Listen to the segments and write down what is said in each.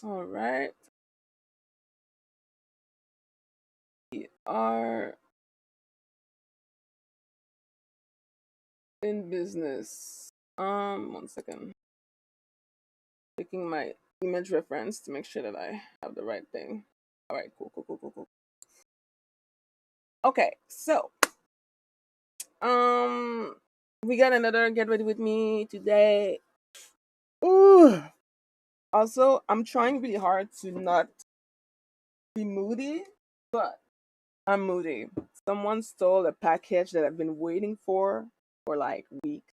All right. We are in business. 1 second. Checking my image reference to make sure that I have the right thing. All right, cool, cool, cool, cool, cool. Okay, so um, we got another get ready with me today. Ooh. Also, I'm trying really hard to not be moody, but I'm moody. Someone stole a package that I've been waiting for like weeks,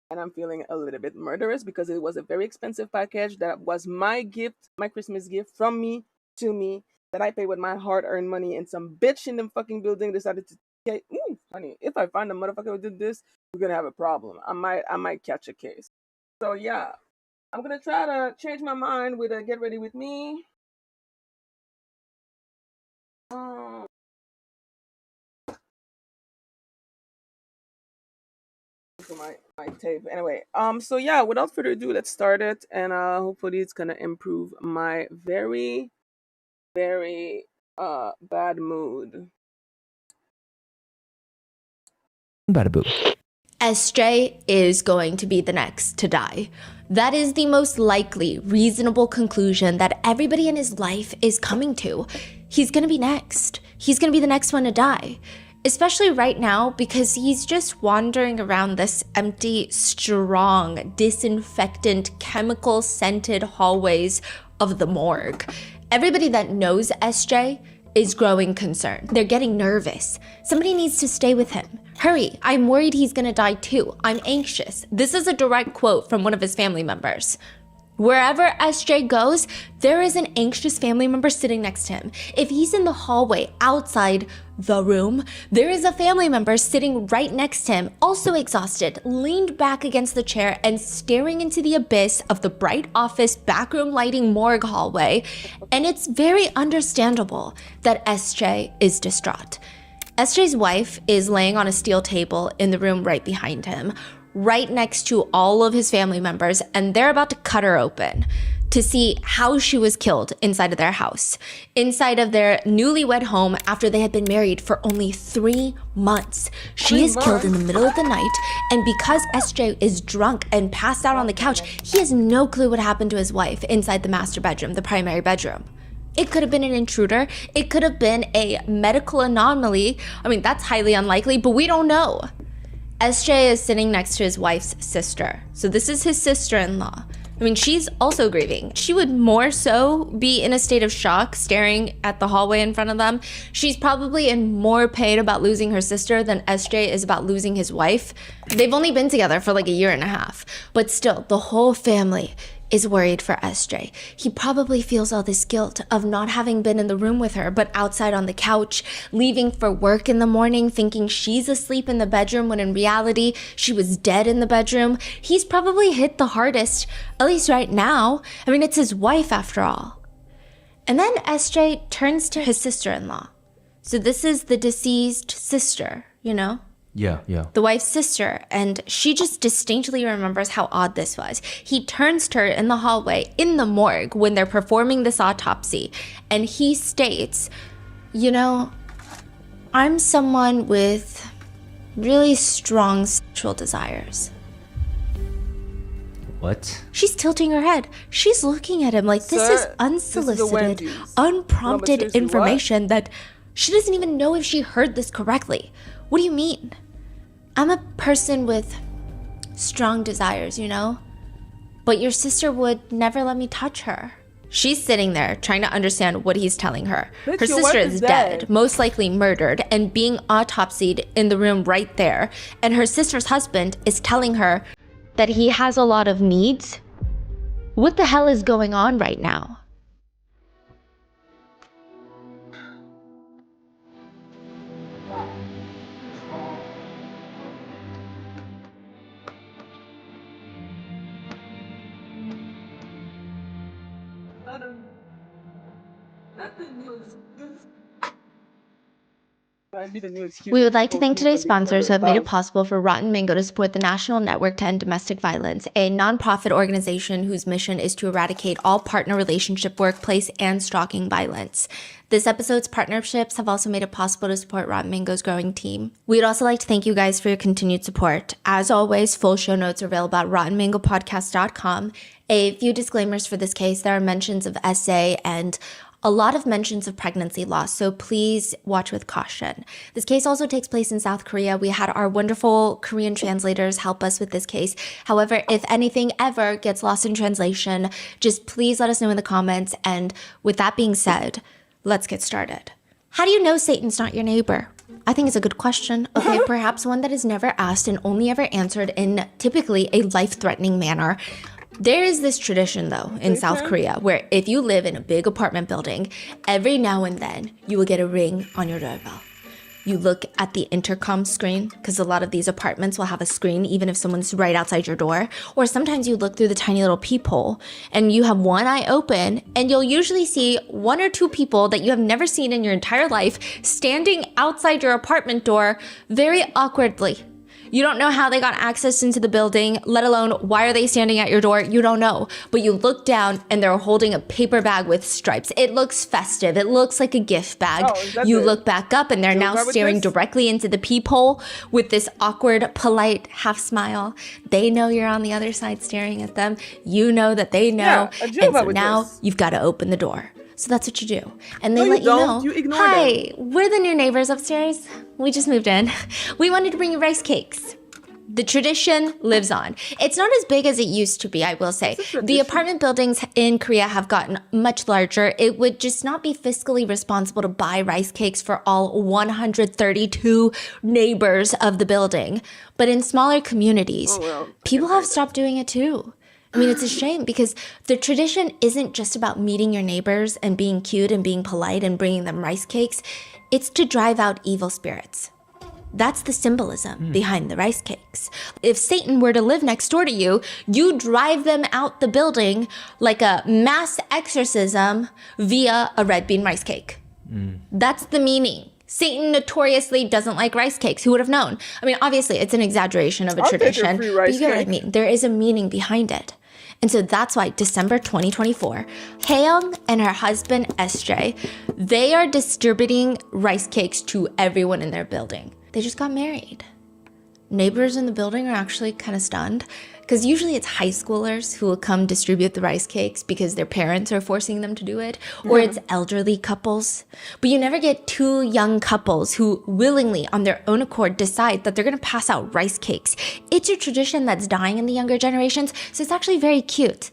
and I'm feeling a little bit murderous because it was a very expensive package that was my gift, my Christmas gift from me to me that I paid with my hard-earned money, and some bitch in the fucking building decided to get. Ooh, honey, if I find the motherfucker who did this, we're gonna have a problem. I might catch a case. So yeah, I'm gonna try to change my mind with a get ready with me. Um, for my tape. Anyway, so yeah, without further ado, let's start it, and hopefully it's gonna improve my very, very bad mood. Bada boo. SJ is going to be the next to die. That is the most likely, reasonable conclusion that everybody in his life is coming to. He's gonna be next. He's gonna be the next one to die. Especially right now because he's just wandering around this empty, strong, disinfectant, chemical scented hallways of the morgue. Everybody that knows SJ is growing concerned. They're getting nervous. Somebody needs to stay with him. Hurry, I'm worried he's gonna die too. I'm anxious. This is a direct quote from one of his family members. Wherever SJ goes, there is an anxious family member sitting next to him. If he's in the hallway outside the room, there is a family member sitting right next to him, also exhausted, leaned back against the chair and staring into the abyss of the bright office backroom lighting morgue hallway. And it's very understandable that SJ is distraught. SJ's wife is laying on a steel table in the room right behind him, right next to all of his family members, and they're about to cut her open to see how she was killed inside of their house, inside of their newlywed home after they had been married for only 3 months. She is killed in the middle of the night, and because SJ is drunk and passed out on the couch, he has no clue what happened to his wife inside the master bedroom, the primary bedroom. It could have been an intruder. It could have been a medical anomaly. I mean, that's highly unlikely, but we don't know. SJ is sitting next to his wife's sister. So this is his sister-in-law. I mean, she's also grieving. She would more so be in a state of shock staring at the hallway in front of them. She's probably in more pain about losing her sister than SJ is about losing his wife. They've only been together for like a year and a half, but still, the whole family is worried for SJ. He probably feels all this guilt of not having been in the room with her, but outside on the couch, leaving for work in the morning, thinking she's asleep in the bedroom when in reality, she was dead in the bedroom. He's probably hit the hardest, at least right now. I mean, it's his wife after all. And then SJ turns to his sister-in-law. So this is the deceased sister, you know? Yeah. The wife's sister, and she just distinctly remembers how odd this was. He turns to her in the hallway in the morgue when they're performing this autopsy, and he states, you know, I'm someone with really strong sexual desires. What? She's tilting her head. She's looking at him like this is Sir, unsolicited, this is the Wendy's. unprompted seriously, what? information that she doesn't even know if she heard this correctly. What do you mean? I'm a person with strong desires, you know? But your sister would never let me touch her. She's sitting there trying to understand what he's telling her. Bitch, Her your sister wife is is dead, dead. most likely murdered, and being autopsied in the room right there. And her sister's husband is telling her that he has a lot of needs. What the hell is going on right now? Nothing was. Might be the new excuse We would like to for thank people today's to leave sponsors who their have made it spouse. possible for Rotten Mango to support the National Network to End Domestic Violence, a nonprofit organization whose mission is to eradicate all partner relationship, workplace, and stalking violence. This episode's partnerships have also made it possible to support Rotten Mango's growing team. We'd also like to thank you guys for your continued support. As always, full show notes are available at rottenmangopodcast.com. A few disclaimers for this case. There are mentions of SA and a lot of mentions of pregnancy loss, so please watch with caution. This case also takes place in South Korea. We had our wonderful Korean translators help us with this case. However, if anything ever gets lost in translation, just please let us know in the comments. And with that being said, let's get started. How do you know Satan's not your neighbor? I think it's a good question. Okay, perhaps one that is never asked and only ever answered in typically a life-threatening manner. There is this tradition, though, in South Korea where if you live in a big apartment building, every now and then you will get a ring on your doorbell. You look at the intercom screen, because a lot of these apartments will have a screen even if someone's right outside your door. Or sometimes you look through the tiny little peephole and you have one eye open and you'll usually see one or two people that you have never seen in your entire life standing outside your apartment door very awkwardly. You don't know how they got access into the building, let alone why are they standing at your door? You don't know. But you look down and they're holding a paper bag with stripes. It looks festive. It looks like a gift bag. You look back up and they're now staring directly into the peephole with this awkward, polite half smile. They know you're on the other side staring at them. You know that they know. And so now you've got to open the door. So that's what you do. And they let you know, hi, we're the new neighbors upstairs. We just moved in. We wanted to bring you rice cakes. The tradition lives on. It's not as big as it used to be, I will say. The apartment buildings in Korea have gotten much larger. It would just not be fiscally responsible to buy rice cakes for all 132 neighbors of the building. But in smaller communities, people have stopped doing it too. I mean, it's a shame because the tradition isn't just about meeting your neighbors and being cute and being polite and bringing them rice cakes. It's to drive out evil spirits. That's the symbolism behind the rice cakes. If Satan were to live next door to you, you drive them out the building like a mass exorcism via a red bean rice cake. That's the meaning. Satan notoriously doesn't like rice cakes. Who would have known? I mean, obviously, it's an exaggeration of a tradition, but you get what I mean. There is a meaning behind it. And so that's why December 2024, Haeyoung and her husband SJ, they are distributing rice cakes to everyone in their building. They just got married. Neighbors in the building are actually kind of stunned because usually it's high schoolers who will come distribute the rice cakes because their parents are forcing them to do it, or it's elderly couples. But you never get two young couples who willingly, on their own accord, decide that they're going to pass out rice cakes. It's a tradition that's dying in the younger generations, so it's actually very cute.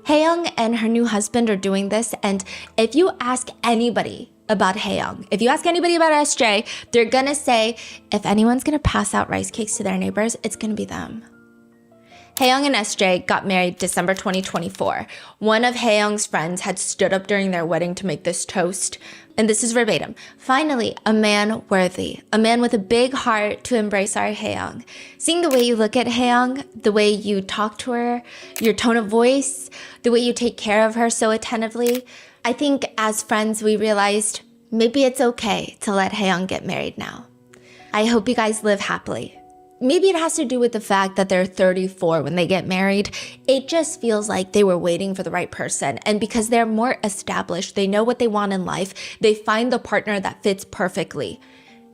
Haeyoung and her new husband are doing this, and if you ask anybody about Haeyoung, if you ask anybody about SJ, they're gonna say, if anyone's gonna pass out rice cakes to their neighbors, it's gonna be them. Haeyoung and SJ got married December 2024. One of Haeyoung's friends had stood up during their wedding to make this toast, and this is verbatim. Finally, a man worthy, a man with a big heart to embrace our Haeyoung. Seeing the way you look at Haeyoung, the way you talk to her, your tone of voice, the way you take care of her so attentively, I think as friends we realized maybe it's okay to let Haeyoung get married now. I hope you guys live happily. Maybe it has to do with the fact that they're 34 when they get married. It just feels like they were waiting for the right person. And because they're more established, they know what they want in life, they find the partner that fits perfectly.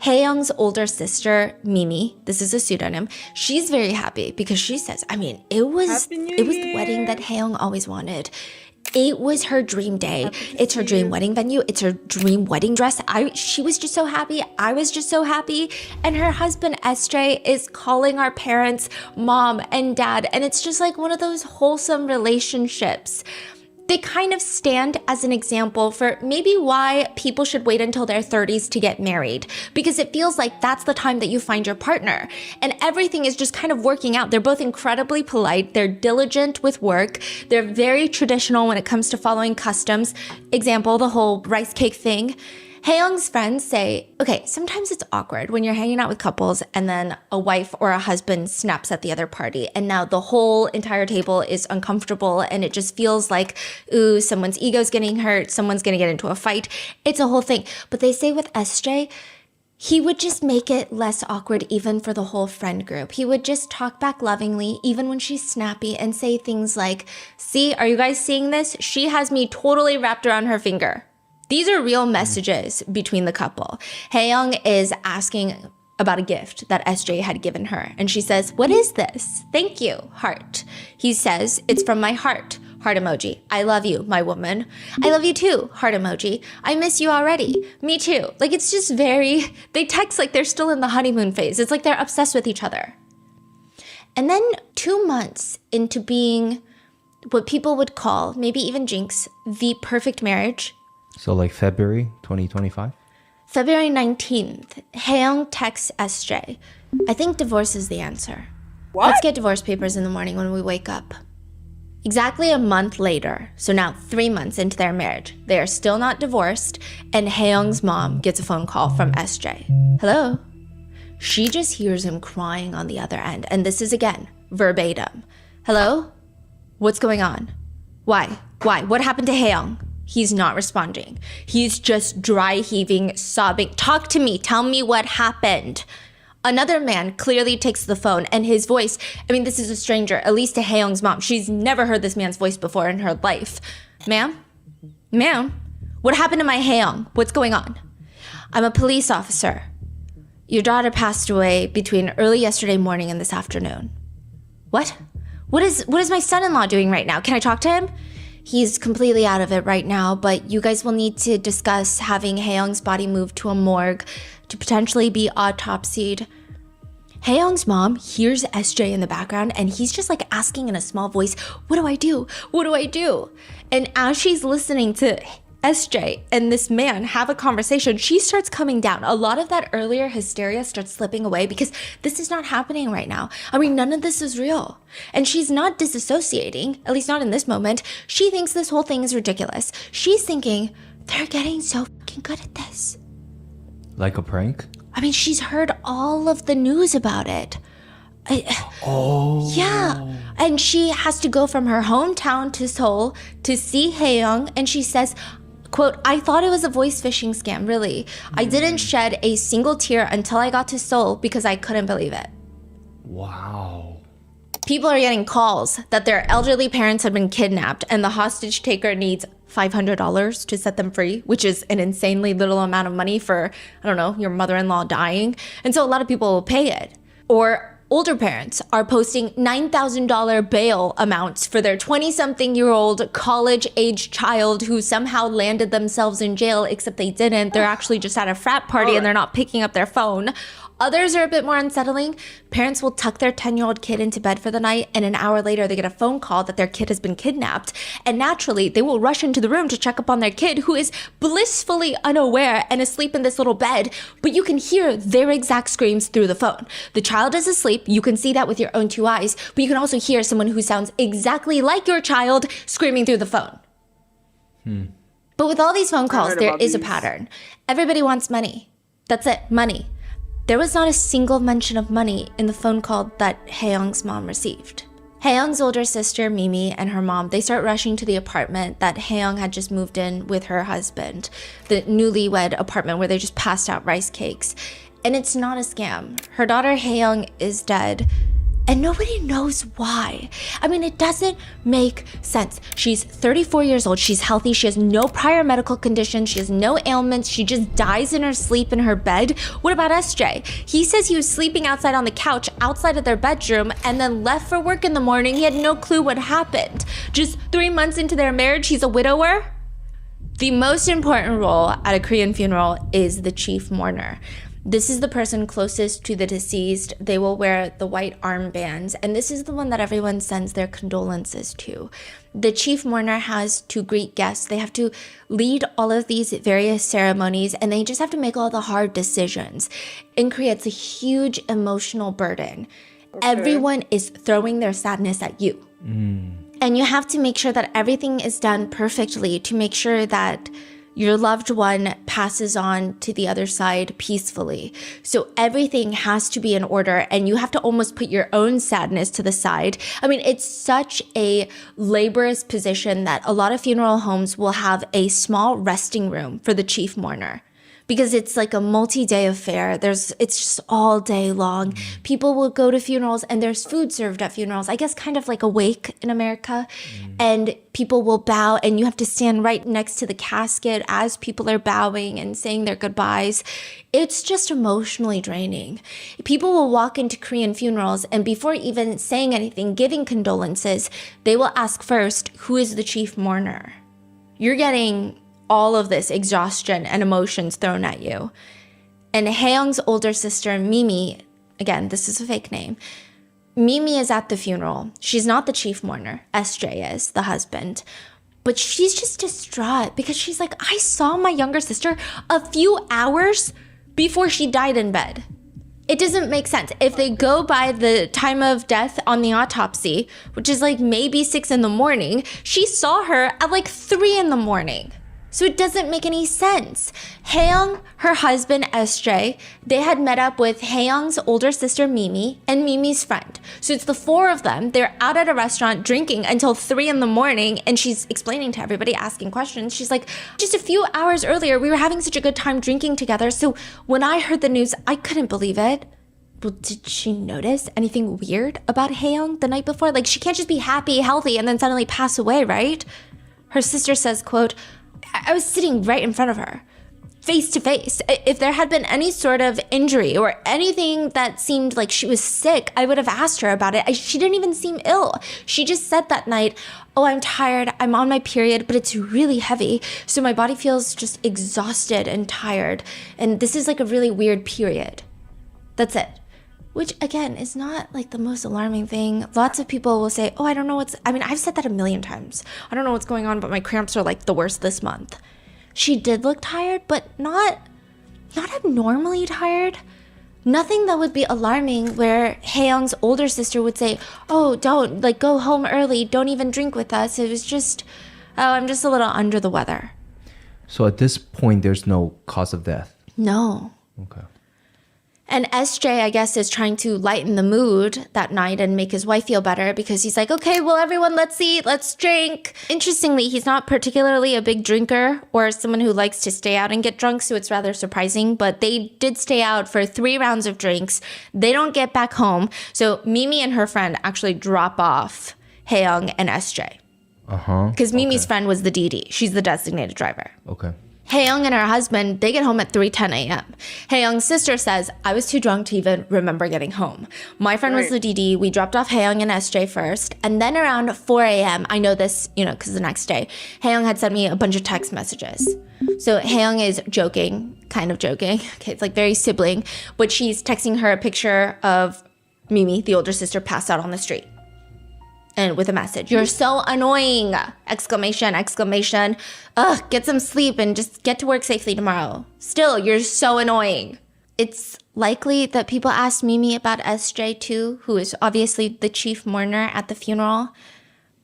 Haeyoung's older sister, Mimi, this is a pseudonym, she's very happy because she says, I mean, it was the wedding that Haeyoung always wanted. It was her dream day. It's her dream wedding venue. It's her dream wedding dress. She was just so happy. I was just so happy. And her husband, SJ, is calling our parents mom and dad. And it's just like one of those wholesome relationships. They kind of stand as an example for maybe why people should wait until their 30s to get married, because it feels like that's the time that you find your partner and everything is just kind of working out. They're both incredibly polite. They're diligent with work. They're very traditional when it comes to following customs. Example, the whole rice cake thing. Haeyoung's friends say, okay, sometimes it's awkward when you're hanging out with couples and then a wife or a husband snaps at the other party and now the whole entire table is uncomfortable and it just feels like, ooh, someone's ego's getting hurt, someone's gonna get into a fight. It's a whole thing. But they say with SJ, he would just make it less awkward even for the whole friend group. He would just talk back lovingly, even when she's snappy, and say things like, see, are you guys seeing this? She has me totally wrapped around her finger. These are real messages between the couple. Haeyoung is asking about a gift that SJ had given her, and she says, what is this? Thank you, heart. He says, it's from my heart. Heart emoji. I love you, my woman. I love you too. Heart emoji. I miss you already. Me too. Like, it's just they text like they're still in the honeymoon phase. It's like they're obsessed with each other. And then 2 months into being what people would call, maybe even jinx, the perfect marriage. So like February 2025? February 19th, Haeyoung texts SJ. I think divorce is the answer. What? Let's get divorce papers in the morning when we wake up. Exactly a month later, so now 3 months into their marriage, they are still not divorced, and Haeyoung's mom gets a phone call from SJ. Hello? She just hears him crying on the other end, and this is again, verbatim. Hello? What's going on? Why? What happened to Haeyoung? He's not responding. He's just dry heaving, sobbing. Talk to me. Tell me what happened. Another man clearly takes the phone, and his voice, I mean, this is a stranger, at least to Haeyoung's mom. She's never heard this man's voice before in her life. Ma'am? What happened to my Haeyoung? What's going on? I'm a police officer. Your daughter passed away between early yesterday morning and this afternoon. What? What is my son-in-law doing right now? Can I talk to him? He's completely out of it right now, but you guys will need to discuss having Haeyoung's body moved to a morgue to potentially be autopsied. Haeyoung's mom hears SJ in the background, and he's just like asking in a small voice, what do I do? What do I do? And as she's listening to SJ and this man have a conversation, she starts coming down. A lot of that earlier hysteria starts slipping away because this is not happening right now. I mean, none of this is real. And she's not disassociating, at least not in this moment. She thinks this whole thing is ridiculous. She's thinking, they're getting so fucking good at this. Like a prank? I mean, she's heard all of the news about it. Yeah. And she has to go from her hometown to Seoul to see Haeyoung, and she says, quote, I thought it was a voice phishing scam, really. I didn't shed a single tear until I got to Seoul because I couldn't believe it. Wow. People are getting calls that their elderly parents have been kidnapped and the hostage taker needs $500 to set them free, which is an insanely little amount of money for, I don't know, your mother-in-law dying. And so a lot of people will pay it. Or older parents are posting $9,000 bail amounts for their 20-something-year-old college-age child who somehow landed themselves in jail, except they didn't. They're actually just at a frat party and they're not picking up their phone. Others are a bit more unsettling. Parents will tuck their 10-year-old kid into bed for the night, and an hour later they get a phone call that their kid has been kidnapped. And naturally, they will rush into the room to check up on their kid, who is blissfully unaware and asleep in this little bed, but you can hear their exact screams through the phone. The child is asleep. You can see that with your own 2 eyes, but you can also hear someone who sounds exactly like your child screaming through the phone. But with all these phone calls, there is a pattern. Everybody wants money. That's it, money. There was not a single mention of money in the phone call that Haeyoung's mom received. Haeyoung's older sister, Mimi, and her mom, they start rushing to the apartment that Haeyoung had just moved in with her husband, the newlywed apartment where they just passed out rice cakes. And it's not a scam. Her daughter Haeyoung is dead, and nobody knows why. I mean, it doesn't make sense. She's 34 years old. She's healthy. She has no prior medical conditions. She has no ailments. She just dies in her sleep in her bed. What about SJ? He says he was sleeping outside on the couch outside of their bedroom and then left for work in the morning. He had no clue what happened. Just 3 months into their marriage, he's a widower. The most important role at a Korean funeral is the chief mourner. This is the person closest to the deceased. They will wear the white armbands, and this is the one that everyone sends their condolences to. The chief mourner has to greet guests. They have to lead all of these various ceremonies, and they just have to make all the hard decisions. In Korea, it's a huge emotional burden. Okay. Everyone is throwing their sadness at you. And you have to make sure that everything is done perfectly to make sure that your loved one passes on to the other side peacefully. So everything has to be in order, and you have to almost put your own sadness to the side. I mean, it's such a laborious position that a lot of funeral homes will have a small resting room for the chief mourner, because it's like a multi-day affair. It's just all day long. People will go to funerals and there's food served at funerals. I guess kind of like a wake in America. And people will bow and you have to stand right next to the casket as people are bowing and saying their goodbyes. It's just emotionally draining. People will walk into Korean funerals and before even saying anything, giving condolences, they will ask first, who is the chief mourner? You're getting all of this exhaustion and emotions thrown at you. And Haeyoung's older sister, Mimi, again, this is a fake name, Mimi is at the funeral. She's not the chief mourner. SJ is, the husband. But she's just distraught because she's like, I saw my younger sister a few hours before she died in bed. It doesn't make sense. If they go by the time of death on the autopsy, which is like maybe 6 a.m, she saw her at like 3 a.m. So it doesn't make any sense. Haeyoung, her husband SJ, they had met up with Haeyoung's older sister Mimi and Mimi's friend. So it's the 4 of them. They're out at a restaurant drinking until 3 a.m. and she's explaining to everybody, asking questions. She's like, just a few hours earlier, we were having such a good time drinking together. So when I heard the news, I couldn't believe it. Well, did she notice anything weird about Haeyoung the night before? Like, she can't just be happy, healthy, and then suddenly pass away, right? Her sister says, quote, I was sitting right in front of her, face to face. If there had been any sort of injury or anything that seemed like she was sick, I would have asked her about it. She didn't even seem ill. She just said that night, oh, I'm tired. I'm on my period, but it's really heavy. So my body feels just exhausted and tired. And this is like a really weird period. That's it. Which, again, is not like the most alarming thing. Lots of people will say, oh, I don't know I've said that a million times. I don't know what's going on, but my cramps are like the worst this month. She did look tired, but not abnormally tired. Nothing that would be alarming where Haeyoung's older sister would say, oh, don't, like, go home early. Don't even drink with us. It was just, oh, I'm just a little under the weather. So at this point, there's no cause of death? No. Okay. And SJ, I guess, is trying to lighten the mood that night and make his wife feel better because he's like, okay, well, everyone, let's eat, let's drink. Interestingly, he's not particularly a big drinker or someone who likes to stay out and get drunk, so it's rather surprising. But they did stay out for 3 rounds of drinks. They don't get back home. So Mimi and her friend actually drop off Haeyoung and SJ. Because Mimi's friend was the DD. She's the designated driver. Okay. Haeyoung and her husband, they get home at 3:10 a.m. Haeyoung's sister says, I was too drunk to even remember getting home. My friend was the DD. We dropped off Haeyoung and SJ first. And then around 4 a.m., I know this, because the next day, Haeyoung had sent me a bunch of text messages. So Haeyoung is joking, kind of joking. Okay, it's like very sibling. But she's texting her a picture of Mimi, the older sister, passed out on the street. And with a message, you're so annoying! Exclamation, exclamation. Ugh, get some sleep and just get to work safely tomorrow. Still, you're so annoying. It's likely that people asked Mimi about SJ too, who is obviously the chief mourner at the funeral.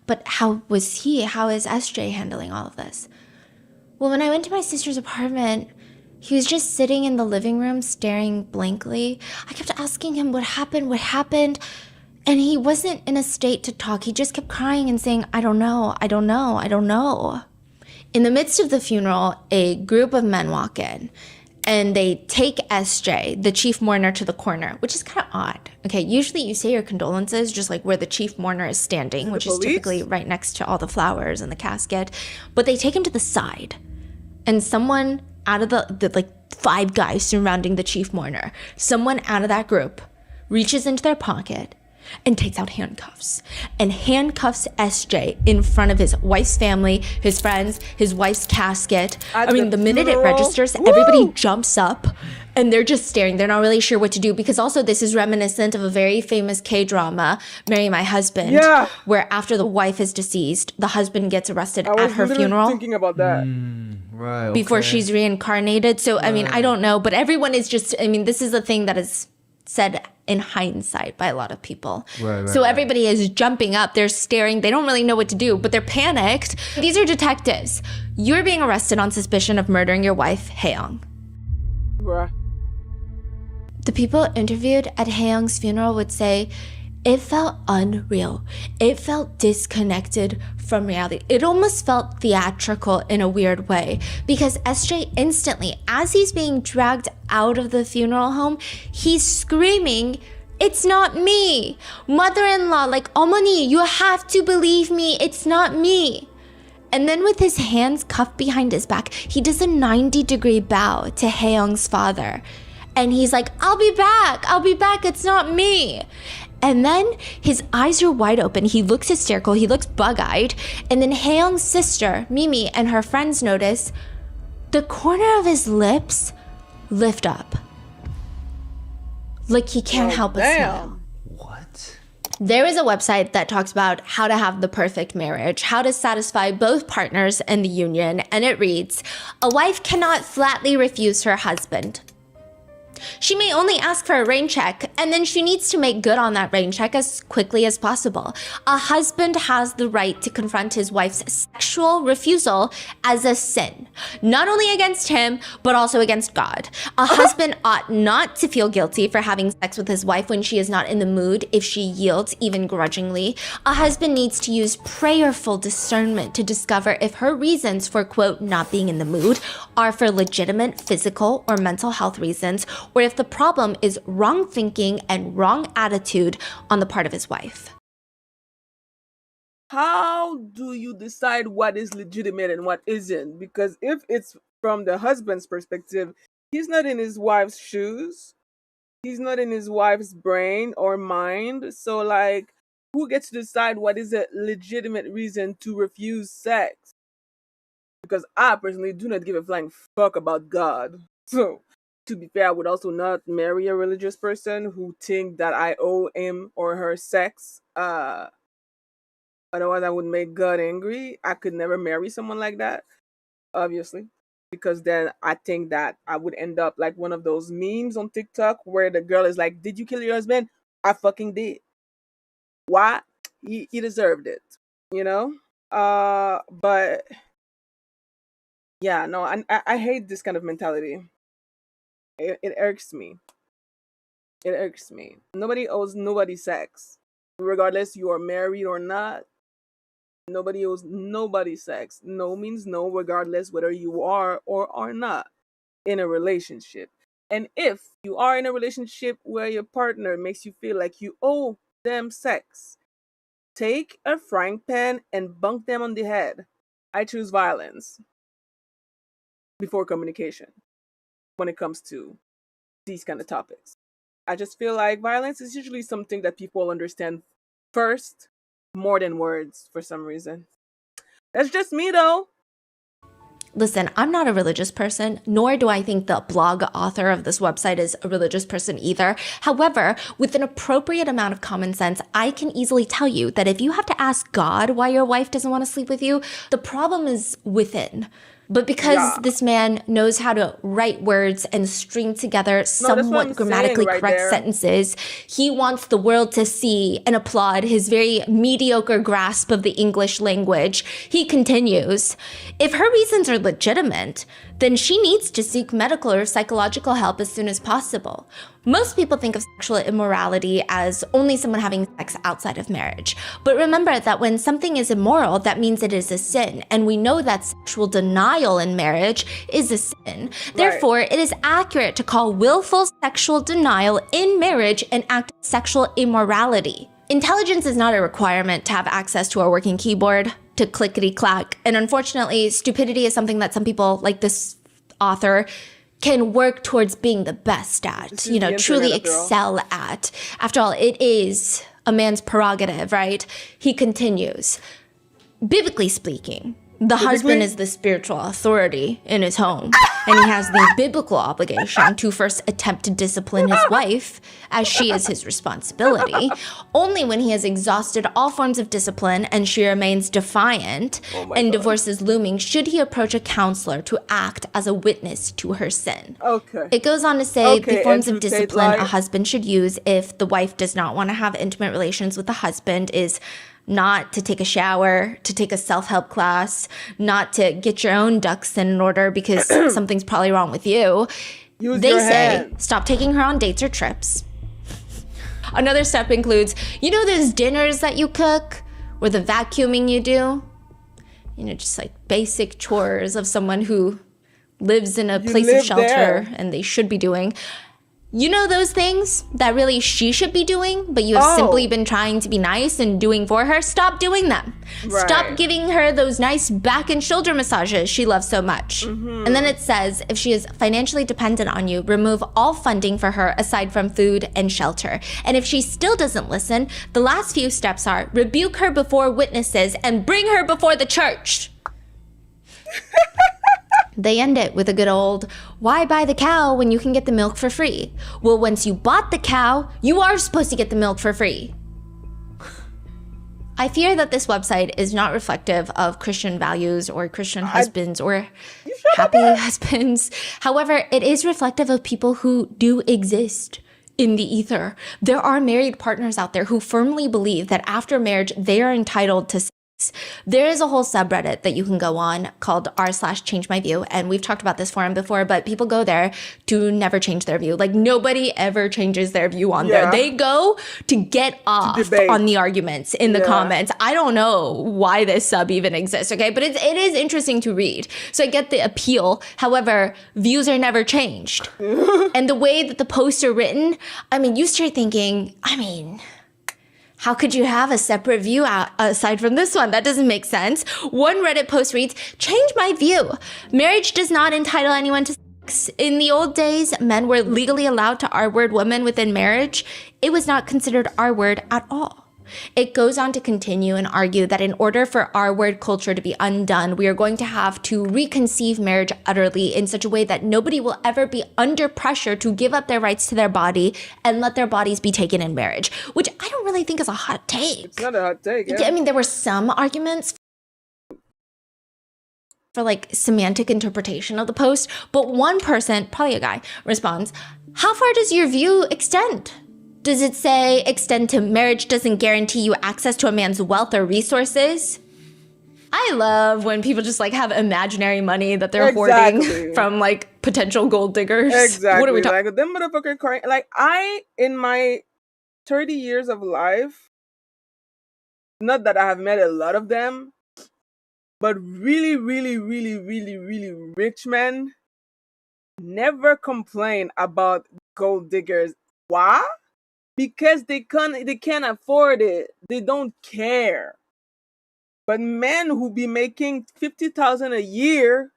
But how was he? How is SJ handling all of this? Well, when I went to my sister's apartment, he was just sitting in the living room staring blankly. I kept asking him what happened? And he wasn't in a state to talk. He just kept crying and saying, I don't know. In the midst of the funeral, a group of men walk in and they take SJ, the chief mourner, to the corner, which is kind of odd. Okay, usually you say your condolences just like where the chief mourner is standing, which is typically right next to all the flowers and the casket. But they take him to the side. And someone out of the like 5 guys surrounding the chief mourner, someone out of that group reaches into their pocket and takes out handcuffs and handcuffs SJ in front of his wife's family, his friends, his wife's casket. The minute it registers, everybody jumps up and they're just staring. They're not really sure what to do because also this is reminiscent of a very famous K-drama, Marry My Husband, where after the wife is deceased, the husband gets arrested at her funeral. Thinking about that. Right. Before she's reincarnated. So, I don't know, but everyone is just, this is a thing that is said in hindsight by a lot of people. So everybody is jumping up, they're staring, they don't really know what to do, but they're panicked. These are detectives. You're being arrested on suspicion of murdering your wife, Haeyoung. The people interviewed at Haeyoung's funeral would say It felt unreal. It felt disconnected from reality. It almost felt theatrical in a weird way because SJ instantly, as he's being dragged out of the funeral home, he's screaming, "It's not me! Mother-in-law, like, Omani, you have to believe me, it's not me." And then with his hands cuffed behind his back, he does a 90-degree bow to Hae-young's father. And he's like, I'll be back, it's not me." And then his eyes are wide open. He looks hysterical. He looks bug-eyed. And then Hae-young's sister, Mimi, and her friends notice the corner of his lips lift up. Like he can't help but smile. What? There is a website that talks about how to have the perfect marriage, how to satisfy both partners in the union. And it reads, "A wife cannot flatly refuse her husband. She may only ask for a rain check, and then she needs to make good on that rain check as quickly as possible. A husband has the right to confront his wife's sexual refusal as a sin, not only against him, but also against God. A husband ought not to feel guilty for having sex with his wife when she is not in the mood if she yields, even grudgingly. A husband needs to use prayerful discernment to discover if her reasons for, quote, not being in the mood are for legitimate physical or mental health reasons, or if the problem is wrong thinking and wrong attitude on the part of his wife." How do you decide what is legitimate and what isn't? Because if it's from the husband's perspective, he's not in his wife's shoes. He's not in his wife's brain or mind. So, like, who gets to decide what is a legitimate reason to refuse sex? Because I personally do not give a flying fuck about God. So, to be fair, I would also not marry a religious person who think that I owe him or her sex. Otherwise, I would make God angry. I could never marry someone like that, obviously, because then I think that I would end up like one of those memes on TikTok where the girl is like, "Did you kill your husband?" I fucking did. Why? He deserved it, you know? But yeah, no, I hate this kind of mentality. It irks me. It irks me. Nobody owes nobody sex. Regardless you are married or not, nobody owes nobody sex. No means no, regardless whether you are or are not in a relationship. And if you are in a relationship where your partner makes you feel like you owe them sex, take a frying pan and bunk them on the head. I choose violence before communication when it comes to these kind of topics. I just feel like violence is usually something that people understand first more than words for some reason. That's just me though. Listen, I'm not a religious person, nor do I think the blog author of this website is a religious person either. However, with an appropriate amount of common sense, I can easily tell you that if you have to ask God why your wife doesn't want to sleep with you, the problem is within. But because this man knows how to write words and string together somewhat grammatically correct sentences, he wants the world to see and applaud his very mediocre grasp of the English language. He continues, "If her reasons are legitimate, then she needs to seek medical or psychological help as soon as possible. Most people think of sexual immorality as only someone having sex outside of marriage. But remember that when something is immoral, that means it is a sin. And we know that sexual denial in marriage is a sin. Therefore, it is accurate to call willful sexual denial in marriage an act of sexual immorality. Intelligence is not a requirement to have access to a working keyboard, to clickety-clack. And unfortunately, stupidity is something that some people, like this author, can work towards being the best at, truly excel at. After all, it is a man's prerogative, right? He continues, "Biblically speaking, the husband is the spiritual authority in his home, and he has the biblical obligation to first attempt to discipline his wife, as she is his responsibility. Only when he has exhausted all forms of discipline and she remains defiant and divorce is looming should he approach a counselor to act as a witness to her sin." Okay. It goes on to say the forms of discipline a husband should use if the wife does not want to have intimate relations with the husband is not to take a shower, to take a self-help class, not to get your own ducks in order because something's probably wrong with you. They say, stop taking her on dates or trips. Another step includes, you know those dinners that you cook or the vacuuming you do? You know, just like basic chores of someone who lives in a place of shelter there. and they should be doing. You know those things that really she should be doing, but you have simply been trying to be nice and doing for her? Stop doing them. Right. Stop giving her those nice back and shoulder massages she loves so much. And then it says, if she is financially dependent on you, remove all funding for her aside from food and shelter. And if she still doesn't listen, the last few steps are rebuke her before witnesses and bring her before the church. They end it with a good old, why buy the cow when you can get the milk for free? Well, once you bought the cow, you are supposed to get the milk for free. I fear that this website is not reflective of Christian values or Christian husbands or happy husbands. However, it is reflective of people who do exist in the ether. There are married partners out there who firmly believe that after marriage, they are entitled to sex. There is a whole subreddit that you can go on called r/changemyview, and we've talked about this forum before, but people go there to never change their view. Like, nobody ever changes their view on there. They go to get off on the arguments in the comments. I don't know why this sub even exists, okay? But it is interesting to read. So I get the appeal. However, views are never changed. And the way that the posts are written, I mean, you start thinking, how could you have a separate view aside from this one? That doesn't make sense. One Reddit post reads, change my view. Marriage does not entitle anyone to sex. In the old days, men were legally allowed to R-word women within marriage. It was not considered R-word at all. It goes on to continue and argue that in order for R-word culture to be undone, we are going to have to reconceive marriage utterly in such a way that nobody will ever be under pressure to give up their rights to their body and let their bodies be taken in marriage, which I don't really think is a hot take. It's not a hot take, yeah. I mean, there were some arguments for like semantic interpretation of the post, but one person, probably a guy, responds, how far does your view extend? Does it say extend to marriage doesn't guarantee you access to a man's wealth or resources? I love when people just like have imaginary money that they're hoarding from like potential gold diggers. Exactly. What are we talking? Like them motherfucker crying. Like in my 30 years of life, not that I have met a lot of them, but really, really, really, really, really rich men never complain about gold diggers. Why? Because they can't afford it. They don't care. But men who be making $50,000 a year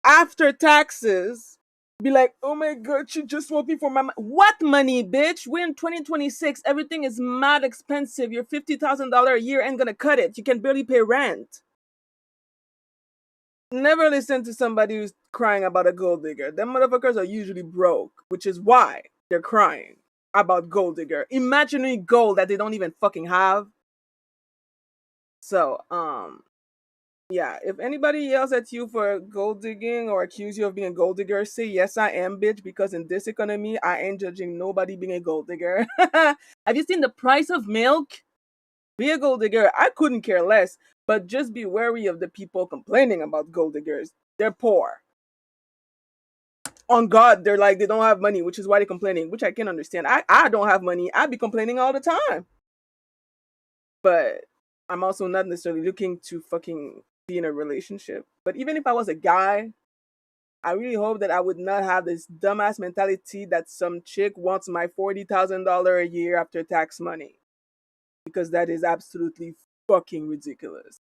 after taxes be like, oh my God, you just want me for my what money, bitch? We're in 2026. Everything is mad expensive. Your $50,000 a year ain't gonna cut it. You can barely pay rent. Never listen to somebody who's crying about a gold digger. Them motherfuckers are usually broke, which is why they're crying about gold digger, imaginary gold that they don't even fucking have. So, yeah, if anybody yells at you for gold digging or accuse you of being a gold digger, say yes, I am, bitch, because in this economy, I ain't judging nobody being a gold digger. Have you seen the price of milk? Be a gold digger. I couldn't care less, but just be wary of the people complaining about gold diggers. They're poor. On God, they're like, they don't have money, which is why they're complaining, which I can understand. I don't have money. I'd be complaining all the time. But I'm also not necessarily looking to fucking be in a relationship. But even if I was a guy, I really hope that I would not have this dumbass mentality that some chick wants my $40,000 a year after tax money. Because that is absolutely fucking ridiculous.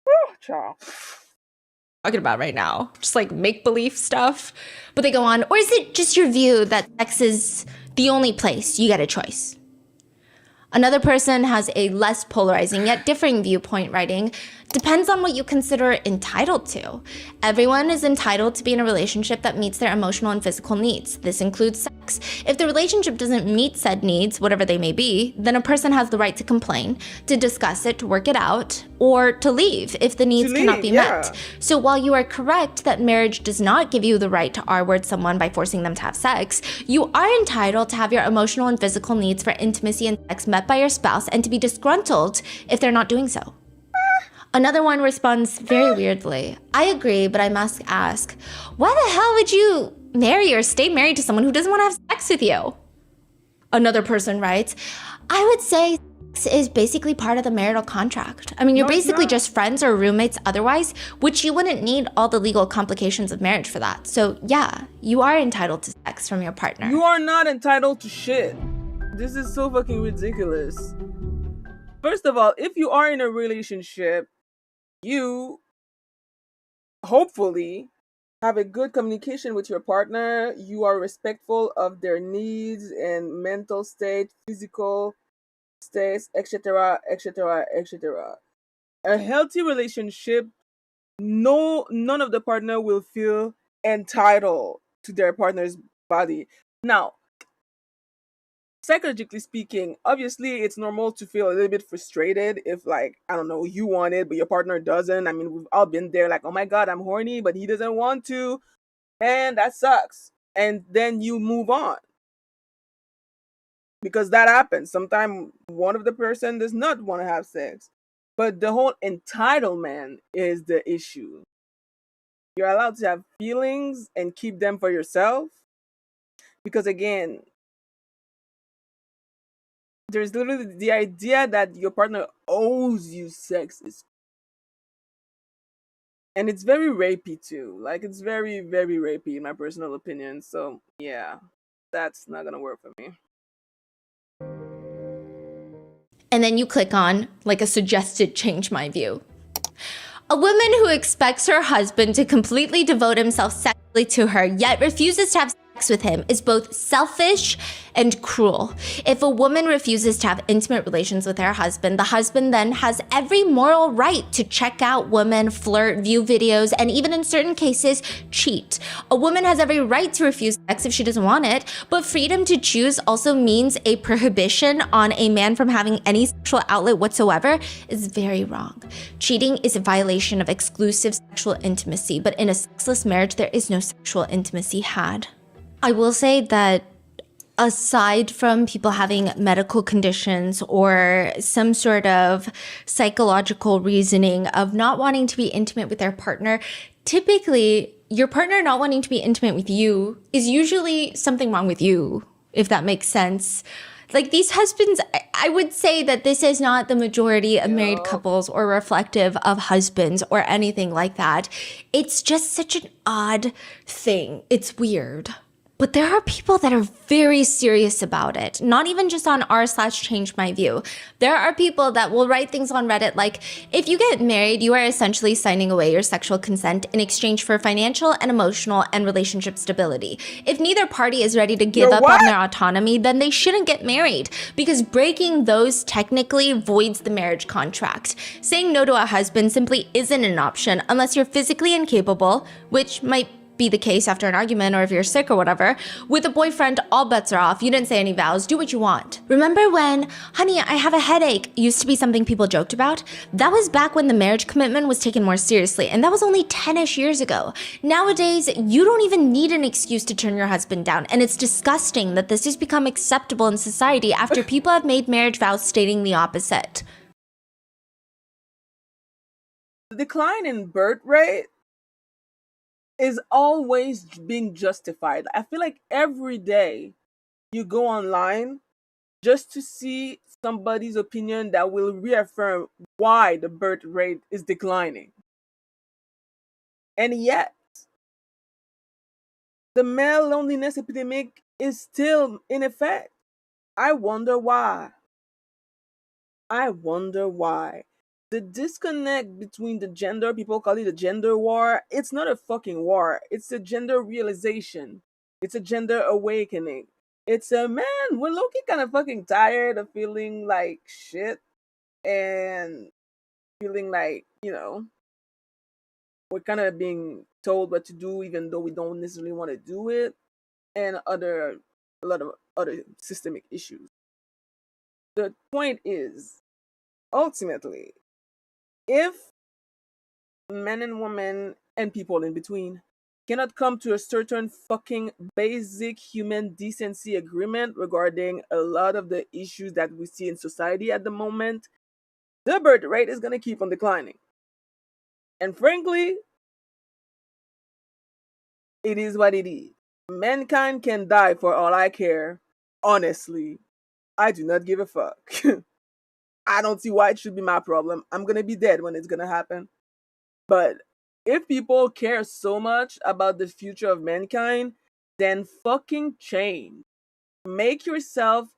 Oh, ciao. Talking about right now, just like make-believe stuff, but they go on, or is it just your view that sex is the only place you get a choice? Another person has a less polarizing yet differing viewpoint, writing, depends on what you consider entitled to. Everyone is entitled to be in a relationship that meets their emotional and physical needs. This includes sex. If the relationship doesn't meet said needs, whatever they may be, then a person has the right to complain, to discuss it, to work it out, or to leave if the needs cannot be met. So while you are correct that marriage does not give you the right to R-word someone by forcing them to have sex, you are entitled to have your emotional and physical needs for intimacy and sex met by your spouse and to be disgruntled if they're not doing so. Another one responds very weirdly. I agree, but I must ask, why the hell would you marry or stay married to someone who doesn't want to have sex with you? Another person writes, I would say sex is basically part of the marital contract. I mean, you're basically just friends or roommates otherwise, which you wouldn't need all the legal complications of marriage for that. So yeah, you are entitled to sex from your partner. You are not entitled to shit. This is so fucking ridiculous. First of all, if you are in a relationship, you hopefully have a good communication with your partner. You are respectful of their needs and mental state, physical states, etc., etc., etc. A healthy relationship, none of the partner will feel entitled to their partner's body. Now, psychologically speaking, obviously it's normal to feel a little bit frustrated if, like, I don't know, you want it but your partner doesn't. I mean, we've all been there, like, oh my god, I'm horny but he doesn't want to, and that sucks. And then you move on, because that happens. Sometimes one of the person does not want to have sex, but the whole entitlement is the issue. You're allowed to have feelings and keep them for yourself, because again, there's literally the idea that your partner owes you sex is, and it's very rapey too. Like, it's very, very rapey in my personal opinion. So yeah, that's not gonna work for me. And then you click on like a suggested change my view. A woman who expects her husband to completely devote himself sexually to her, yet refuses to have sex with him, is both selfish and cruel. If a woman refuses to have intimate relations with her husband, the husband then has every moral right to check out women, flirt, view videos, and even in certain cases, cheat. A woman has every right to refuse sex if she doesn't want it, but freedom to choose also means a prohibition on a man from having any sexual outlet whatsoever is very wrong. Cheating is a violation of exclusive sexual intimacy, but in a sexless marriage, there is no sexual intimacy had. I will say that aside from people having medical conditions or some sort of psychological reasoning of not wanting to be intimate with their partner, typically your partner not wanting to be intimate with you is usually something wrong with you, if that makes sense. Like, these husbands, I would say that this is not the majority of married couples or reflective of husbands or anything like that. It's just such an odd thing. It's weird. But there are people that are very serious about it, not even just on r/change my view. There are people that will write things on Reddit like, if you get married, you are essentially signing away your sexual consent in exchange for financial and emotional and relationship stability. If neither party is ready to give up on their autonomy, then they shouldn't get married, because breaking those technically voids the marriage contract. Saying no to a husband simply isn't an option unless you're physically incapable, which might be the case after an argument or if you're sick or whatever. With a boyfriend, all bets are off. You didn't say any vows. Do what you want. Remember when, honey, I have a headache, used to be something people joked about? That was back when the marriage commitment was taken more seriously, and that was only 10-ish years ago. Nowadays, you don't even need an excuse to turn your husband down, and it's disgusting that this has become acceptable in society after people have made marriage vows stating the opposite. The decline in birth rate is always being justified. I feel like every day you go online just to see somebody's opinion that will reaffirm why the birth rate is declining. And yet, the male loneliness epidemic is still in effect. I wonder why. I wonder why. The disconnect between the gender, people call it a gender war. It's not a fucking war. It's a gender realization. It's a gender awakening. It's a, man, we're low-key kind of fucking tired of feeling like shit and feeling like, we're kind of being told what to do even though we don't necessarily want to do it, and a lot of other systemic issues. The point is, ultimately, if men and women and people in between cannot come to a certain fucking basic human decency agreement regarding a lot of the issues that we see in society at the moment, the birth rate is going to keep on declining. And frankly, it is what it is. Mankind can die for all I care, honestly. I do not give a fuck. I don't see why it should be my problem. I'm gonna be dead when it's gonna happen. But if people care so much about the future of mankind, then fucking change. Make yourself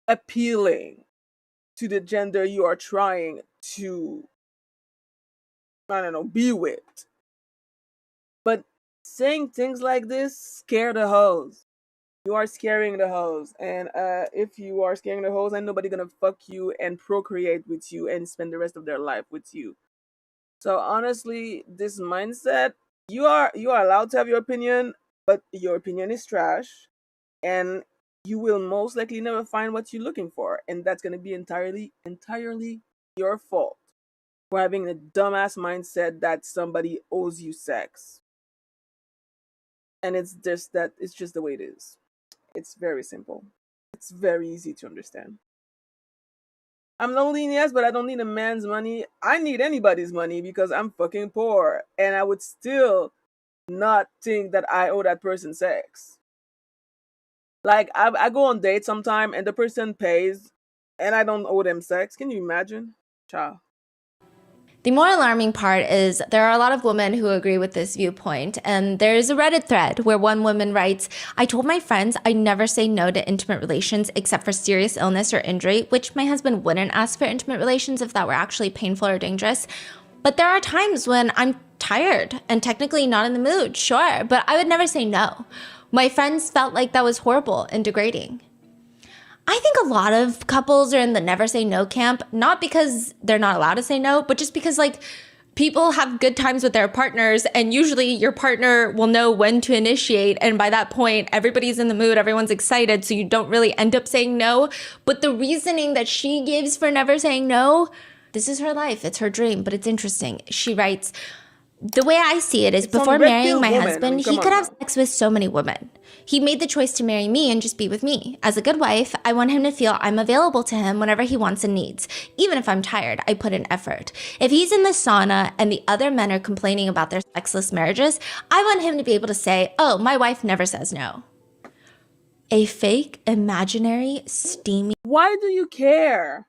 appealing to the gender you are trying to, I don't know, be with. But saying things like this scare the hoes. You are scaring the hoes. And if you are scaring the hoes, ain't nobody gonna fuck you and procreate with you and spend the rest of their life with you. So honestly, this mindset, you are allowed to have your opinion, but your opinion is trash, and you will most likely never find what you're looking for, and that's gonna be entirely your fault for having a dumbass mindset that somebody owes you sex. And it's just the way it is. It's very simple. It's very easy to understand. I'm lonely, yes, but I don't need a man's money. I need anybody's money because I'm fucking poor, and I would still not think that I owe that person sex. Like I go on dates sometime and the person pays, and I don't owe them sex. Can you imagine? Ciao. The more alarming part is there are a lot of women who agree with this viewpoint, and there's a Reddit thread where one woman writes, I told my friends I never say no to intimate relations except for serious illness or injury, which my husband wouldn't ask for intimate relations if that were actually painful or dangerous. But there are times when I'm tired and technically not in the mood, sure, but I would never say no. My friends felt like that was horrible and degrading. I think a lot of couples are in the never say no camp, not because they're not allowed to say no, but just because like people have good times with their partners, and usually your partner will know when to initiate. And by that point, everybody's in the mood, everyone's excited. So you don't really end up saying no. But the reasoning that she gives for never saying no, this is her life. It's her dream, but it's interesting. She writes, the way I see it is before marrying my husband, he could have sex with so many women. He made the choice to marry me and just be with me. As a good wife, I want him to feel I'm available to him whenever he wants and needs. Even if I'm tired, I put in effort. If he's in the sauna and the other men are complaining about their sexless marriages, I want him to be able to say, oh, my wife never says no. A fake, imaginary, steamy... Why do you care?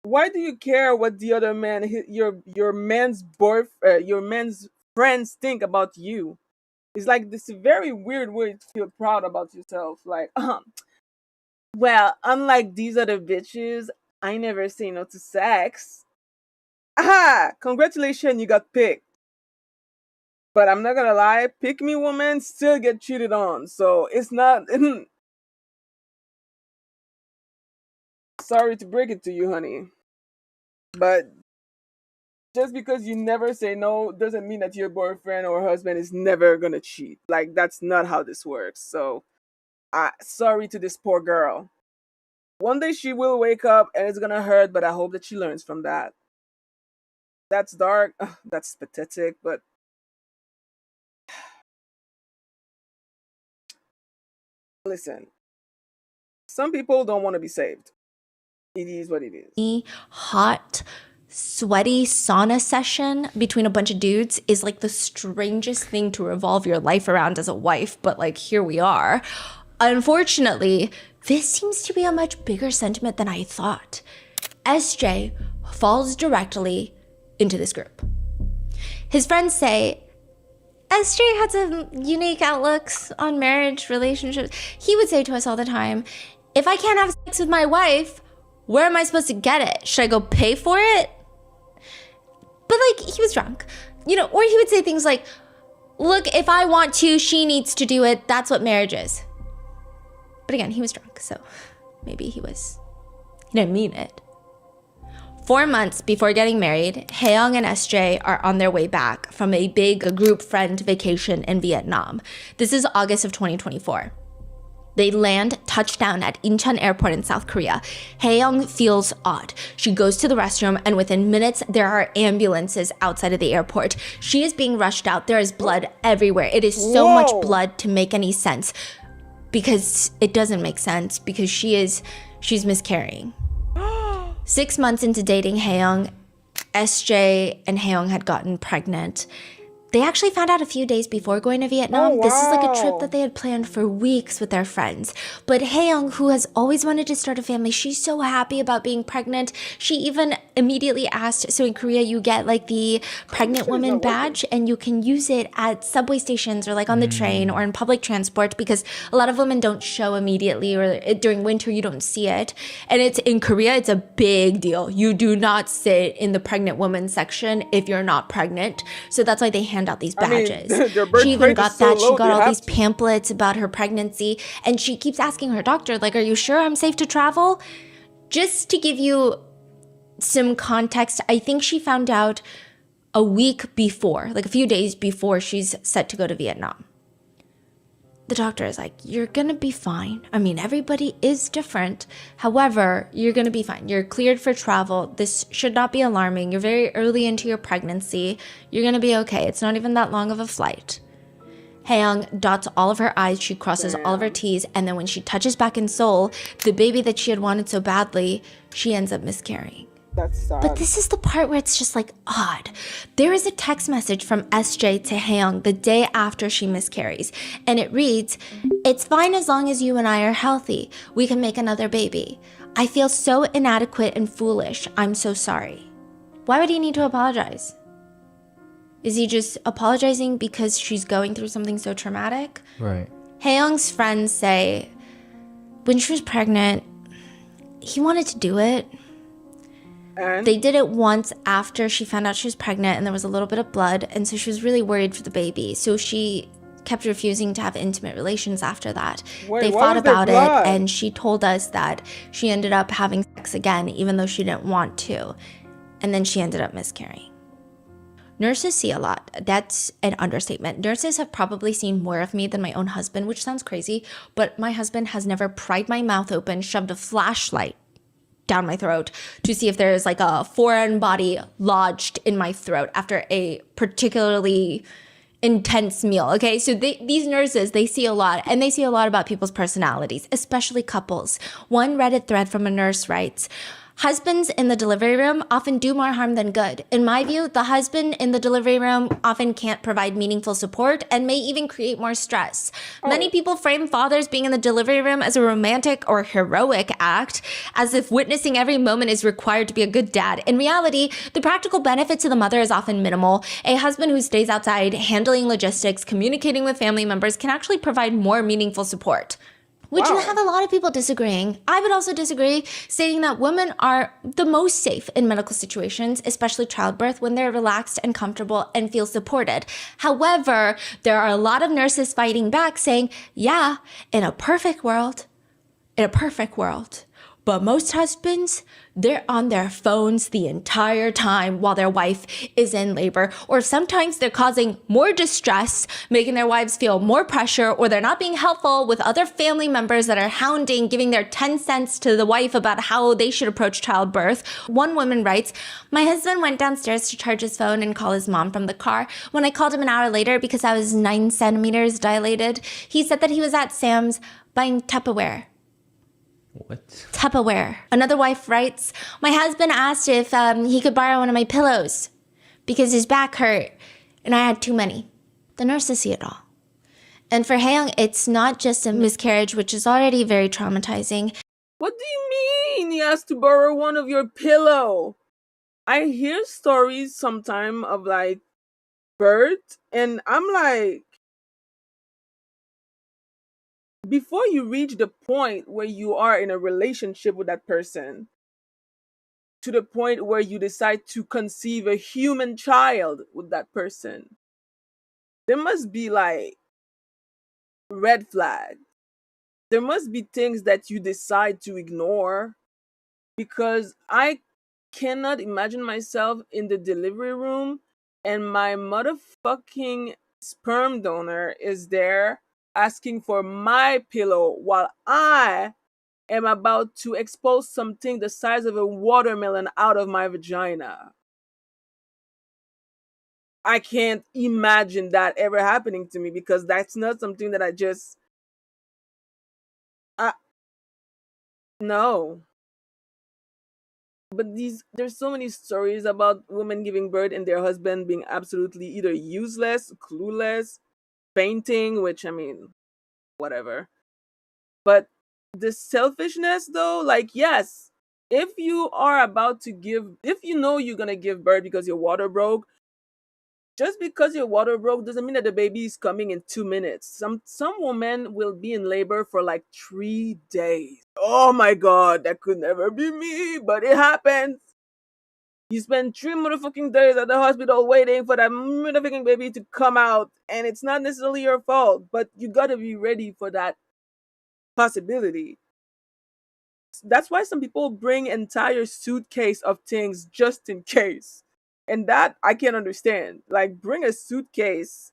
Why do you care what the other man, your man's boyfriend, your man's friends think about you? It's like this very weird way to feel proud about yourself. Like, well, unlike these other bitches, I never say no to sex. Aha! Congratulations, you got picked. But I'm not gonna lie, pick me women still get cheated on. So it's not. Sorry to break it to you, honey. But just because you never say no doesn't mean that your boyfriend or husband is never gonna cheat. Like, that's not how this works. So, sorry to this poor girl. One day she will wake up and it's gonna hurt, but I hope that she learns from that. That's dark. Ugh, that's pathetic, but listen, some people don't want to be saved. It is what it is. Hot, sweaty sauna session between a bunch of dudes is like the strangest thing to revolve your life around as a wife, but like here we are. Unfortunately, this seems to be a much bigger sentiment than I thought. SJ falls directly into this group. His friends say, SJ had some unique outlooks on marriage, relationships. He would say to us all the time, if I can't have sex with my wife, where am I supposed to get it? Should I go pay for it? But like, he was drunk, or he would say things like, look, if I want to, she needs to do it. That's what marriage is. But again, he was drunk, so maybe he didn't mean it. 4 months before getting married, Haeyoung and SJ are on their way back from a big group friend vacation in Vietnam. This is August of 2024. They land, touchdown at Incheon Airport in South Korea. Haeyoung feels odd. She goes to the restroom, and within minutes, there are ambulances outside of the airport. She is being rushed out. There is blood everywhere. It is so much blood to make any sense, because it doesn't make sense, because she's miscarrying. 6 months into dating Haeyoung, SJ and Haeyoung had gotten pregnant. They actually found out a few days before going to Vietnam. Oh, This is like a trip wow. that they had planned for weeks with their friends. But Haeyoung, who has always wanted to start a family, she's so happy about being pregnant. She even immediately asked, so in Korea, you get like the pregnant woman badge and you can use it at subway stations or like on the train or in public transport, because a lot of women don't show immediately, or during winter, you don't see it. And it's in Korea, it's a big deal. You do not sit in the pregnant woman section if you're not pregnant. So that's why they hand out these badges. Their birth She even rate is got so that. She low, got they all have these to. pamphlets about her pregnancy. And she keeps asking her doctor, like, are you sure I'm safe to travel? Just to give you some context, I think she found out a week before, like a few days before she's set to go to Vietnam. The doctor is like, you're gonna be fine. I mean, everybody is different. However, you're gonna be fine. You're cleared for travel. This should not be alarming. You're very early into your pregnancy. You're gonna be okay. It's not even that long of a flight. Haeyoung dots all of her I's, she crosses all of her T's, and then when she touches back in Seoul, the baby that she had wanted so badly, she ends up miscarrying. That's sad. But this is the part where it's just like odd. There is a text message from SJ to Haeyoung the day after she miscarries, and it reads, "It's fine as long as you and I are healthy. We can make another baby. I feel so inadequate and foolish. I'm so sorry." Why would he need to apologize? Is he just apologizing because she's going through something so traumatic? Right. Haeyoung's friends say when she was pregnant, he wanted to do it. And They did it once after she found out she was pregnant and there was a little bit of blood, and so she was really worried for the baby. So she kept refusing to have intimate relations after that. Wait, They why fought was there about blood? it, and she told us that she ended up having sex again even though she didn't want to. And then she ended up miscarrying. Nurses see a lot. That's an understatement. Nurses have probably seen more of me than my own husband, which sounds crazy, but my husband has never pried my mouth open, shoved a flashlight down my throat to see if there's like a foreign body lodged in my throat after a particularly intense meal. Okay, so these nurses, they see a lot, and they see a lot about people's personalities, especially couples. One Reddit thread from a nurse writes, "Husbands in the delivery room often do more harm than good. In my view, the husband in the delivery room often can't provide meaningful support and may even create more stress. Many people frame fathers being in the delivery room as a romantic or heroic act, as if witnessing every moment is required to be a good dad. In reality, the practical benefit to the mother is often minimal. A husband who stays outside, handling logistics, communicating with family members can actually provide more meaningful support." Which you Wow. have a lot of people disagreeing. I would also disagree, stating that women are the most safe in medical situations, especially childbirth, when they're relaxed and comfortable and feel supported. However, there are a lot of nurses fighting back saying, yeah, in a perfect world, but most husbands, they're on their phones the entire time while their wife is in labor, or sometimes they're causing more distress, making their wives feel more pressure, or they're not being helpful with other family members that are hounding, giving their 10 cents to the wife about how they should approach childbirth. One woman writes, "My husband went downstairs to charge his phone and call his mom from the car. When I called him an hour later because I was 9 centimeters dilated, he said that he was at Sam's buying Tupperware." What? Tupperware. Another wife writes, "My husband asked if he could borrow one of my pillows because his back hurt and I had too many." The nurses see it all. And for Haeyoung, it's not just a miscarriage, which is already very traumatizing. What do you mean he has to borrow one of your pillow? I hear stories sometime of like birth, and I'm like, before you reach the point where you are in a relationship with that person, to the point where you decide to conceive a human child with that person, there must be like red flags. There must be things that you decide to ignore, because I cannot imagine myself in the delivery room and my motherfucking sperm donor is there asking for my pillow while I am about to expose something the size of a watermelon out of my vagina. I can't imagine that ever happening to me, because that's not something that I no. But there's so many stories about women giving birth and their husband being absolutely either useless, clueless, fainting, which I mean, whatever. But the selfishness though, like yes, if you are about to give, if you know you're gonna give birth because your water broke, just because your water broke doesn't mean that the baby is coming in 2 minutes. Some women will be in labor for like 3 days. Oh my god, that could never be me, but it happens. You spend 3 motherfucking days at the hospital waiting for that motherfucking baby to come out, and it's not necessarily your fault, but you gotta be ready for that possibility. That's why some people bring entire suitcase of things just in case, and that I can't understand. Like, bring a suitcase,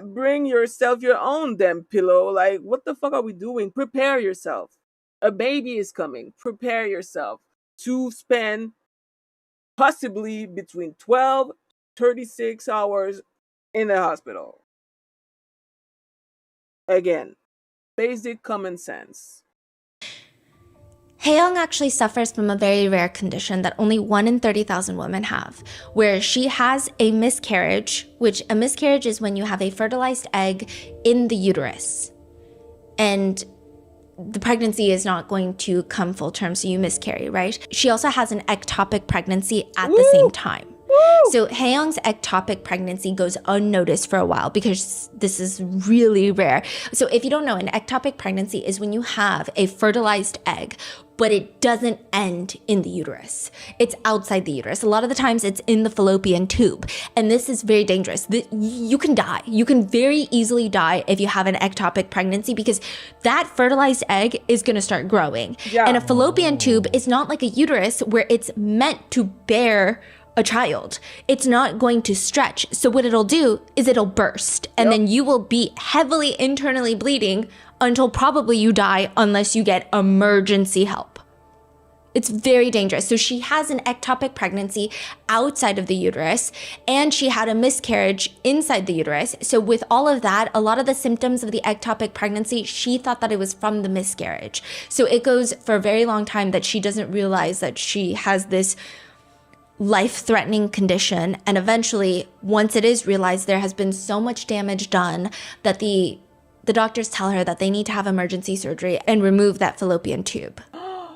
bring yourself your own damn pillow. Like, what the fuck are we doing? Prepare yourself. A baby is coming. Prepare yourself to spend possibly between 12 36 hours in the hospital. Again, basic common sense. Haeyoung actually suffers from a very rare condition that only 1 in 30,000 women have, where she has a miscarriage, which a miscarriage is when you have a fertilized egg in the uterus. And the pregnancy is not going to come full term, so you miscarry, right? She also has an ectopic pregnancy at the same time. So Haeyoung's ectopic pregnancy goes unnoticed for a while because this is really rare. So if you don't know, an ectopic pregnancy is when you have a fertilized egg, but it doesn't end in the uterus. It's outside the uterus. A lot of the times it's in the fallopian tube. And this is very dangerous. You can die. You can very easily die if you have an ectopic pregnancy because that fertilized egg is going to start growing. Yeah. And a fallopian tube is not like a uterus where it's meant to bear a child. It's not going to stretch. So what it'll do is it'll burst and then you will be heavily internally bleeding until probably you die unless you get emergency help. It's very dangerous. So she has an ectopic pregnancy outside of the uterus and she had a miscarriage inside the uterus. So with all of that, a lot of the symptoms of the ectopic pregnancy, she thought that it was from the miscarriage. So it goes for a very long time that she doesn't realize that she has this life-threatening condition, and eventually once it is realized, there has been so much damage done that the doctors tell her that they need to have emergency surgery and remove that fallopian tube.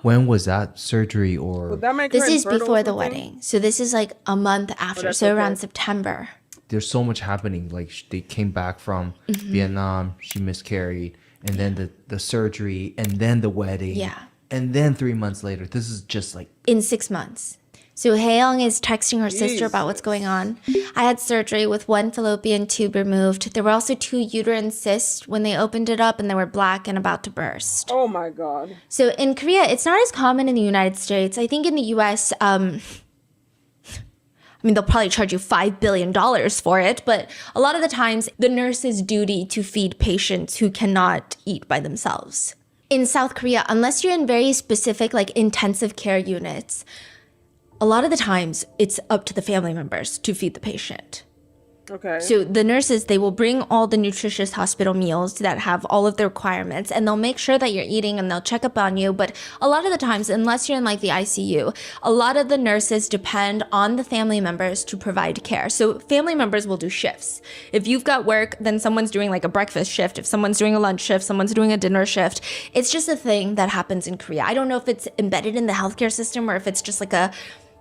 When was that surgery? Or Would that make her This is infertile before or the something? wedding, so this is like a month after, that's so okay. around September. there's so much happening. Like they came back from Vietnam, she miscarried, and then the surgery, and then the wedding, Yeah. and then 3 months later. This is just like In 6 months. So Haeyoung is texting her sister about what's going on. I had surgery with 1 fallopian tube removed. There were also 2 uterine cysts when they opened it up and they were black and about to burst. Oh my god. So in Korea, it's not as common in the United States. I think in the US, they'll probably charge you $5 billion for it, but a lot of the times the nurse's duty to feed patients who cannot eat by themselves. In South Korea, unless you're in very specific like intensive care units, a lot of the times it's up to the family members to feed the patient. Okay. So the nurses, they will bring all the nutritious hospital meals that have all of the requirements, and they'll make sure that you're eating and they'll check up on you. But a lot of the times, unless you're in like the ICU, a lot of the nurses depend on the family members to provide care. So family members will do shifts. If you've got work, then someone's doing like a breakfast shift. If someone's doing a lunch shift, someone's doing a dinner shift. It's just a thing that happens in Korea. I don't know if it's embedded in the healthcare system or if it's just like a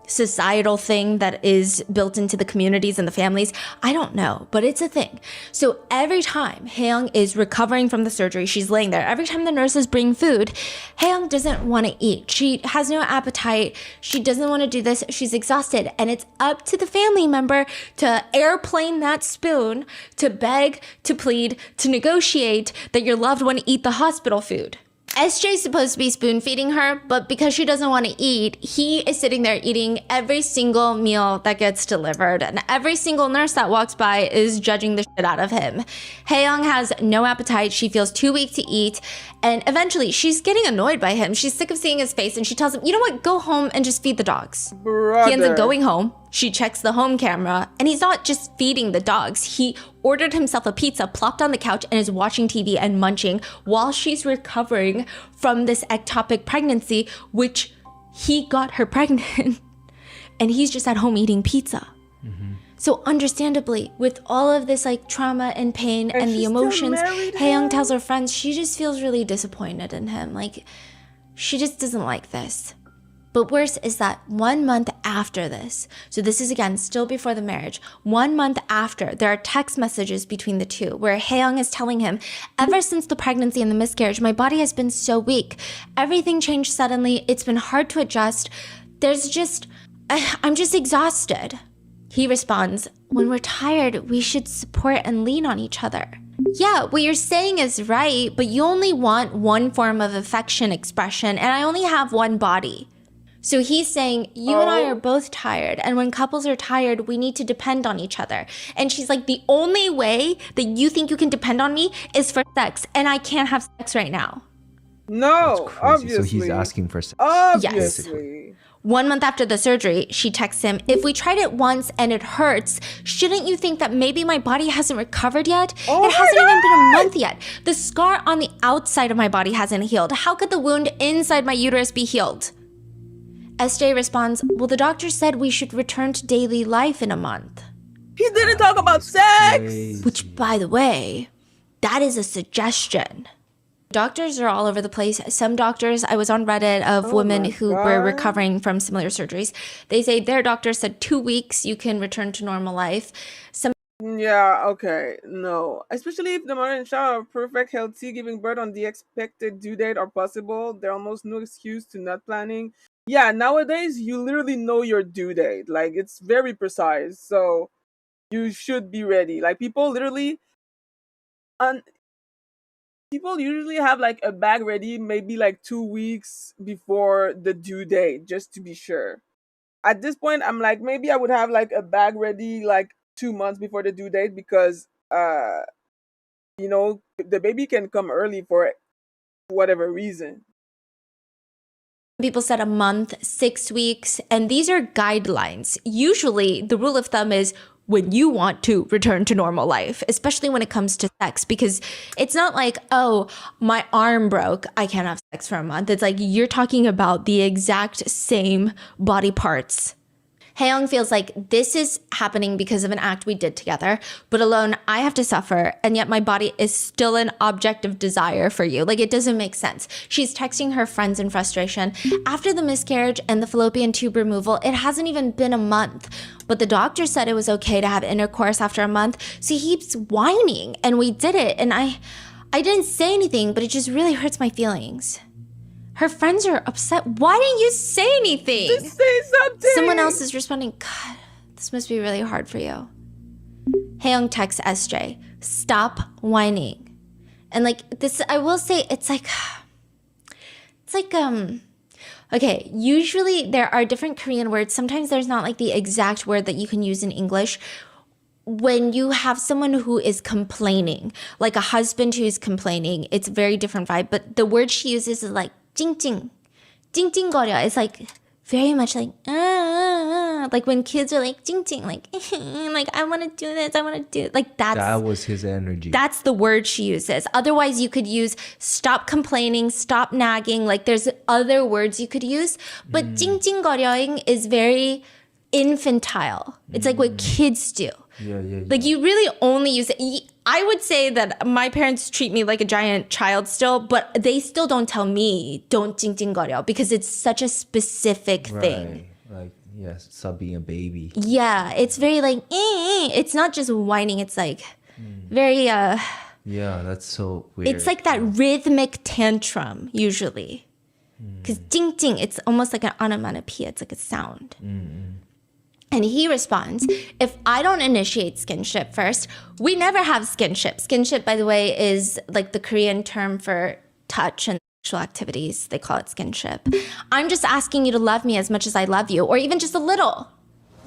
societal thing that is built into the communities and the families. I don't know, but it's a thing. So every time Haeyoung is recovering from the surgery, she's laying there. Every time the nurses bring food, Haeyoung doesn't want to eat. She has no appetite. She doesn't want to do this. She's exhausted. And it's up to the family member to airplane that spoon, to beg, to plead, to negotiate that your loved one eat the hospital food. SJ's supposed to be spoon feeding her, but because she doesn't want to eat, he is sitting there eating every single meal that gets delivered, and every single nurse that walks by is judging the shit out of him. Haeyoung has no appetite. She feels too weak to eat, and eventually she's getting annoyed by him. She's sick of seeing his face, and she tells him, you know what, go home and just feed the dogs. Brother. He ends up going home. She checks the home camera, and he's not just feeding the dogs. He ordered himself a pizza, plopped on the couch, and is watching TV and munching while she's recovering from this ectopic pregnancy, which he got her pregnant and he's just at home eating pizza. So understandably, with all of this like trauma and pain and the emotions, Hae-young tells her friends she just feels really disappointed in him. Like, she just doesn't like this. But worse is that 1 month after this, so this is again still before the marriage, 1 month after, there are text messages between the two where Hae-young is telling him, ever since the pregnancy and the miscarriage, my body has been so weak. Everything changed suddenly. It's been hard to adjust. I'm just exhausted. He responds, when we're tired, we should support and lean on each other. Yeah, what you're saying is right, but you only want one form of affection expression, and I only have one body. So he's saying, you and I are both tired, and when couples are tired, we need to depend on each other. And she's like, the only way that you think you can depend on me is for sex, and I can't have sex right now. No, obviously. So he's asking for sex. Obviously. Yes. 1 month after the surgery, she texts him, if we tried it once and it hurts, shouldn't you think that maybe my body hasn't recovered yet? It hasn't even been a month yet. The scar on the outside of my body hasn't healed. How could the wound inside my uterus be healed? SJ responds, well, the doctor said we should return to daily life in a month. He didn't talk about sex! Which, by the way, that is a suggestion. Doctors are all over the place. Some doctors, I was on Reddit of women who were recovering from similar surgeries. They say their doctor said 2 weeks you can return to normal life. Yeah, okay, no. Especially if the mother and child are perfect, healthy, giving birth on the expected due date are possible, there are almost no excuse to not planning. Yeah, nowadays, you literally know your due date. Like, it's very precise, so you should be ready. Like, people literally... People usually have, like, a bag ready maybe, like, 2 weeks before the due date, just to be sure. At this point, I'm like, maybe I would have, like, a bag ready, like, 2 months before the due date because, you know, the baby can come early for whatever reason. People said a month, 6 weeks, and these are guidelines. Usually, the rule of thumb is when you want to return to normal life, especially when it comes to sex, because it's not like, oh, my arm broke, I can't have sex for a month. It's like you're talking about the exact same body parts. Hae-young feels like this is happening because of an act we did together, but alone I have to suffer, and yet my body is still an object of desire for you. Like, it doesn't make sense. She's texting her friends in frustration. After the miscarriage and the fallopian tube removal, it hasn't even been a month, but the doctor said it was okay to have intercourse after a month, so he keeps whining, and we did it, and I didn't say anything, but it just really hurts my feelings. Her friends are upset. Why didn't you say anything? Just say something. Someone else is responding, God, this must be really hard for you. Hae-young texts SJ, stop whining. And like this, I will say, it's like, okay, usually there are different Korean words. Sometimes there's not like the exact word that you can use in English. When you have someone who is complaining, like a husband who is complaining, it's a very different vibe. But the word she uses is like, 찡찡. 찡찡거려. It's like very much like, like when kids are like, 찡찡, like, like, I want to do this, I want to do it. Like that was his energy. That's the word she uses. Otherwise, you could use stop complaining, stop nagging. Like there's other words you could use. But 찡찡거려ing is very infantile. It's like what kids do. Yeah. Like you really only use it. I would say that my parents treat me like a giant child still, but they still don't tell me don't 찡찡거려 because it's such a specific thing. Like, yes, stop being a baby. Yeah, it's very like, it's not just whining. It's like very, yeah, that's so weird. It's like that rhythmic tantrum usually. Because 찡찡, it's almost like an onomatopoeia. It's like a sound. And he responds, if I don't initiate skinship first, we never have skinship. Skinship, by the way, is like the Korean term for touch and sexual activities. They call it skinship. I'm just asking you to love me as much as I love you, or even just a little.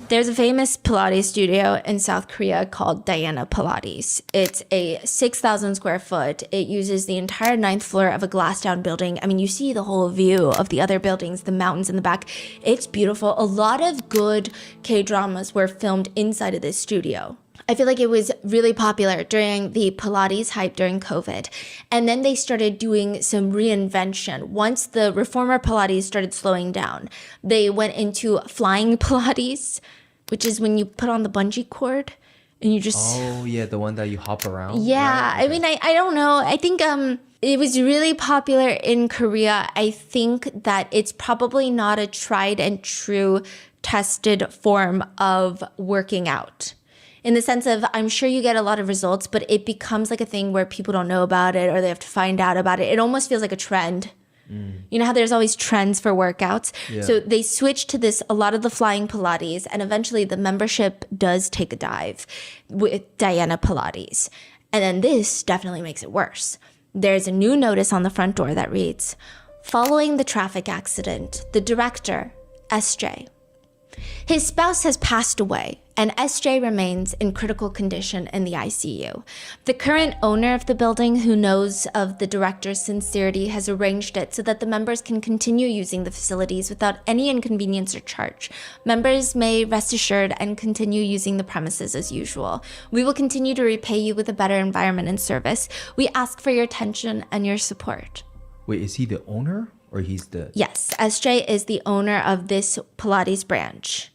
There's a famous Pilates studio in South Korea called Diana Pilates. It's a 6,000 square foot. It uses the entire 9th floor of a glass down building. I mean, you see the whole view of the other buildings, the mountains in the back. It's beautiful. A lot of good K-dramas were filmed inside of this studio. I feel like it was really popular during the Pilates hype during COVID. And then they started doing some reinvention. Once the reformer Pilates started slowing down, they went into flying Pilates, which is when you put on the bungee cord and you just... Oh, yeah, the one that you hop around? Yeah, right? I mean, I don't know. I think it was really popular in Korea. I think that it's probably not a tried and true tested form of working out. In the sense of, I'm sure you get a lot of results, but it becomes like a thing where people don't know about it or they have to find out about it. It almost feels like a trend. You know how there's always trends for workouts? Yeah. So they switched to this, a lot of the flying Pilates, and eventually the membership does take a dive with Diana Pilates. And then this definitely makes it worse. There's a new notice on the front door that reads, following the traffic accident, the director, SJ. His spouse has passed away, and SJ remains in critical condition in the ICU. The current owner of the building, who knows of the director's sincerity, has arranged it so that the members can continue using the facilities without any inconvenience or charge. Members may rest assured and continue using the premises as usual. We will continue to repay you with a better environment and service. We ask for your attention and your support. Wait, is he the owner or he's the... Yes, SJ is the owner of this Pilates branch.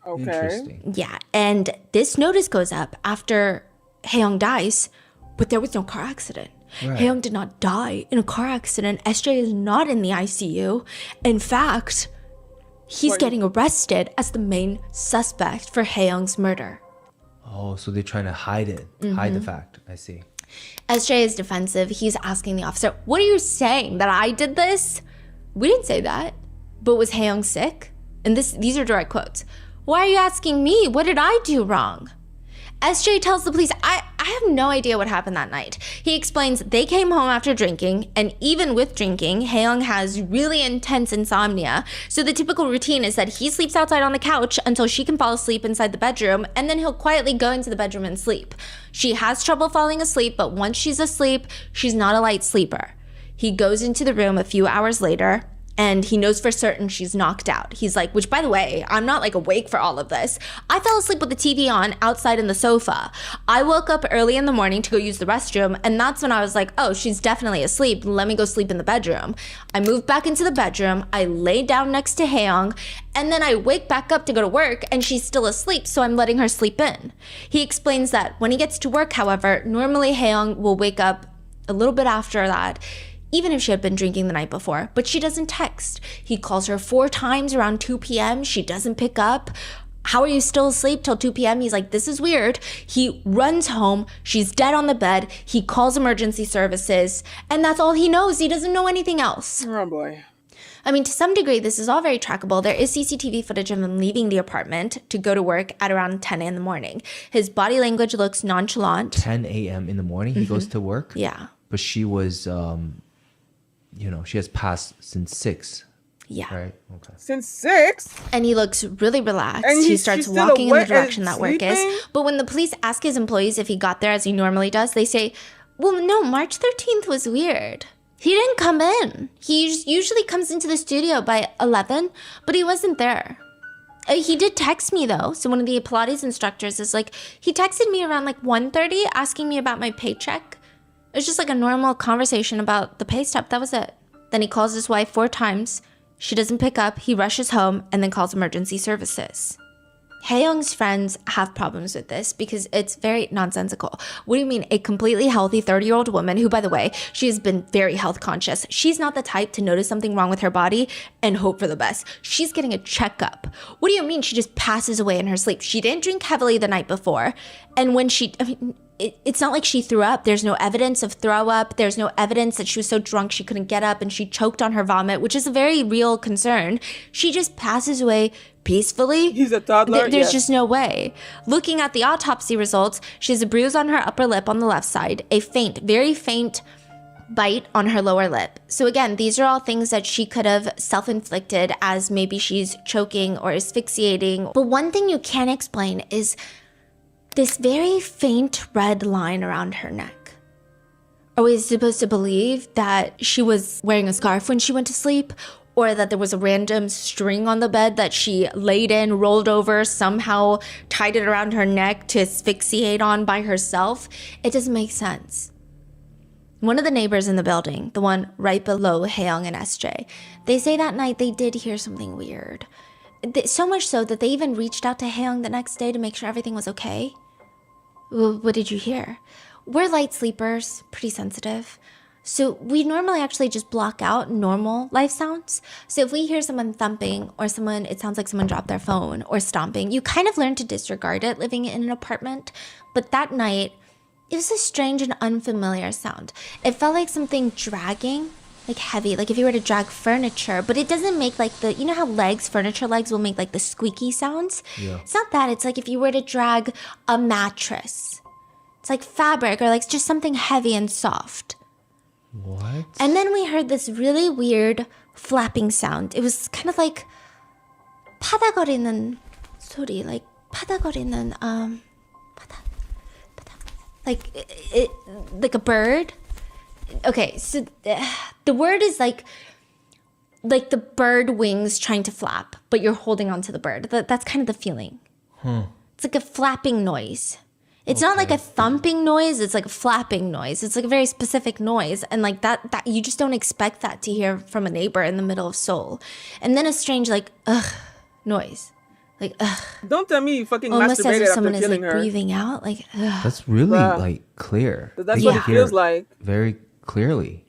Okay. Interesting. Yeah, and this notice goes up after Haeyoung dies, but there was no car accident. Right. Haeyoung did not die in a car accident. SJ is not in the ICU. In fact, he's getting arrested as the main suspect for Haeyoung's murder. Oh, so they're trying to hide it, hide the fact. I see. SJ is defensive. He's asking the officer, what are you saying? That I did this? We didn't say that. But was Haeyoung sick? And these are direct quotes. Why are you asking me? What did I do wrong? SJ tells the police, I have no idea what happened that night. He explains they came home after drinking, and even with drinking, Haeyoung has really intense insomnia. So the typical routine is that he sleeps outside on the couch until she can fall asleep inside the bedroom, and then he'll quietly go into the bedroom and sleep. She has trouble falling asleep, but once she's asleep, she's not a light sleeper. He goes into the room a few hours later, and he knows for certain she's knocked out. He's like, which by the way, I'm not like awake for all of this. I fell asleep with the TV on outside in the sofa. I woke up early in the morning to go use the restroom, and that's when I was like, oh, she's definitely asleep. Let me go sleep in the bedroom. I moved back into the bedroom. I lay down next to Haeyoung, and then I wake back up to go to work, and she's still asleep, so I'm letting her sleep in. He explains that when he gets to work, however, normally Haeyoung will wake up a little bit after that, even if she had been drinking the night before, but she doesn't text. He calls her 4 times around 2 p.m. She doesn't pick up. How are you still asleep till 2 p.m.? He's like, this is weird. He runs home. She's dead on the bed. He calls emergency services, and that's all he knows. He doesn't know anything else. Oh boy. I mean, to some degree, this is all very trackable. There is CCTV footage of him leaving the apartment to go to work at around 10 in the morning. His body language looks nonchalant. 10 a.m. in the morning, he goes to work? Yeah. But she was... she has passed since 6. Yeah. Right? Okay. Since 6? And he looks really relaxed. And He she's starts still walking in the awake direction and that work is. sleeping? But when the police ask his employees if he got there as he normally does, they say, well, no, March 13th was weird. He didn't come in. He usually comes into the studio by 11, but he wasn't there. He did text me though. So one of the Pilates instructors is like, he texted me around like 1:30 asking me about my paycheck. It was just like a normal conversation about the pay stub. That was it. Then he calls his wife 4 times. She doesn't pick up. He rushes home and then calls emergency services. Haeyoung's friends have problems with this because it's very nonsensical. What do you mean? A completely healthy 30-year-old woman who, by the way, she has been very health conscious. She's not the type to notice something wrong with her body and hope for the best. She's getting a checkup. What do you mean she just passes away in her sleep? She didn't drink heavily the night before. And when it's not like she threw up. There's no evidence of throw up. There's no evidence that she was so drunk she couldn't get up and she choked on her vomit, which is a very real concern. She just passes away peacefully. He's a toddler. There's yes. just no way. Looking at the autopsy results, she has a bruise on her upper lip on the left side, a faint, very faint bite on her lower lip. So again, these are all things that she could have self-inflicted as maybe she's choking or asphyxiating. But one thing you can't explain is this very faint red line around her neck. Are we supposed to believe that she was wearing a scarf when she went to sleep? or that there was a random string on the bed that she laid in, rolled over, somehow tied it around her neck to asphyxiate on by herself. It doesn't make sense. One of the neighbors in the building, the one right below Haeyoung and SJ, they say that night they did hear something weird. So much so that they even reached out to Haeyoung the next day to make sure everything was okay. What did you hear? We're light sleepers, pretty sensitive. So we normally actually just block out normal life sounds. So if we hear someone thumping or it sounds like someone dropped their phone or stomping, you kind of learn to disregard it living in an apartment. But that night, it was a strange and unfamiliar sound. It felt like something dragging, like heavy, like if you were to drag furniture, but it doesn't make like you know how furniture legs will make like the squeaky sounds? Yeah. It's not that. It's like if you were to drag a mattress. It's like fabric or like just something heavy and soft. What? And then we heard this really weird flapping sound. It was kind of like 파다거리는 소리, like 파다거리는 like a bird. Okay, so the word is like the bird wings trying to flap, but you're holding onto the bird. That's kind of the feeling. It's like a flapping noise. It's not like a thumping noise. It's like a flapping noise. It's like a very specific noise. And like that you just don't expect that to hear from a neighbor in the middle of Seoul. And then a strange like, noise. Like, ugh. Don't tell me you fucking Almost as masturbated if after someone is killing like her. breathing out. Like, ugh. That's really Bruh. like clear. That's They what it can feels hear like. very clearly.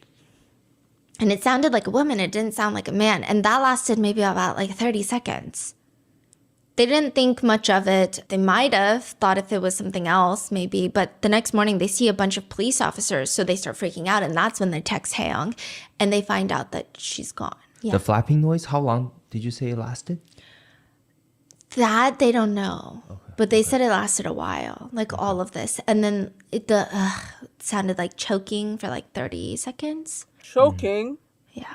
And it sounded like a woman. It didn't sound like a man. And that lasted maybe about like 30 seconds. They didn't think much of it. They might have thought if it was something else, maybe. But the next morning, they see a bunch of police officers. So they start freaking out. And that's when they text Haeyoung. And they find out that she's gone. Yeah. The flapping noise, how long did you say it lasted? That they don't know. Okay. But they said it lasted a while. Like all of this. And then it sounded like choking for like 30 seconds. Choking? Yeah.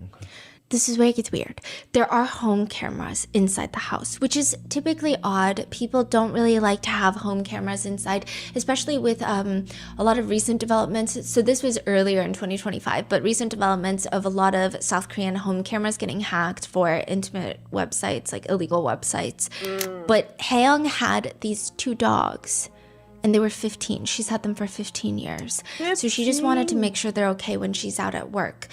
Okay. This is where it gets weird. There are home cameras inside the house, which is typically odd. People don't really like to have home cameras inside, especially with a lot of recent developments. So this was earlier in 2025, but recent developments of a lot of South Korean home cameras getting hacked for intimate websites, like illegal websites. But Haeyoung had these 2 dogs. And they were 15. She's had them for 15 years. 15. So she just wanted to make sure they're okay when she's out at work.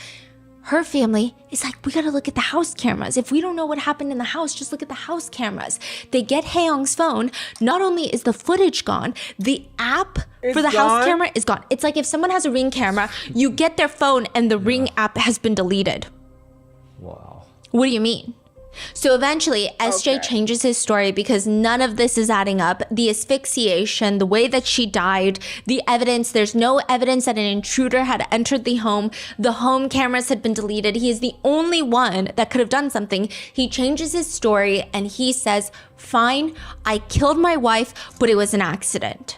Her family is like, we gotta look at the house cameras. If we don't know what happened in the house, just look at the house cameras. They get Haeyoung's phone. Not only is the footage gone, the app for the house camera is gone. It's like if someone has a Ring camera, you get their phone and the Ring app has been deleted. Wow. What do you mean? So eventually, SJ changes his story because none of this is adding up. The asphyxiation, the way that she died, the evidence, there's no evidence that an intruder had entered the home. The home cameras had been deleted. He is the only one that could have done something. He changes his story and he says, fine, I killed my wife, but it was an accident.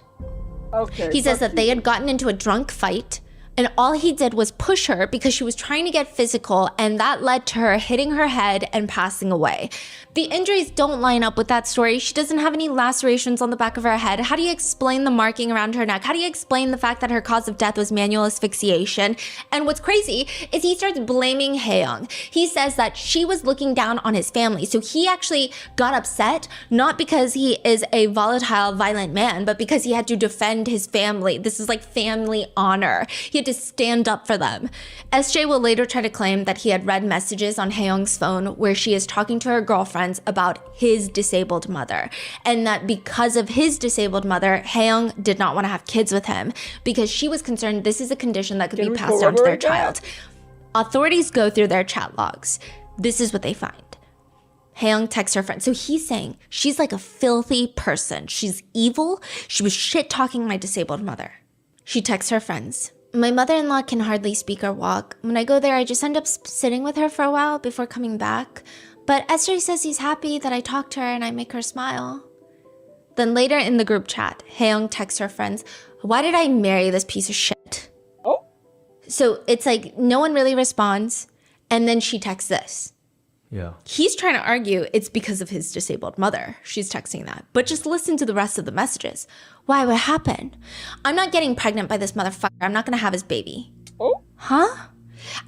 Okay. He says that they had gotten into a drunk fight. And all he did was push her because she was trying to get physical, and that led to her hitting her head and passing away. The injuries don't line up with that story. She doesn't have any lacerations on the back of her head. How do you explain the marking around her neck? How do you explain the fact that her cause of death was manual asphyxiation? And what's crazy is he starts blaming Haeyoung. He says that she was looking down on his family. So he actually got upset, not because he is a volatile, violent man, but because he had to defend his family. This is like family honor. He had to stand up for them. SJ will later try to claim that he had read messages on Haeyoung's phone where she is talking to her girlfriends about his disabled mother, and that because of his disabled mother, Haeyoung did not want to have kids with him because she was concerned this is a condition that could be passed down to their child. Authorities go through their chat logs. This is what they find. Haeyoung texts her friend. So he's saying she's like a filthy person. She's evil. She was shit talking my disabled mother. She texts her friends. My mother-in-law can hardly speak or walk. When I go there, I just end up sitting with her for a while before coming back. But SJ says he's happy that I talk to her and I make her smile. Then later in the group chat, Haeyoung texts her friends, why did I marry this piece of shit? Oh. So it's like no one really responds. And then she texts this. Yeah. He's trying to argue it's because of his disabled mother. She's texting that. But just listen to the rest of the messages. Why? What happened? I'm not getting pregnant by this motherfucker. I'm not going to have his baby. Oh. Huh?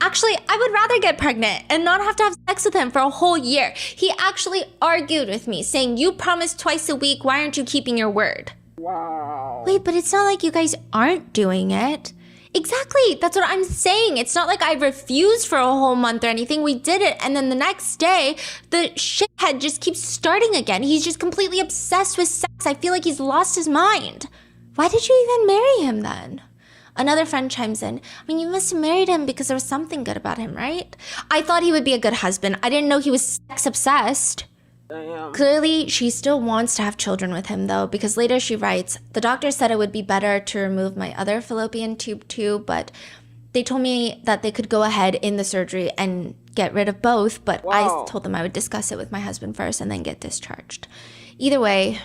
Actually, I would rather get pregnant and not have to have sex with him for a whole year. He actually argued with me, saying, you promised twice a week, why aren't you keeping your word? Wow. Wait, but it's not like you guys aren't doing it. Exactly, that's what I'm saying. It's not like I refused for a whole month or anything. We did it, and then the next day, the shithead just keeps starting again. He's just completely obsessed with sex. I feel like he's lost his mind. Why did you even marry him then? Another friend chimes in. I mean, you must have married him because there was something good about him, right? I thought he would be a good husband. I didn't know he was sex obsessed. Damn. Clearly, she still wants to have children with him, though, because later she writes, the doctor said it would be better to remove my other fallopian tube too, but they told me that they could go ahead in the surgery and get rid of both, but Wow. I told them I would discuss it with my husband first and then get discharged. Either way,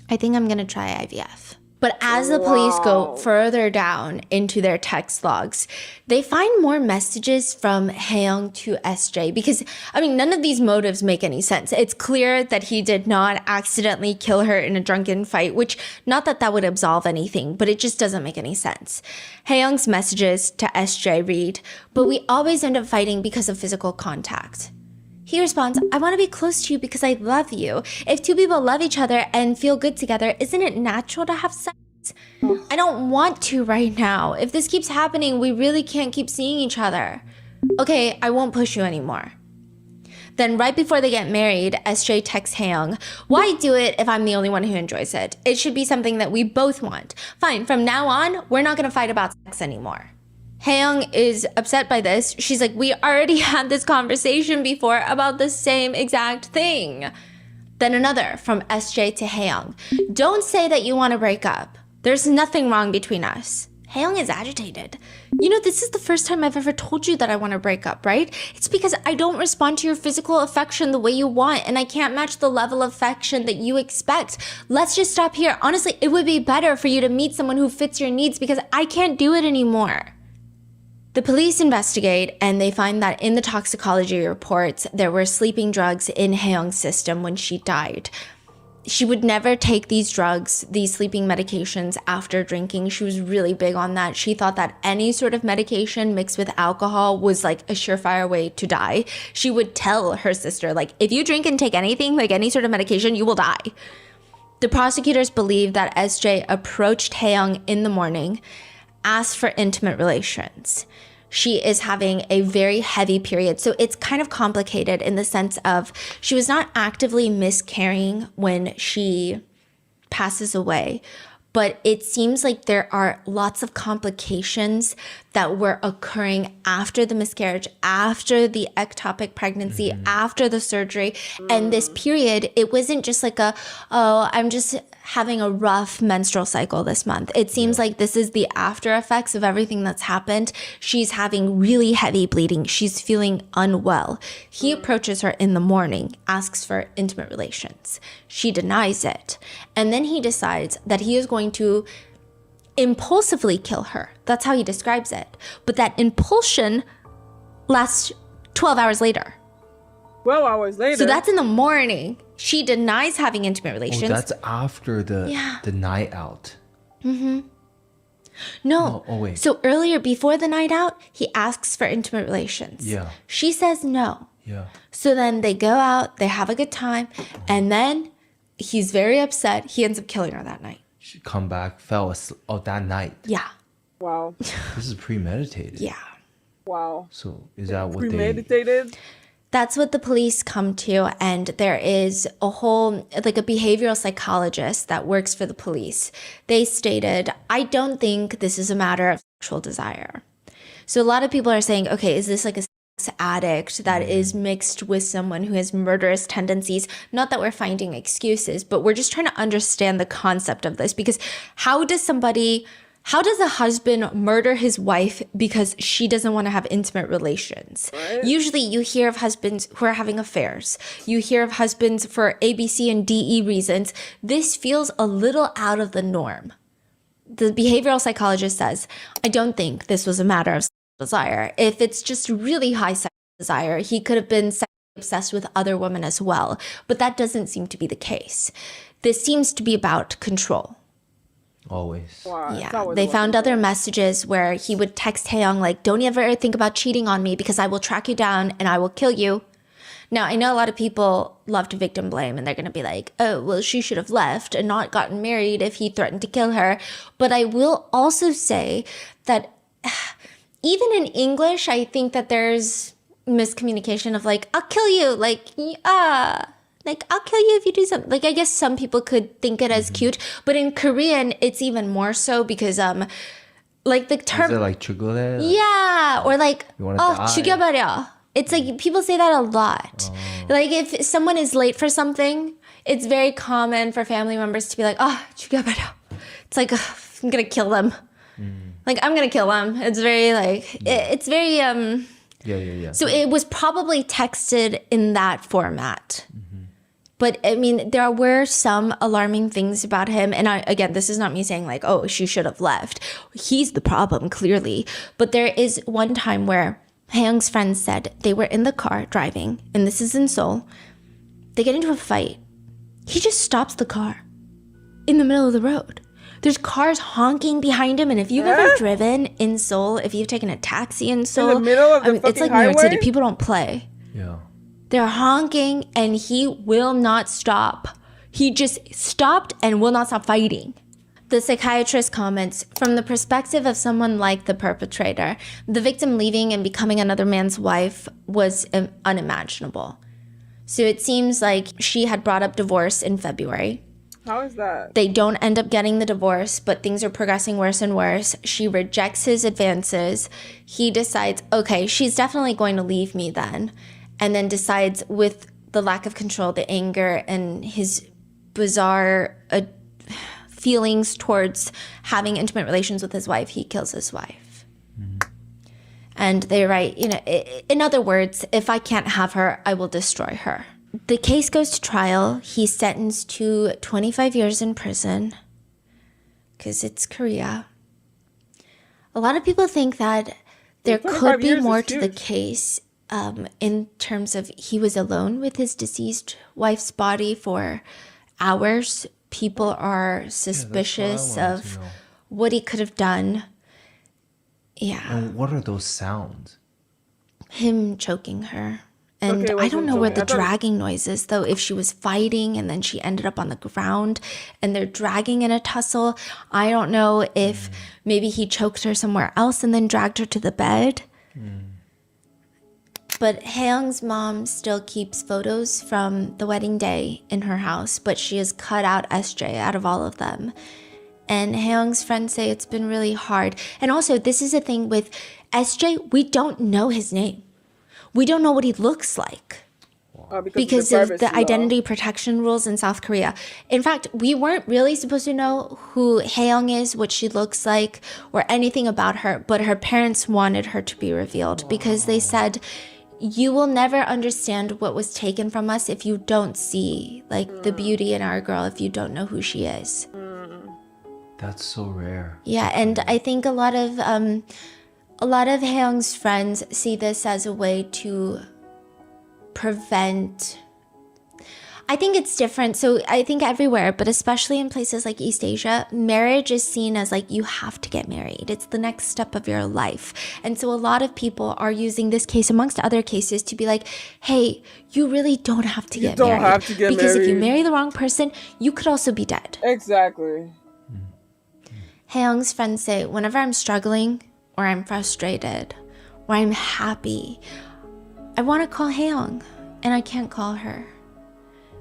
I think I'm going to try IVF. But as the police go further down into their text logs, they find more messages from Haeyoung to SJ because, I mean, none of these motives make any sense. It's clear that he did not accidentally kill her in a drunken fight, which, not that that would absolve anything, but it just doesn't make any sense. Haeyoung's messages to SJ read, but we always end up fighting because of physical contact. He responds, I want to be close to you because I love you. If two people love each other and feel good together, isn't it natural to have sex? I don't want to right now. If this keeps happening, we really can't keep seeing each other. Okay, I won't push you anymore. Then right before they get married, SJ texts Haeyoung, why do it if I'm the only one who enjoys it? It should be something that we both want. Fine, from now on, we're not going to fight about sex anymore. Haeyoung is upset by this. She's like, we already had this conversation before about the same exact thing. Then another from SJ to Haeyoung. Don't say that you want to break up. There's nothing wrong between us. Haeyoung is agitated. You know, this is the first time I've ever told you that I want to break up, right? It's because I don't respond to your physical affection the way you want, and I can't match the level of affection that you expect. Let's just stop here. Honestly, it would be better for you to meet someone who fits your needs because I can't do it anymore. The police investigate and they find that in the toxicology reports, there were sleeping drugs in Haeyoung's system when she died. She would never take these drugs, these sleeping medications after drinking. She was really big on that. She thought that any sort of medication mixed with alcohol was like a surefire way to die. She would tell her sister, like, if you drink and take anything, like any sort of medication, you will die. The prosecutors believe that SJ approached Haeyoung in the morning, asked for intimate relations. She is having a very heavy period. So it's kind of complicated in the sense of she was not actively miscarrying when she passes away, but it seems like there are lots of complications that were occurring after the miscarriage, after the ectopic pregnancy, after the surgery. And this period, it wasn't just like I'm just having a rough menstrual cycle this month. It seems like this is the after effects of everything that's happened. She's having really heavy bleeding. She's feeling unwell. He approaches her in the morning, asks for intimate relations. She denies it. And then he decides that he is going to impulsively kill her. That's how he describes it. But that impulsion lasts 12 hours later. 12 hours later. So that's in the morning. She denies having intimate relations. Oh, that's after the night out. No. Oh, wait. So earlier, before the night out, he asks for intimate relations. Yeah. She says no. Yeah. So then they go out, they have a good time, and then he's very upset. He ends up killing her that night. She come back, fell asleep. Oh, that night. Yeah. Wow. This is premeditated. Yeah. Wow. So is that what Premeditated? That's what the police come to, and there is a whole, like a behavioral psychologist that works for the police. They stated, I don't think this is a matter of sexual desire. So a lot of people are saying, okay, is this like a sex addict that is mixed with someone who has murderous tendencies? Not that we're finding excuses, but we're just trying to understand the concept of this, because how does a husband murder his wife because she doesn't want to have intimate relations? Right. Usually you hear of husbands who are having affairs. You hear of husbands for A, B, C, and D, E reasons. This feels a little out of the norm. The behavioral psychologist says, I don't think this was a matter of sexual desire. If it's just really high sexual desire, he could have been sexually obsessed with other women as well. But that doesn't seem to be the case. This seems to be about control. Always. Wow, it's Yeah, always they a found welcome other call. messages where he would text Haeyoung like, "Don't ever think about cheating on me because I will track you down and I will kill you." Now, I know a lot of people love to victim blame and they're going to be like, "Oh, well, she should have left and not gotten married if he threatened to kill her." But I will also say that even in English, I think that there's miscommunication of like, "I'll kill you," like I'll kill you if you do something. Like I guess some people could think it as cute, but in Korean it's even more so because like the Is term it like 죽을래? yeah, or like You wanna oh die? 죽여버려. It's like people say that a lot. Like if someone is late for something, it's very common for family members to be like, "Oh, 죽여버려." It's like "Ugh, I'm gonna kill them. Like I'm gonna kill them. It's very like it's very Yeah. So it was probably texted in that format. But I mean, there were some alarming things about him. And again, this is not me saying like, oh, she should have left. He's the problem, clearly. But there is one time where Haeyoung's friends said they were in the car driving, and this is in Seoul. They get into a fight. He just stops the car in the middle of the road. There's cars honking behind him. And if you've ever driven in Seoul, if you've taken a taxi in Seoul, middle of the it's like fucking New York City. highway? People don't play. Yeah. They're honking and he will not stop. He just stopped and will not stop fighting. The psychiatrist comments, from the perspective of someone like the perpetrator, the victim leaving and becoming another man's wife was unimaginable. So it seems like she had brought up divorce in February. How is that? They don't end up getting the divorce, but things are progressing worse and worse. She rejects his advances. He decides, okay, she's definitely going to leave me then. And then decides with the lack of control, the anger, and his bizarre feelings towards having intimate relations with his wife, he kills his wife. And they write, in other words, if I can't have her, I will destroy her. The case goes to trial. He's sentenced to 25 years in prison because it's Korea. A lot of people think that there could be more to the case in terms of he was alone with his deceased wife's body for hours. People are suspicious of what he could have done. Yeah. And what are those sounds? Him choking her. And Okay, I don't know where the I thought- dragging noise is, though. If she was fighting and then she ended up on the ground and they're dragging in a tussle. I don't know if maybe he choked her somewhere else and then dragged her to the bed. But Haeyoung's mom still keeps photos from the wedding day in her house, but she has cut out SJ out of all of them. And Haeyoung's friends say it's been really hard. And also, this is the thing with SJ, we don't know his name. We don't know what he looks like because of the identity protection rules in South Korea. In fact, we weren't really supposed to know who Haeyoung is, what she looks like, or anything about her, but her parents wanted her to be revealed because they said, you will never understand what was taken from us if you don't see like the beauty in our girl, if you don't know who she is. That's so rare. Yeah, and I think a lot of Haeyoung's friends see this as a way to prevent. I think it's different. So I think everywhere, but especially in places like East Asia, marriage is seen as like you have to get married. It's the next step of your life. And so a lot of people are using this case amongst other cases to be like, hey, you really don't have to get married. Have to get because if you married. marry the wrong person, you could also be dead. Exactly. Haeyoung's friends say, whenever I'm struggling or I'm frustrated or I'm happy, I want to call Haeyoung and I can't call her.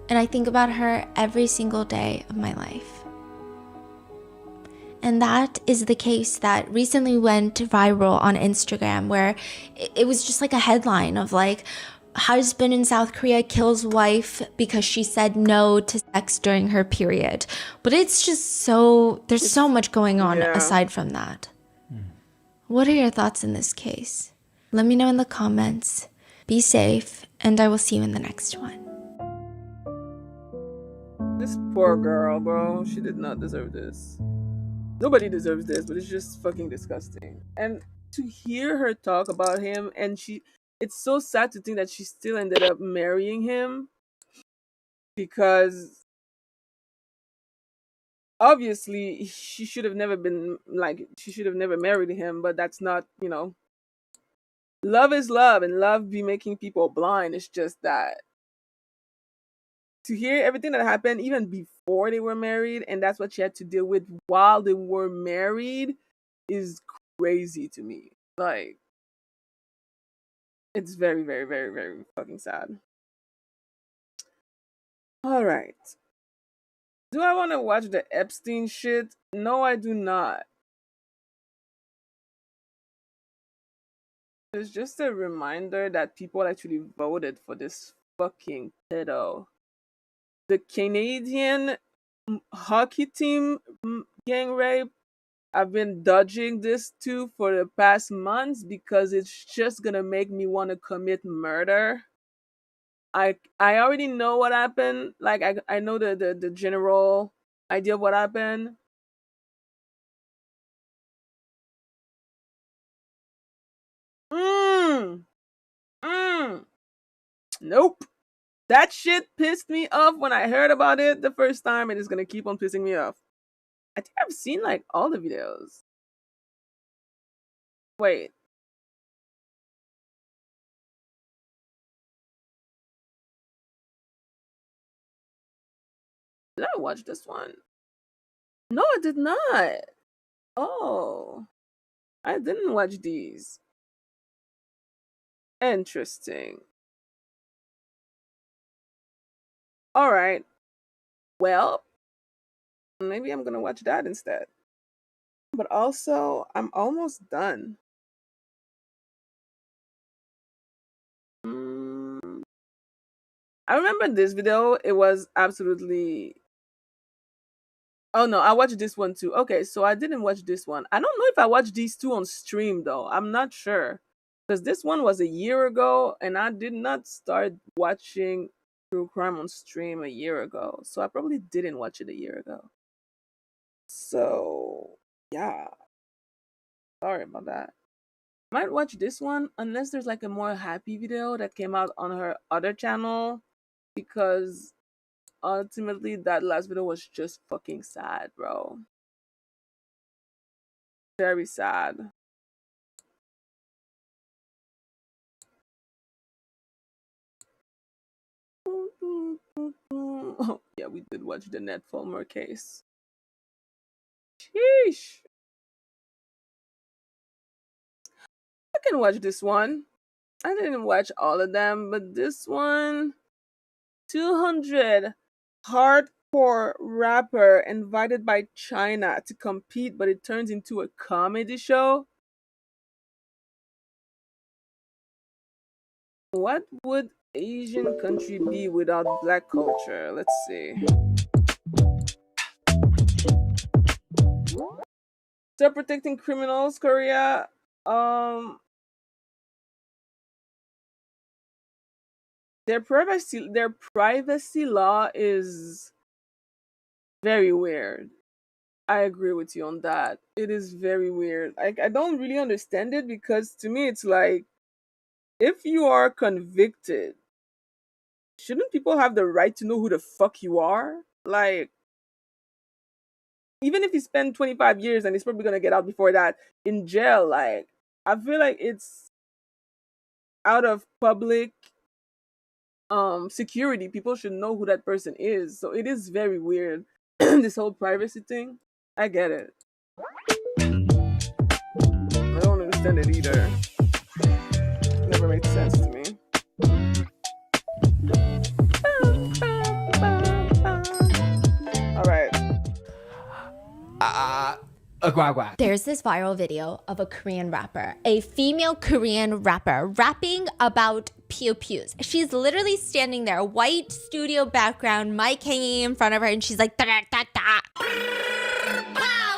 And I think about her every single day of my life. And that is the case that recently went viral on Instagram, where it was just like a headline of like, husband in South Korea kills wife because she said no to sex during her period. But it's just there's so much going on aside from that. What are your thoughts in this case? Let me know in the comments. Be safe, and I will see you in the next one. This poor girl, bro. She did not deserve this. Nobody deserves this, but it's just fucking disgusting. And to hear her talk about him, and it's so sad to think that she still ended up marrying him because obviously she should have never been like she should have never married him, but that's not, love is love and love be making people blind. It's just that to hear everything that happened even before they were married and that's what she had to deal with while they were married is crazy to me. Like, it's very, very, very, very fucking sad. All right. Do I want to watch the Epstein shit? No, I do not. It's just a reminder that people actually voted for this fucking pedo. The Canadian hockey team gang rape. I've been dodging this too for the past months because it's just gonna make me want to commit murder. I already know what happened. Like I know the general idea of what happened. Mm, mm. Nope. That shit pissed me off when I heard about it the first time, and it's gonna keep on pissing me off. I think I've seen like all the videos. Wait, did I watch this one? No, I did not. Oh, I didn't watch these. Interesting. All right. Well, maybe I'm gonna watch that instead. But also, I'm almost done. Mm, I remember this video. It was absolutely. Oh no, I watched this one too. Okay, so I didn't watch this one. I don't know if I watched these two on stream though. I'm not sure. Because this one was a year ago and I did not start watching true crime on stream a year ago. So I probably didn't watch it a year ago. So yeah, sorry about that. Might watch this one unless there's like a more happy video that came out on her other channel because ultimately that last video was just fucking sad, bro. Very sad. Oh, yeah, we did watch the Ned Fulmer case. Sheesh. I can watch this one. I didn't watch all of them, but this one, 200 hardcore rapper invited by China to compete, but it turns into a comedy show. What would Asian country be without black culture? Let's see. They're protecting criminals, Korea. Um, their privacy law is very weird. I agree with you on that. It is very weird. I don't really understand it because to me it's like if you are convicted, shouldn't people have the right to know who the fuck you are? Like even if you spend 25 years and he's probably gonna get out before that in jail, like I feel like it's out of public security. People should know who that person is. So it is very weird. This whole privacy thing. I get it. I don't understand it either. Never made sense to me. All right. There's this viral video of a Korean rapper, a female Korean rapper, rapping about pew pews. She's literally standing there, white studio background, mic hanging in front of her, and she's like, da, da, da, da.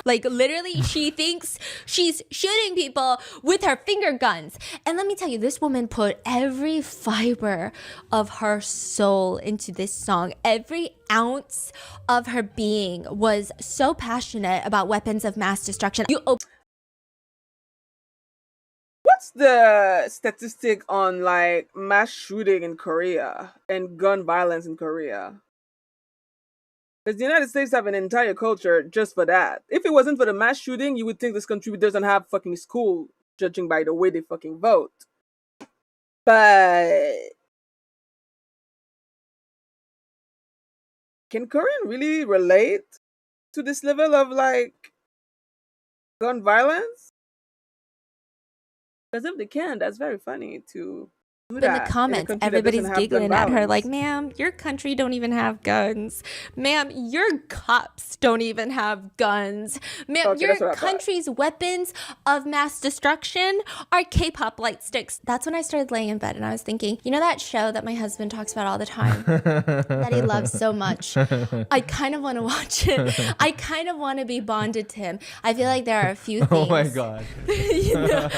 Like literally, she thinks she's shooting people with her finger guns. And let me tell you, this woman put every fiber of her soul into this song. Every ounce of her being was so passionate about weapons of mass destruction. What's the statistic on like mass shooting in Korea and gun violence in Korea? Because the United States have an entire culture just for that. If it wasn't for the mass shooting, you would think this country doesn't have fucking school, judging by the way they fucking vote. But can Korean really relate to this level of like gun violence? Because if they can, that's very funny to do In the that comments, in a country that doesn't everybody's have gun giggling at her like, violence. ma'am, your country don't even have guns. Ma'am, your cops don't even have guns. Ma'am, Okay, that's what your I thought. country's weapons of mass destruction are K-pop light sticks. That's when I started laying in bed and I was thinking, you know that show that my husband talks about all the time that he loves so much? I kind of want to watch it. I kind of want to be bonded to him. I feel like there are a few things. Oh my god. You know?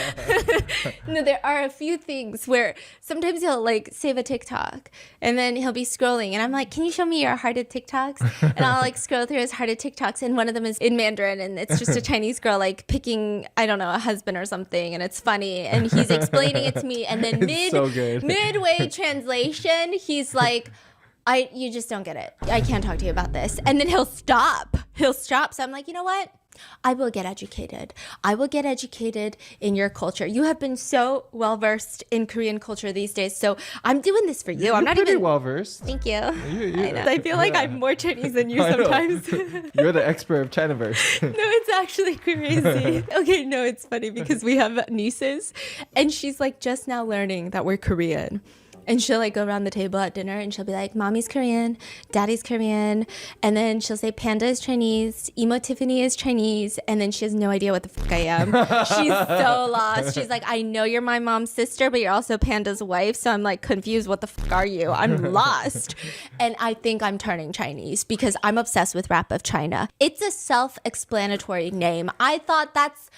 No, there are a few things where sometimes he'll like save a TikTok and then he'll be scrolling and I'm like, can you show me your hearted TikToks? And I'll like scroll through his hearted TikToks and one of them is in Mandarin and it's just a Chinese girl like picking, I don't know, a husband or something and it's funny and he's explaining it to me and then So good. midway translation, he's like, you just don't get it. I can't talk to you about this. And then he'll stop. So I'm like, you know what? I will get educated. I will get educated in your culture. You have been so well versed in Korean culture these days. So I'm doing this for you. I'm not pretty even well versed. Thank you. I know. I feel like I'm more Chinese than you I know. sometimes. You're the expert of Chinaverse. No, it's actually crazy. Okay, no, it's funny because we have nieces and she's like just now learning that we're Korean. And she'll like go around the table at dinner and she'll be like, Mommy's Korean, Daddy's Korean. And then she'll say, Panda is Chinese, Emo Tiffany is Chinese. And then she has no idea what the fuck I am. She's so lost. She's like, I know you're my mom's sister, but you're also Panda's wife. So I'm like confused. What the fuck are you? I'm lost. And I think I'm turning Chinese because I'm obsessed with Rap of China. It's a self-explanatory name. I thought that's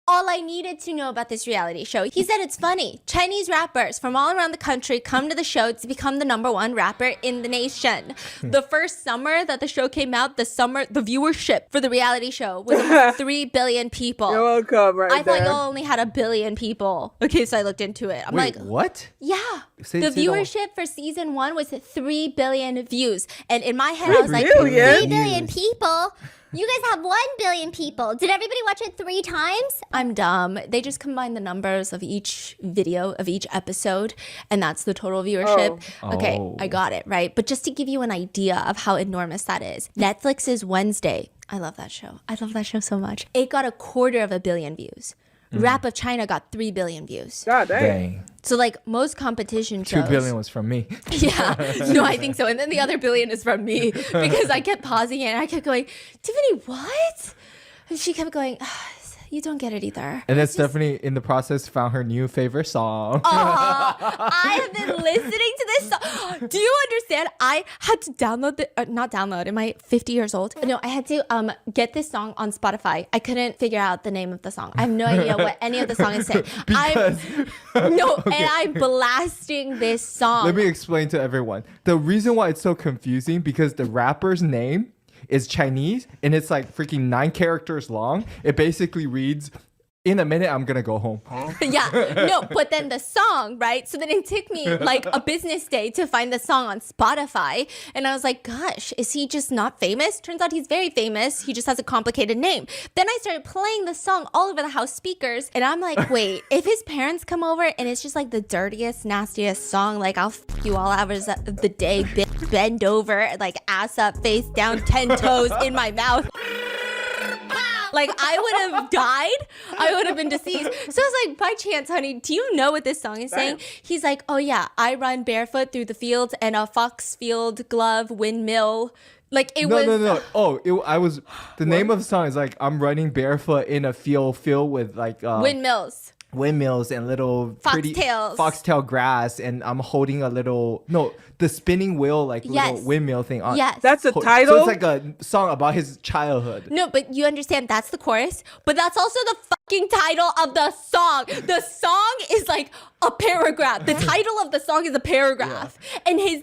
all I needed to know about this reality show. He said it's funny. Chinese rappers from all around the country come to the show to become the #1 rapper in the nation. The first summer that the show came out, the viewership for the reality show was almost 3 billion people. You're welcome, right I thought there. y'all only had 1 billion people. Okay, so I looked into it. I'm Wait, like, what? yeah. Say The that viewership for season 1 was 3 billion views. And in my head, I was like, 3 billion? 3 billion people? You guys have 1 billion people. Did everybody watch it 3 times? I'm dumb. They just combine the numbers of each video, of each episode, and that's the total viewership. Oh. Okay, Oh. I got it, right? But just to give you an idea of how enormous that is, Netflix's Wednesday. I love that show. I love that show so much. It got 250 million views. Rap of China got 3 billion views. God dang. Dang. So like most competition 2 shows. billion was from me. Yeah, no, I think so. And then the other billion is from me because I kept pausing it and I kept going, Tiffany, what? And she kept going, you don't get it either. And then Stephanie, in the process, found her new favorite song. I have been listening to this song. Do you understand? I had to download not download. Am I 50 years old? No, I had to get this song on Spotify. I couldn't figure out the name of the song. I have no idea what any of the song is saying. And I'm blasting this song. Let me explain to everyone. The reason why it's so confusing because the rapper's name is Chinese and it's like freaking 9 characters long. It basically reads, in a minute, I'm gonna go home. Yeah, no, but then the song, right? So then it took me like a business day to find the song on Spotify. And I was like, gosh, is he just not famous? Turns out he's very famous. He just has a complicated name. Then I started playing the song all over the house speakers. And I'm like, wait, if his parents come over and it's just like the dirtiest, nastiest song, like I'll f you all hours of the day, bend over, like ass up, face down, 10 toes in my mouth. Like, I would have died. I would have been deceased. So I was like, by chance, honey, do you know what this song is saying? He's like, oh, yeah, I run barefoot through the fields and a fox field glove windmill. Like, it was... No. Oh, the name of the song is like, I'm running barefoot in a field filled with like... windmills and little pretty Foxtails. foxtail grass, and I'm holding the spinning wheel like little windmill thing on. Yes. That's a So title? it's like a song about his childhood. No, but you understand that's the chorus, but that's also the fucking title of the song. The song is like a paragraph. The title of the song is a paragraph. Yeah. And his...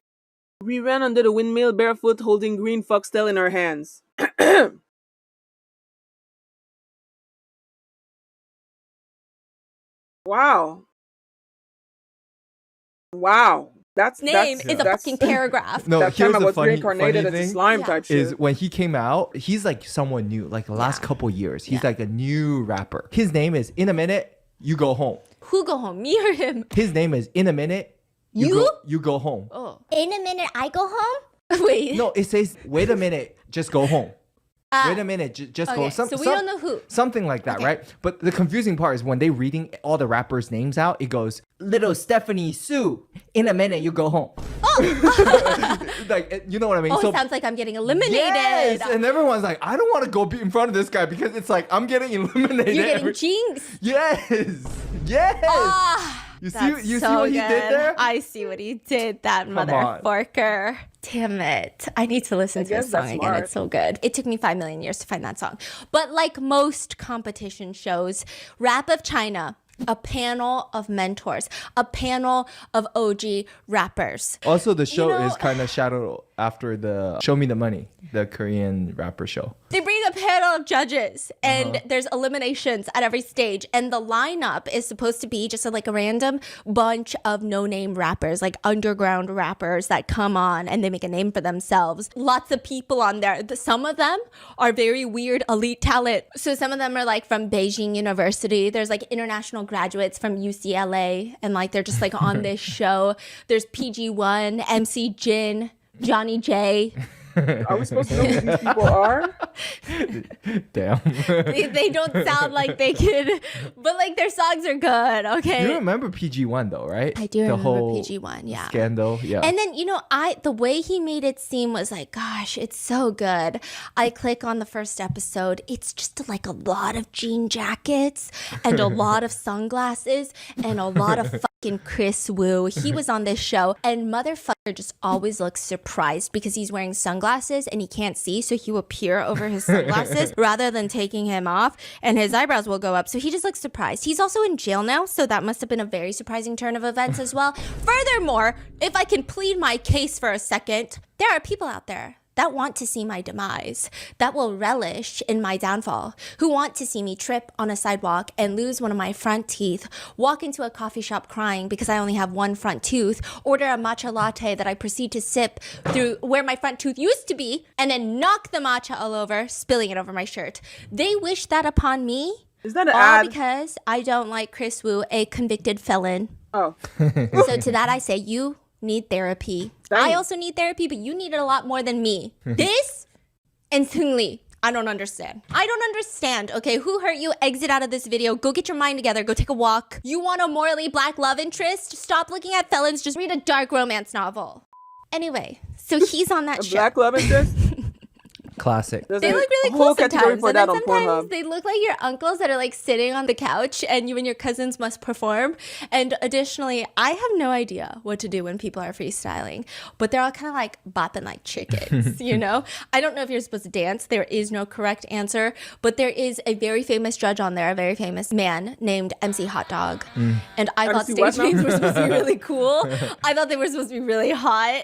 We ran under the windmill barefoot holding green foxtail in our hands. Wow. Wow. name is a that's- fucking paragraph. No, that here's time I the was funny reincarnated as a thing slime Yeah. type shit. is when he came out, he's like someone new. Like the last couple years, he's like a new rapper. His name is In a Minute You Go Home. Who go home? Me or him? His name is In a Minute You? You Go Home. Oh. In a minute, I go home? Wait. No, it says wait a minute, just go home. Wait a minute, just go. Okay, so we don't know who. Something like that, Okay. right? But the confusing part is when they reading all the rappers' names out, it goes, Little Stephanie Sue, in a minute you go home. Like, you know what I mean? Oh, it sounds like I'm getting eliminated. Yes! And everyone's like, I don't want to go be in front of this guy because it's like, I'm getting eliminated. You're getting jinxed. Yes! Yes! Ah, you see, that's you see so what he good. did there? I see what he did, that on. motherfucker. Damn it. I need to listen to guess this song that's again. smart. It's so good. It took me 5 million years to find that song. But like most competition shows, Rap of China, a panel of mentors, a panel of OG rappers. Also, the show know- is kind of shadowed after the Show Me the Money, the Korean rapper show. They bring a panel of judges and there's eliminations at every stage. And the lineup is supposed to be just like a random bunch of no-name rappers, like underground rappers that come on and they make a name for themselves. Lots of people on there. Some of them are very weird elite talent. So some of them are like from Beijing University. There's like international graduates from UCLA and like they're just like on this show. There's PG1, MC Jin, Johnny J. Are we supposed to know who these people are? Damn. They don't sound like they could, but like their songs are good, okay? You remember PG1 though, right? I do the remember whole PG1, yeah. scandal, yeah. And then, you know, the way he made it seem was like, gosh, it's so good. I click on the first episode. It's just like a lot of jean jackets and a lot of sunglasses and a lot of fucking Chris Wu. He was on this show and motherfucker just always looks surprised because he's wearing sunglasses and he can't see. So he will peer over his sunglasses rather than taking him off and his eyebrows will go up. So he just looks surprised. He's also in jail now. So that must have been a very surprising turn of events as well. Furthermore, if I can plead my case for a second, there are people out there that want to see my demise, that will relish in my downfall, who want to see me trip on a sidewalk and lose one of my front teeth, walk into a coffee shop crying because I only have one front tooth, order a matcha latte that I proceed to sip through where my front tooth used to be, and then knock the matcha all over, spilling it over my shirt. They wish that upon me, Is that an all ad? because I don't like Chris Wu, a convicted felon. Oh, So to that I say, you need therapy. Dang. I also need therapy, but you need it a lot more than me. This and Seung-Lee, I don't understand. I don't understand. Okay, who hurt you? Exit out of this video. Go get your mind together. Go take a walk. You want a morally black love interest? Stop looking at felons. Just read a dark romance novel. Anyway, so he's on that a show. black love interest? Classic. There's They a look really whole cool category sometimes. for And that then on sometimes Pornhub. they look like your uncles that are like sitting on the couch and you and your cousins must perform. And additionally, I have no idea what to do when people are freestyling, but they're all kind of like bopping like chickens, you know? I don't know if you're supposed to dance. There is no correct answer, but there is a very famous judge on there, a very famous man named MC Hot Dog. And I thought MC what stage names were supposed to be really cool. I thought they were supposed to be really hot,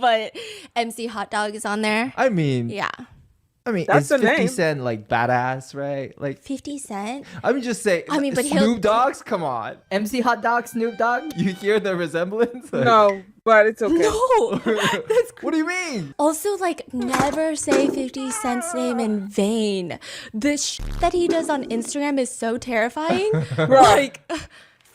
but MC Hot Dog is on there. I mean, Yeah. That's it's the 50 name. Cent like badass, right? Like, 50 Cent? I mean, just say, I mean, but he'll- Snoop Dogg's, come on. MC Hot Dog, Snoop Dogg. You hear the resemblance? Like, No, but it's okay. No, that's What do you mean? also like never say 50 Cent's name in vain. The that he does on Instagram is so terrifying. Like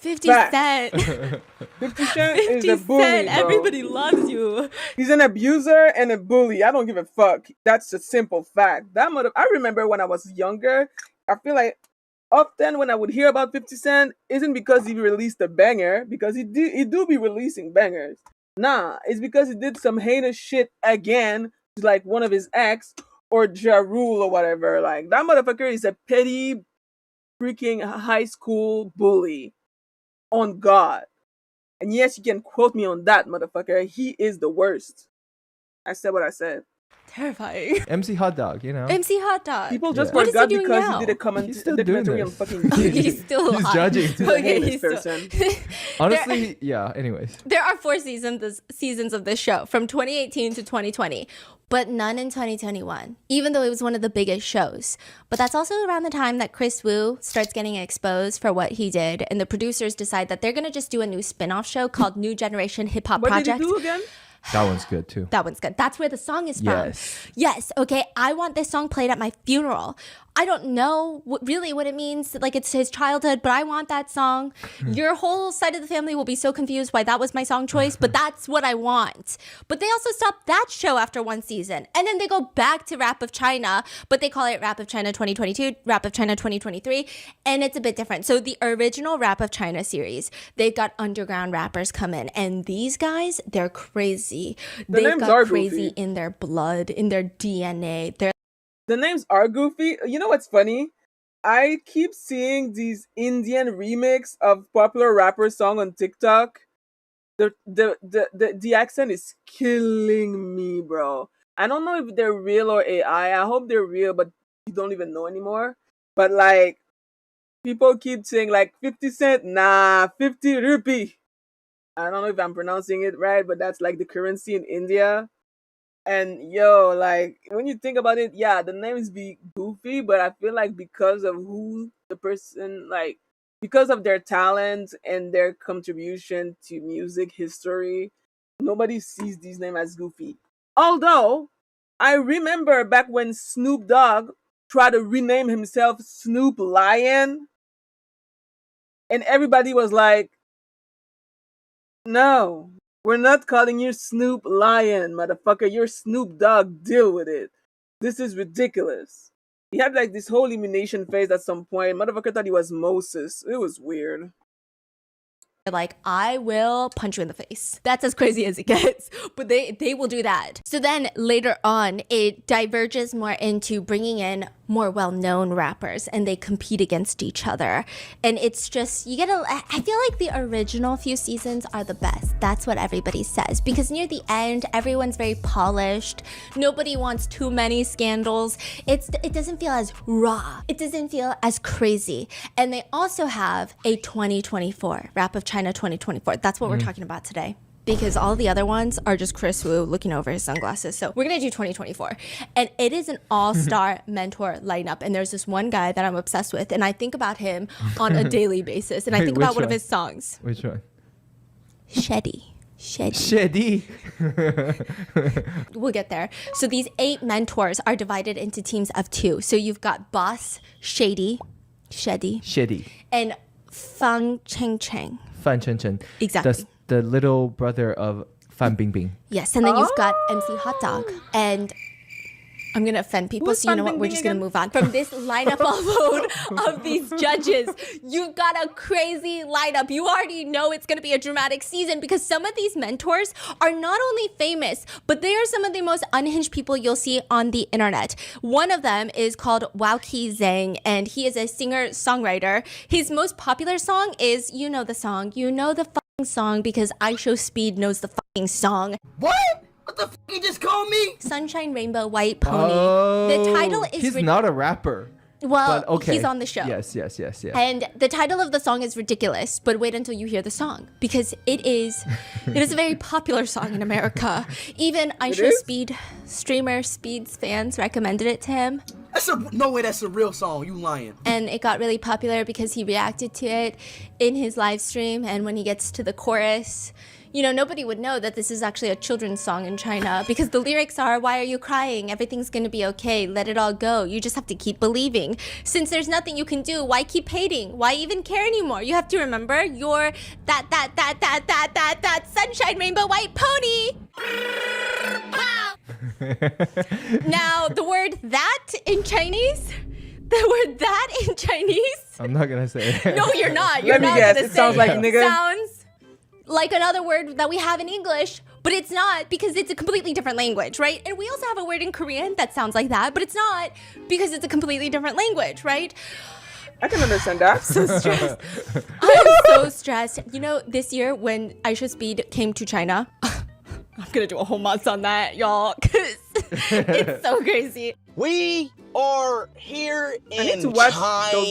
50 Fact. Cent, 50 Cent is 50 a bully, Cent, bro. everybody loves you. He's an abuser and a bully. I don't give a fuck. That's a simple fact. I remember when I was younger, I feel like often when I would hear about 50 Cent, isn't because he released a banger, because he do be releasing bangers. Nah, it's because he did some heinous shit again to like one of his ex or Ja Rule or whatever. Like that motherfucker is a petty freaking high school bully. On God. And yes, you can quote me on that, motherfucker. He is the worst. I said what I said. Terrifying. MC Hot Dog, you know? MC Hot Dog. People just Yeah. What is he forgot doing because now? he did a He's still doing documentary on this. fucking Okay, he's still He's hot. judging. He's a Okay, heinous he's still. person. Honestly, yeah, anyways. There are 4 seasons of this show from 2018 to 2020. but none in 2021, even though it was one of the biggest shows. But that's also around the time that Chris Wu starts getting exposed for what he did, and the producers decide that they're going to just do a new spin-off show called New Generation Hip Hop What Project. did he do again? That one's good too. That one's good. That's where the song is from. Yes. Yes. Okay. I want this song played at my funeral. I don't know really what it means. Like, it's his childhood, but I want that song. Your whole side of the family will be so confused why that was my song choice, but that's what I want. But they also stopped that show after one season. And then they go back to Rap of China, but they call it Rap of China 2022, Rap of China 2023. And it's a bit different. So the original Rap of China series, they've got underground rappers come in. And these guys, they're crazy. They've names got are crazy goofy. in their blood, in their DNA. They're The names are goofy. You know what's funny? I keep seeing these Indian remix of popular rapper song on TikTok. The accent is killing me, bro. I don't know if they're real or AI. I hope they're real, but you don't even know anymore. But like, people keep saying like 50 cent, nah, 50 rupee. I don't know if I'm pronouncing it right, but that's like the currency in India. And yo, like when you think about it, yeah, the names be goofy, but I feel like because of who the person, like because of their talent and their contribution to music history, nobody sees these names as goofy. Although I remember back when Snoop Dogg tried to rename himself Snoop Lion, and everybody was like, no, we're not calling you Snoop Lion, motherfucker. You're Snoop Dogg. Deal with it. This is ridiculous. He had like this whole elimination phase at some point. Motherfucker thought he was Moses. It was weird. like, I will punch you in the face. That's as crazy as it gets, but they will do that. So then later on, it diverges more into bringing in more well-known rappers, and they compete against each other. And it's just, I feel like the original few seasons are the best. That's what everybody says, because near the end, everyone's very polished. Nobody wants too many scandals. It doesn't feel as raw. It doesn't feel as crazy. And they also have a 2024, Rap of China 2024. That's what we're talking about today, because all the other ones are just Chris Wu looking over his sunglasses. So we're gonna do 2024, and it is an all-star mentor lineup. And there's this one guy that I'm obsessed with, and I think about him on a daily basis. And I think about one of his songs. Which one? Sheddy. We'll get there. So these 8 mentors are divided into teams of 2. So you've got Boss Shady, and Fang Cheng. Fan Chen Chen. Exactly. The little brother of Fan Bingbing. Yes, and then you've got MC Hot Dog. And I'm going to offend people, Who's so you know Fan what? We're Bingbing just going to again? move on. From this lineup alone of these judges, you've got a crazy lineup. You already know it's going to be a dramatic season, because some of these mentors are not only famous, but they are some of the most unhinged people you'll see on the internet. One of them is called Wowki Zhang, and he is a singer-songwriter. His most popular song is, you know the song, song, because I Show Speed knows the fucking song. What? What the f*** you just called me? Sunshine Rainbow White Pony. Oh, The title is he's not a rapper. well, But okay. he's on the show. Yes. And the title of the song is ridiculous, but wait until you hear the song, because it is a very popular song in America. Even I Show is? Speed streamer Speed's fans recommended it to him, No way that's a real song. You lying. and it got really popular because he reacted to it in his live stream. And when he gets to the chorus, you know, nobody would know that this is actually a children's song in China, because the lyrics are, why are you crying? Everything's gonna be okay. Let it all go. You just have to keep believing. Since there's nothing you can do, why keep hating? Why even care anymore? You have to remember you're that sunshine rainbow white pony. Now, the word that in Chinese, I'm not gonna say it. no, you're not. You're Let me not guess, gonna it say sounds like it. nigga. Sounds like another word that we have in English, but it's not, because it's a completely different language, right? And we also have a word in Korean that sounds like that, but it's not, because it's a completely different language, right? I can understand that. So stressed. I'm so stressed. You know, this year when Aisha Speed came to China, I'm gonna do a whole month on that, y'all, because it's so crazy. We or here in I need to watch China? those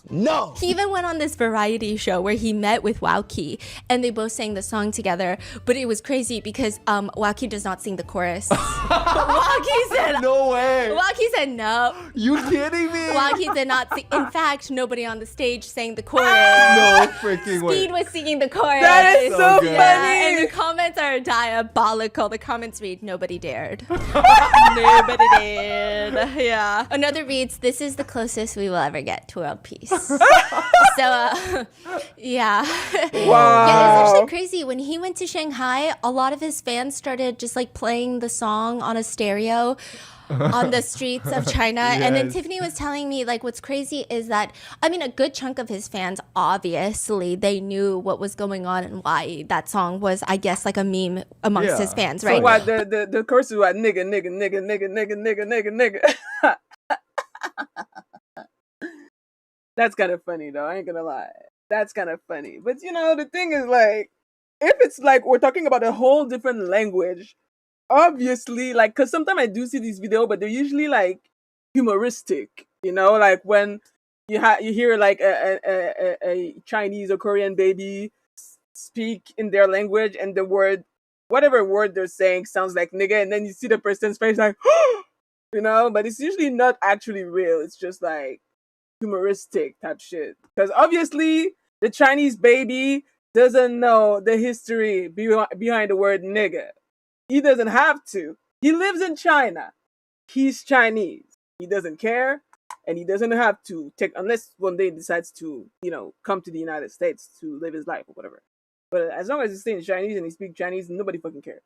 videos. No. He even went on this variety show where he met with Wowkey and they both sang the song together. But it was crazy because Wowkey does not sing the chorus. Wowkey said No way. Wowkey said no. You kidding me? Wowkey did not sing. In fact, nobody on the stage sang the chorus. No freaking way. Speed was singing the chorus. That is so good. Yeah, and funny. the comments are diabolical. The comments read, nobody dared. Nobody did. Yeah. Another reads, this is the closest we will ever get to world peace. So, yeah. Wow. Yeah, it's actually crazy. When he went to Shanghai, a lot of his fans started just like playing the song on a stereo on the streets of China. And then Yes. Tiffany was telling me, like, what's crazy is that, I mean, a good chunk of his fans, obviously, they knew what was going on and why that song was, I guess, like a meme amongst Yeah. his fans, So right? What the chorus is what nigga nigga nigga nigga nigga nigga nigga nigga. That's kind of funny though. I ain't gonna lie. That's kind of funny. But you know, the thing is like, if it's like we're talking about a whole different language, obviously, like, cause sometimes I do see these videos, but they're usually like humoristic. You know, like when you hear like a Chinese or Korean baby speak in their language, and the word, whatever word they're saying, sounds like nigga, and then you see the person's face like, you know, but it's usually not actually real. It's just like humoristic type shit. Because obviously, the Chinese baby doesn't know the history behind the word nigga. He doesn't have to. He lives in China. He's Chinese. He doesn't care, and he doesn't have to take, unless one day he decides to, you know, come to the United States to live his life or whatever. But as long as he's saying Chinese and he speaks Chinese, nobody fucking cares.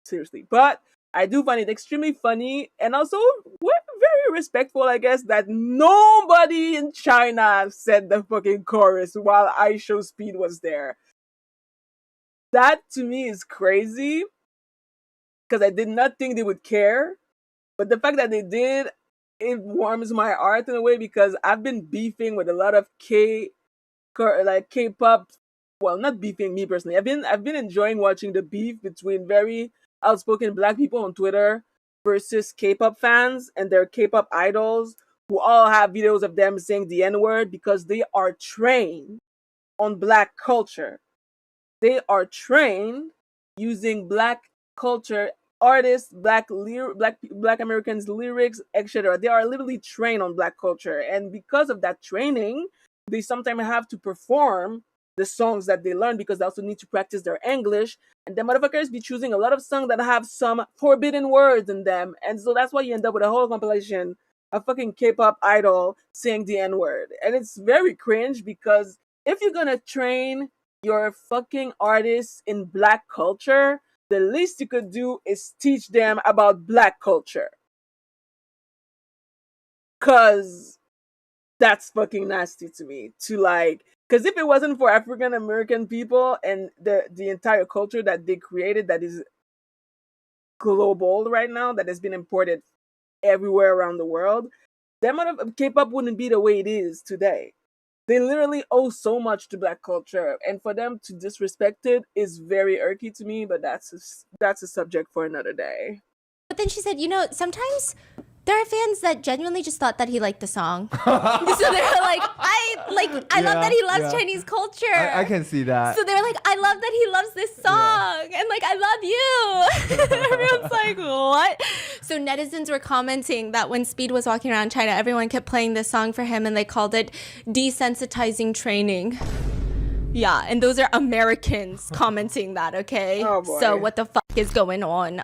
Seriously. But I do find it extremely funny and also very respectful, I guess, that nobody in China said the fucking chorus while I Show Speed was there. That to me is crazy because I did not think they would care. But the fact that they did, it warms my heart in a way because I've been beefing with a lot of K-pop. Well, not beefing me personally. I've been enjoying watching the beef between very outspoken Black people on Twitter versus K-pop fans and their K-pop idols who all have videos of them saying the N-word because they are trained on Black culture. They are trained using Black culture artists, Black Americans lyrics, etc. They are literally trained on Black culture, and because of that training, they sometimes have to perform the songs that they learn because they also need to practice their English. And the motherfuckers be choosing a lot of songs that have some forbidden words in them. And so that's why you end up with a whole compilation of fucking K-pop idol saying the N-word. And it's very cringe because if you're gonna train your fucking artists in Black culture, the least you could do is teach them about Black culture. Cause that's fucking nasty to me. To like, because if it wasn't for African American people and the entire culture that they created that is global right now, that has been imported everywhere around the world, that amount of K-pop wouldn't be the way it is today. They literally owe so much to Black culture, and for them to disrespect it is very irky to me. But that's a subject for another day. But then she said, you know, sometimes there are fans that genuinely just thought that he liked the song. So they're like, I love that he loves Chinese culture. I can see that. So they're like, I love that he loves this song. And like, I love you. Everyone's like, what? So netizens were commenting that when Speed was walking around China, everyone kept playing this song for him and they called it desensitizing training. Yeah, and those are Americans commenting that, okay? Oh, boy. So what the fuck is going on?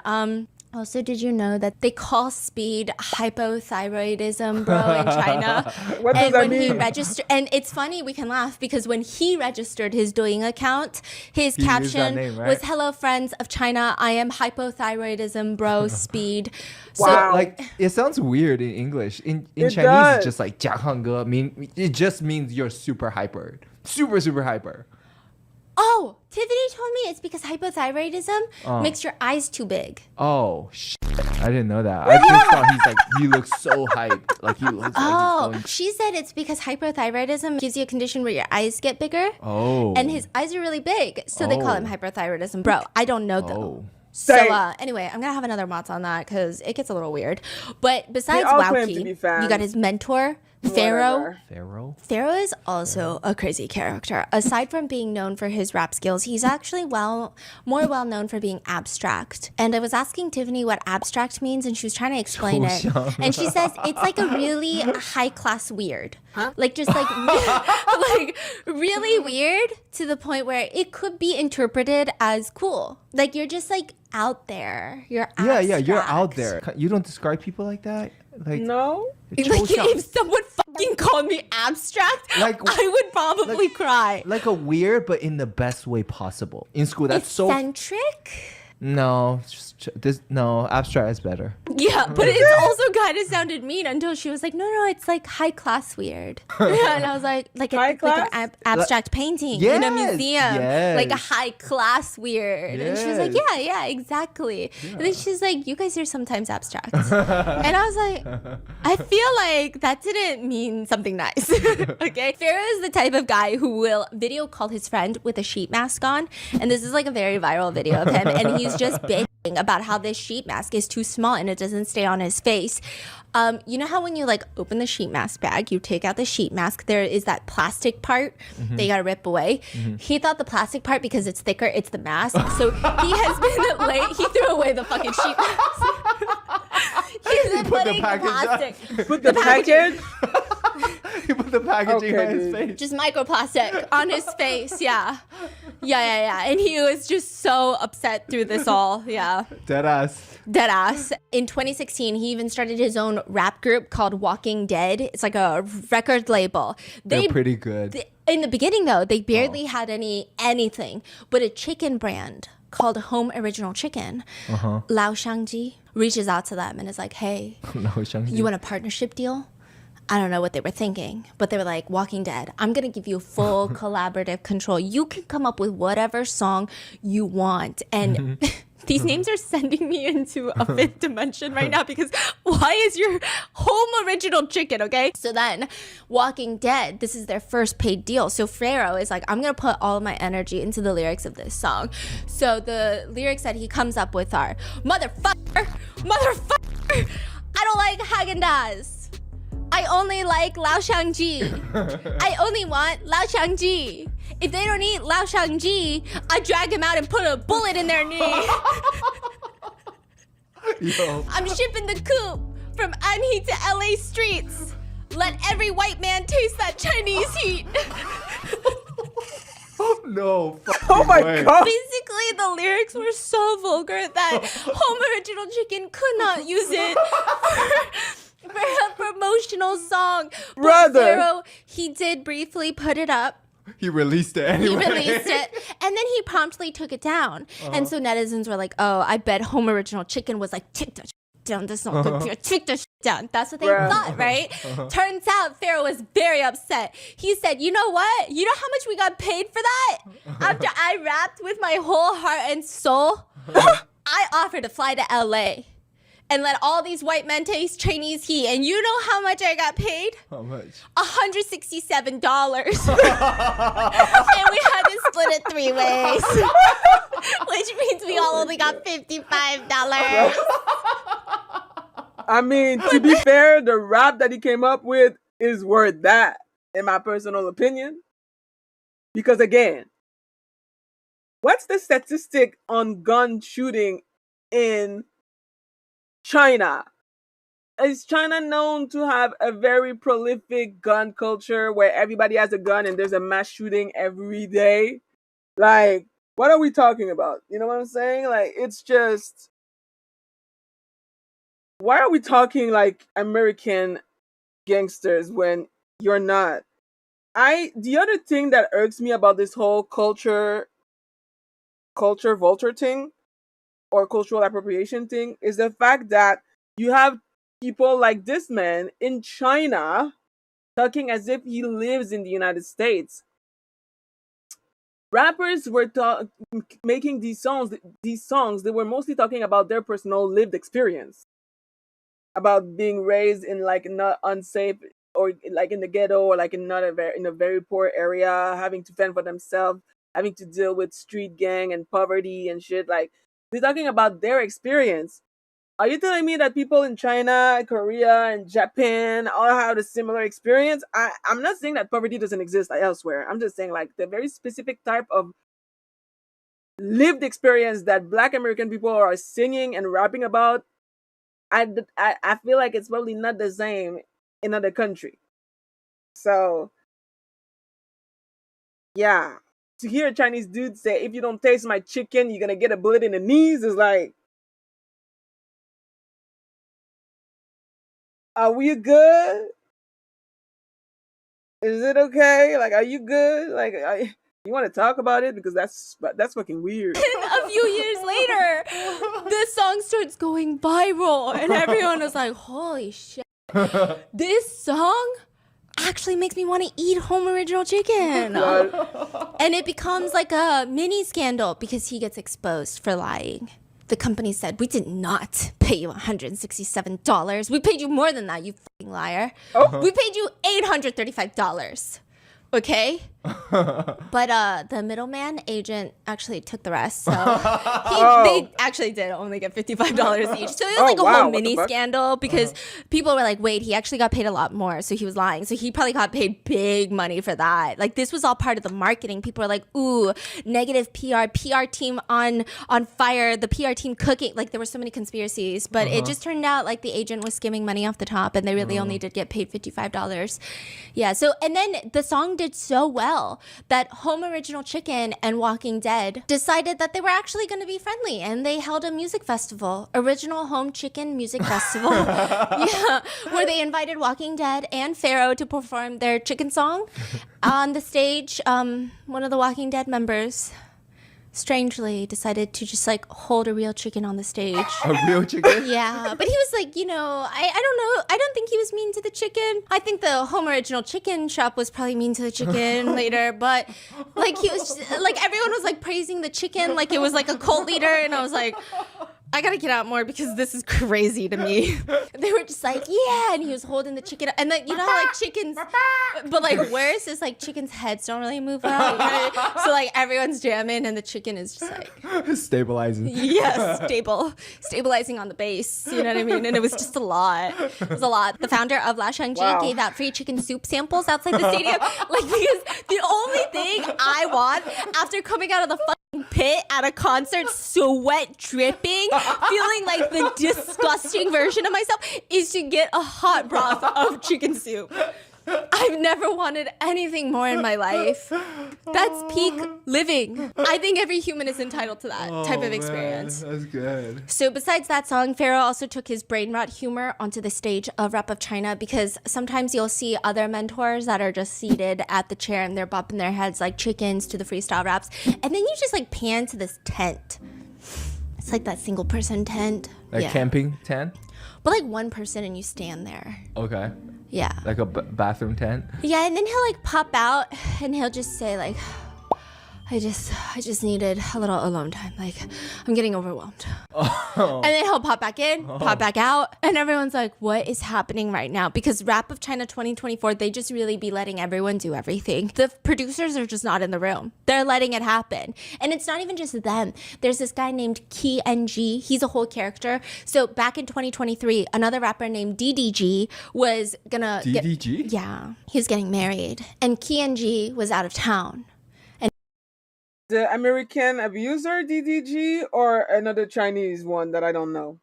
Also, did you know that they call Speed hypothyroidism, bro, in China? What does And that when he mean? registered, and it's funny, we can laugh because when he registered his Douyin account, his He used that caption name, right? was, "Hello, friends of China. I am hypothyroidism, bro, Speed." So, Wow. Like it sounds weird in English. In It Chinese, does. it's just like 讲很歌 mean it just means you're super hyper, super hyper. oh, Tiffany told me it's because hypothyroidism makes your eyes too big. Oh shit! I didn't know that. I just thought he looks so hyped. Like he looks Oh, like he's going. she said it's because hypothyroidism gives you a condition where your eyes get bigger. Oh. And his eyes are really big, so they call him Oh. hyperthyroidism. Bro, I don't know though. Oh. So Same. anyway, I'm gonna have another Mott's on that because it gets a little weird. But besides all claim to be Wowkey, fans. you got his mentor, Pharaoh. Whatever. Pharaoh. Pharaoh is also a crazy character. Aside from being known for his rap skills, he's actually more well known for being abstract. And I was asking Tiffany what abstract means, and she was trying to explain it. And she says it's like a really high class weird, like just like like really weird to the point where it could be interpreted as cool. Like you're just like out there. You're abstract. Yeah, you're out there. You don't describe people like that. Like No. Like if someone fucking called me abstract, Like- I would probably cry. like a weird, but in the best way possible. In school, that's so. Eccentric? No, no, abstract is better. Yeah, but it also kind of sounded mean until she was like, no, it's like high class weird. Yeah, and I was like High an class? abstract painting in a Yes, museum, yes. like a high class weird. And she was like, Yes. yeah, exactly. And then she's like, you guys are sometimes abstract. And I was like, I feel like that didn't mean something nice. Okay, Pharaoh is the type of guy who will video call his friend with a sheet mask on, and this is like a very viral video of him, and he's just bitching about how this sheet mask is too small and it doesn't stay on his face. You know how when you like open the sheet mask bag, you take out the sheet mask, there is that plastic part that you gotta rip away. He thought the plastic part, because it's thicker, it's the mask. So he has been late. He threw away the fucking sheet mask. He's been put the putting the package plastic. Put the package. You put the packaging Okay, on his dude. face. Just microplastic on his face. Yeah. And he was just so upset through this all. Yeah. Deadass. Deadass. In 2016, he even started his own rap group called Walking Dead. It's like a record label. They're pretty good. In the beginning, though, they barely had anything but a chicken brand called Home Original Chicken. Lao Shangji reaches out to them and is like, hey, No, Shang-Chi. you want a partnership deal? I don't know what they were thinking, but they were like, Walking Dead, I'm going to give you full collaborative control. You can come up with whatever song you want. And these names are sending me into a fifth dimension right now, because why is your Home Original Chicken, okay? So then Walking Dead, this is their first paid deal. So Pharaoh is like, I'm going to put all of my energy into the lyrics of this song. So the lyrics that he comes up with are, motherfucker, I don't like Haagen-Dazs. I only like Lao Shangji. I only want Lao Shangji. If they don't eat Lao Shangji, I drag him out and put a bullet in their knee. Yo. I'm shipping the coupe from Anhui to LA streets. Let every white man taste that Chinese heat. No. Oh my way. god. Basically, the lyrics were so vulgar that Home Original Chicken could not use it for a promotional song. But Brother. Pharaoh, he did briefly put it up. He released it anyway. He released it, and then he promptly took it down. And so netizens were like, oh, I bet Home Original Chicken was like, take that down, that's not good for you. Take that down. That's what they Bruh. thought, right? Turns out Pharaoh was very upset. He said, you know what? You know how much we got paid for that? After I rapped with my whole heart and soul, I offered to fly to LA and let all these white men taste Chinese heat. And you know how much I got paid? How much? $167. And we had to split it 3 ways. Which means we all only got $55. I mean, to be fair, the rap that he came up with is worth that, in my personal opinion. Because again, what's the statistic on gun shooting in China? Is China known to have a very prolific gun culture where everybody has a gun and there's a mass shooting every day? Like, what are we talking about? You know what I'm saying? Like, it's just, why are we talking like American gangsters when you're not? The other thing that irks me about this whole culture vulture thing or cultural appropriation thing is the fact that you have people like this man in China talking as if he lives in the United States. Rappers were making these songs, they were mostly talking about their personal lived experience, about being raised in like not unsafe or like in the ghetto or like in a very poor area, having to fend for themselves, having to deal with street gang and poverty and shit. Like, We're talking about their experience. Are you telling me that people in China, Korea, and Japan all have a similar experience? I'm not saying that poverty doesn't exist elsewhere. I'm just saying like the very specific type of lived experience that Black American people are singing and rapping about. I feel like it's probably not the same in other country. So yeah, to hear a Chinese dude say, "If you don't taste my chicken, you're gonna get a bullet in the knees," is like, are we good? Is it okay? Like, are you good? Like, you want to talk about it because that's fucking weird. A few years later, this song starts going viral, and everyone was like, "Holy shit! This song actually makes me want to eat home original chicken." And it becomes like a mini scandal because he gets exposed for lying. The company said, "We did not pay you $167. We paid you more than that, you fucking liar. We paid you $835. Okay?" But the middleman agent actually took the rest. So they actually did only get $55 each. So it was like a whole mini scandal because people were like, wait, he actually got paid a lot more. So he was lying. So he probably got paid big money for that. Like this was all part of the marketing. People were like, ooh, negative PR team on fire, the PR team cooking. Like there were so many conspiracies. But it just turned out like the agent was skimming money off the top and they really only did get paid $55. Yeah. So, and then the song did so well that Home Original Chicken and Walking Dead decided that they were actually going to be friendly, and they held a music festival, Original Home Chicken Music Festival, yeah, where they invited Walking Dead and Pharaoh to perform their chicken song on the stage. One of the Walking Dead members strangely decided to just like hold a real chicken on the stage. A real chicken? Yeah, but he was like, I don't know. I don't think he was mean to the chicken. I think the Home Original Chicken shop was probably mean to the chicken later, but like he was just, like everyone was like praising the chicken like it was like a cult leader, and I was like, I gotta get out more because this is crazy to me. They were just like, yeah, and he was holding the chicken, and then you know how like chickens, but like worse is like chickens' heads don't really move out, you know? So like everyone's jamming, and the chicken is just like stabilizing. Yes, stabilizing on the base. You know what I mean? And it was just a lot. It was a lot. The founder of La Shangji gave out free chicken soup samples outside the stadium, like because the only thing I want after coming out of the pit at a concert, sweat dripping, feeling like the disgusting version of myself, is to get a hot broth of chicken soup. I've never wanted anything more in my life. That's peak living. I think every human is entitled to that type of experience. Man, that's good. So besides that song, Pharaoh also took his brain rot humor onto the stage of Rap of China, because sometimes you'll see other mentors that are just seated at the chair and they're bopping their heads like chickens to the freestyle raps. And then you just like pan to this tent. It's like that single person tent. Like camping tent? But like one person and you stand there. Okay. Yeah. Like a bathroom tent? Yeah, and then he'll like pop out and he'll just say like, I just needed a little alone time. Like, I'm getting overwhelmed. And then he'll pop back in, pop back out. And everyone's like, what is happening right now? Because Rap of China 2024, they just really be letting everyone do everything. The producers are just not in the room. They're letting it happen. And it's not even just them. There's this guy named Key NG. He's a whole character. So back in 2023, another rapper named DDG was gonna DDG? Yeah. He was getting married. And Key NG was out of town. The American abuser DDG or another Chinese one that I don't know?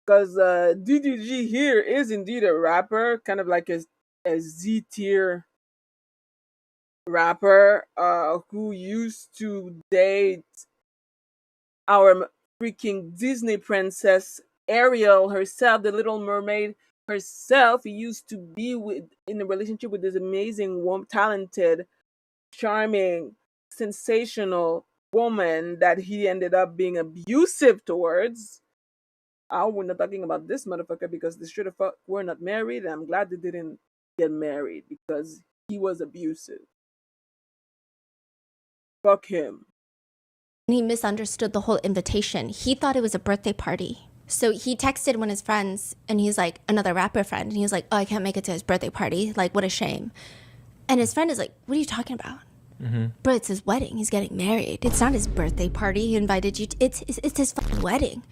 Because DDG here is indeed a rapper, kind of like a Z tier rapper who used to date our freaking Disney princess Ariel herself, the Little Mermaid herself. He used to be in a relationship with this amazing, talented, charming, sensational woman that he ended up being abusive towards. We're not talking about this motherfucker because they should have were not married, and I'm glad they didn't get married because he was abusive. Fuck him. He misunderstood the whole invitation. He thought it was a birthday party. So he texted one of his friends, and he's like, another rapper friend, and he was like, oh, I can't make it to his birthday party. Like, what a shame. And his friend is like, what are you talking about? Bro, it's his wedding. He's getting married. It's not his birthday party. He invited you. It's his fucking wedding.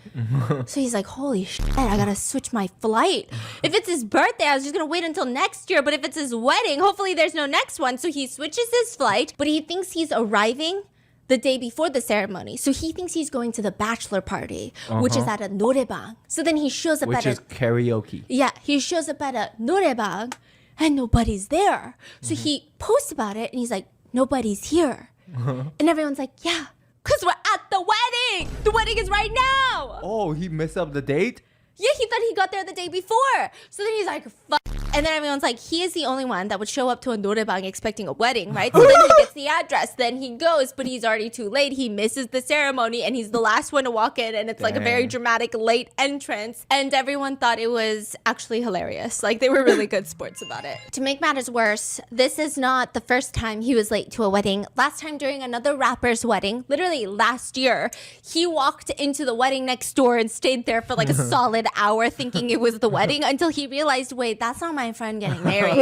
So he's like, holy shit, I gotta switch my flight. If it's his birthday, I was just gonna wait until next year. But if it's his wedding, hopefully there's no next one. So he switches his flight, but he thinks he's arriving the day before the ceremony. So he thinks he's going to the bachelor party, which is at a norebang. So then he shows up Which is karaoke. Yeah, he shows up at a norebang and nobody's there. So he posts about it and he's like, nobody's here. And everyone's like, yeah, because we're at the wedding. The wedding is right now. Oh, he messed up the date? Yeah, he thought he got there the day before. So then he's like, fuck. And then everyone's like, he is the only one that would show up to a norebang expecting a wedding, right? So then he gets the address. Then he goes, but he's already too late. He misses the ceremony and he's the last one to walk in. And it's like a very dramatic late entrance. And everyone thought it was actually hilarious. Like they were really good sports about it. To make matters worse, this is not the first time he was late to a wedding. Last time during another rapper's wedding, literally last year, he walked into the wedding next door and stayed there for like a solid hour thinking it was the wedding until he realized, wait, that's not my friend getting married.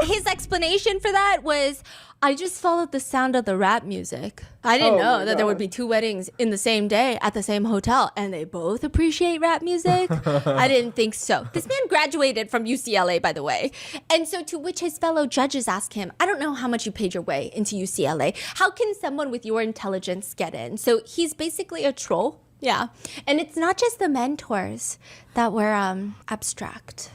His explanation for that was, I just followed the sound of the rap music. I didn't know that there would be two weddings in the same day at the same hotel and they both appreciate rap music. I didn't think so. This man graduated from UCLA, by the way. And so to which his fellow judges ask him, I don't know how much you paid your way into UCLA. How can someone with your intelligence get in? So he's basically a troll. Yeah. And it's not just the mentors that were abstract.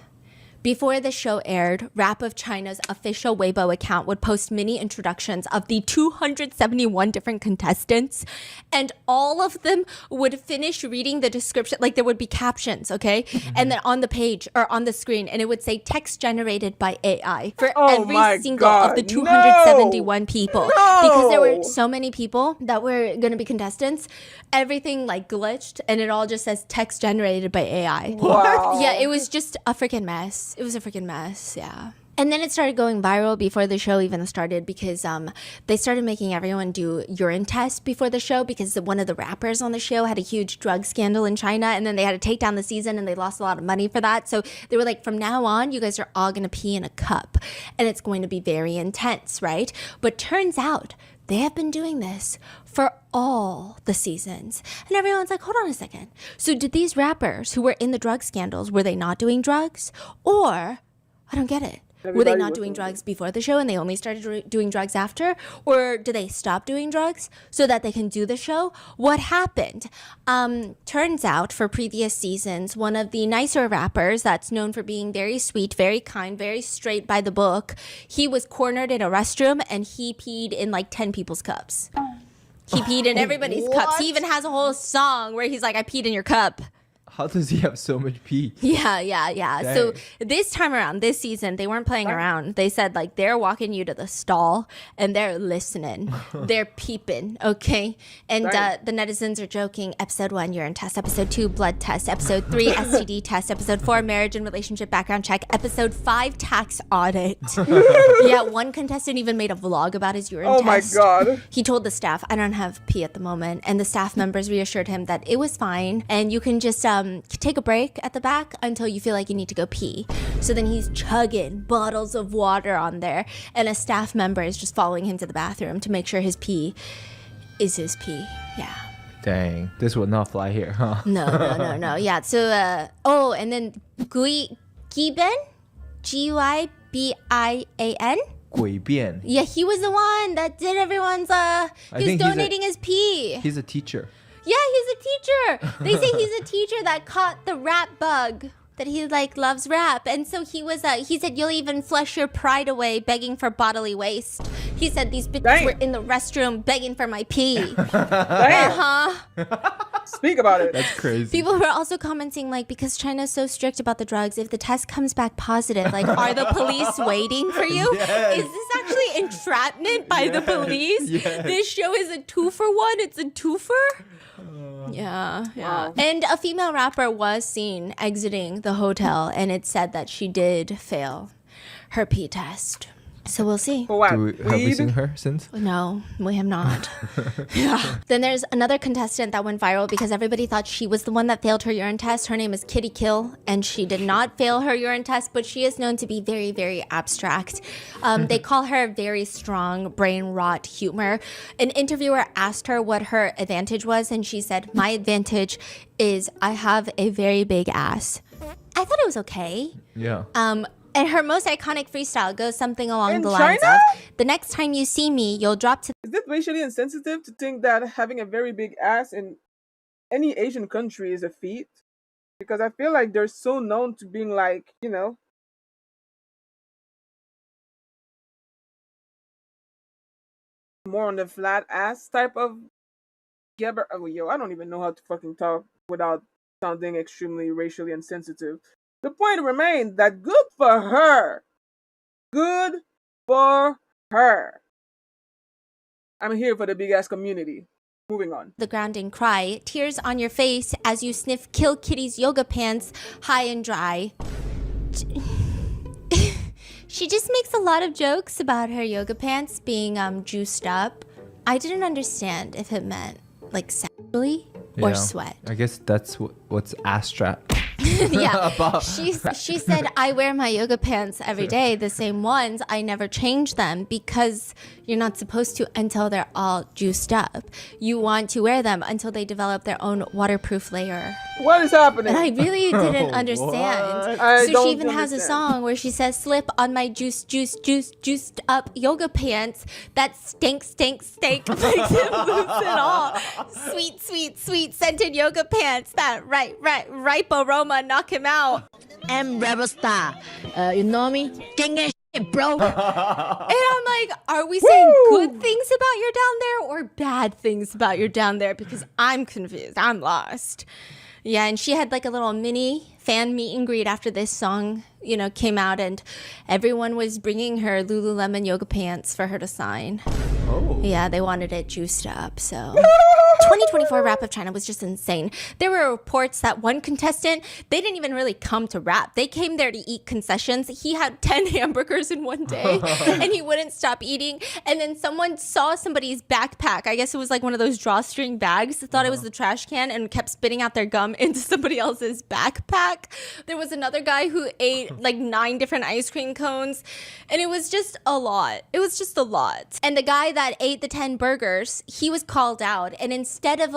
Before the show aired, Rap of China's official Weibo account would post mini introductions of the 271 different contestants, and all of them would finish reading the description, like there would be captions, okay? And then on the page or on the screen, and it would say text generated by AI for every single of the 271 people. Because there were so many people that were going to be contestants, everything like glitched, and it all just says text generated by AI. Wow. Yeah, it was just a freaking mess. It was a freaking mess, yeah. And then it started going viral before the show even started because they started making everyone do urine tests before the show because one of the rappers on the show had a huge drug scandal in China, and then they had to take down the season and they lost a lot of money for that. So they were like, from now on, you guys are all going to pee in a cup and it's going to be very intense, right? But turns out they have been doing this for all the seasons. And everyone's like, hold on a second. So did these rappers who were in the drug scandals, were they not doing drugs? Or, I don't get it. Were they not doing drugs before the show and they only started doing drugs after? Or did they stop doing drugs so that they can do the show? What happened? Turns out for previous seasons, one of the nicer rappers that's known for being very sweet, very kind, very straight by the book, he was cornered in a restroom and he peed in like 10 people's cups. He peed in everybody's cups. He even has a whole song where he's like, I peed in your cup. How does he have so much pee? Yeah. Dang. So this time around, this season, they weren't playing around. They said like they're walking you to the stall and they're listening. They're peeping, okay? And the netizens are joking. Episode 1, urine test. Episode 2, blood test. Episode 3, STD test. Episode 4, marriage and relationship background check. Episode 5, tax audit. Yeah, one contestant even made a vlog about his urine test. Oh my God. He told the staff, I don't have pee at the moment. And the staff members reassured him that it was fine and you can just take a break at the back until you feel like you need to go pee. So then he's chugging bottles of water on there and a staff member is just following him to the bathroom to make sure his pee is his pee. Yeah. Dang, this would not fly here, huh? No. Yeah, so, and then Giban? Guybian? 诡辩. Yeah, he was the one that did everyone's, he was donating his pee. He's a teacher. Yeah, he's a teacher. They say he's a teacher that caught the rap bug, that he like loves rap. And so he was, he said, you'll even flush your pride away begging for bodily waste. He said these bitches were in the restroom begging for my pee. Speak about it. That's crazy. People were also commenting like, because China's so strict about the drugs, if the test comes back positive, like, are the police waiting for you? Yes. Is this actually entrapment by the police? Yes. This show is a 2-for-1. It's a twofer. Yeah. Wow. And a female rapper was seen exiting the hotel, and it said that she did fail her pee test. So we'll see. For what? Have we Weed? seen her since? No, we have not. Yeah. Then there's another contestant that went viral because everybody thought she was the one that failed her urine test. Her name is Kitty Kill, and she did not fail her urine test, but she is known to be very, very abstract. They call her very strong brain rot humor. An interviewer asked her what her advantage was, and she said, "My advantage is I have a very big ass." I thought it was okay. Yeah. And her most iconic freestyle goes something along In the lines China? of, "The next time you see me, you'll drop to Is it racially insensitive to think that having a very big ass in any Asian country is a feat? Because I feel like they're so known to being like, more on the flat ass type of Geber. Oh, yo, I don't even know how to fucking talk without sounding extremely racially insensitive. The point remains that good for her. Good for her. I'm here for the big ass community. Moving on. the ground and cry, tears on your face as you sniff Kill Kitty's yoga pants high and dry." She just makes a lot of jokes about her yoga pants being juiced up. I didn't understand if it meant like sexually or Yeah. sweat. I guess that's what's ass strap. Yeah. She said, "I wear my yoga pants every day, the same ones. I never change them because you're not supposed to until they're all juiced up. You want to wear them until they develop their own waterproof layer." What is happening? And I really didn't understand. I So don't she even has a understand. song where she says, "Slip on my juiced up yoga pants that stink. Makes it lose it all. Sweet scented yoga pants that ripe aroma knock him out." I'm Rebel Star. You know me? Gang as shit, bro. And I'm like, are we saying good things about you're down there or bad things about you're down there? Because I'm confused. I'm lost. Yeah, and she had like a little mini fan meet and greet after this song, came out, and everyone was bringing her Lululemon yoga pants for her to sign. Oh. Yeah, they wanted it juiced up, so 2024 Rap of China was just insane. There were reports that one contestant, they didn't even really come to rap. They came there to eat concessions. He had 10 hamburgers in one day, and he wouldn't stop eating. And then someone saw somebody's backpack. I guess it was like one of those drawstring bags. Thought it was the trash can and kept spitting out their gum into somebody else's backpack. There was another guy who ate like 9 different ice cream cones, and it was just a lot. And the guy that ate the 10 burgers, he was called out, and instead of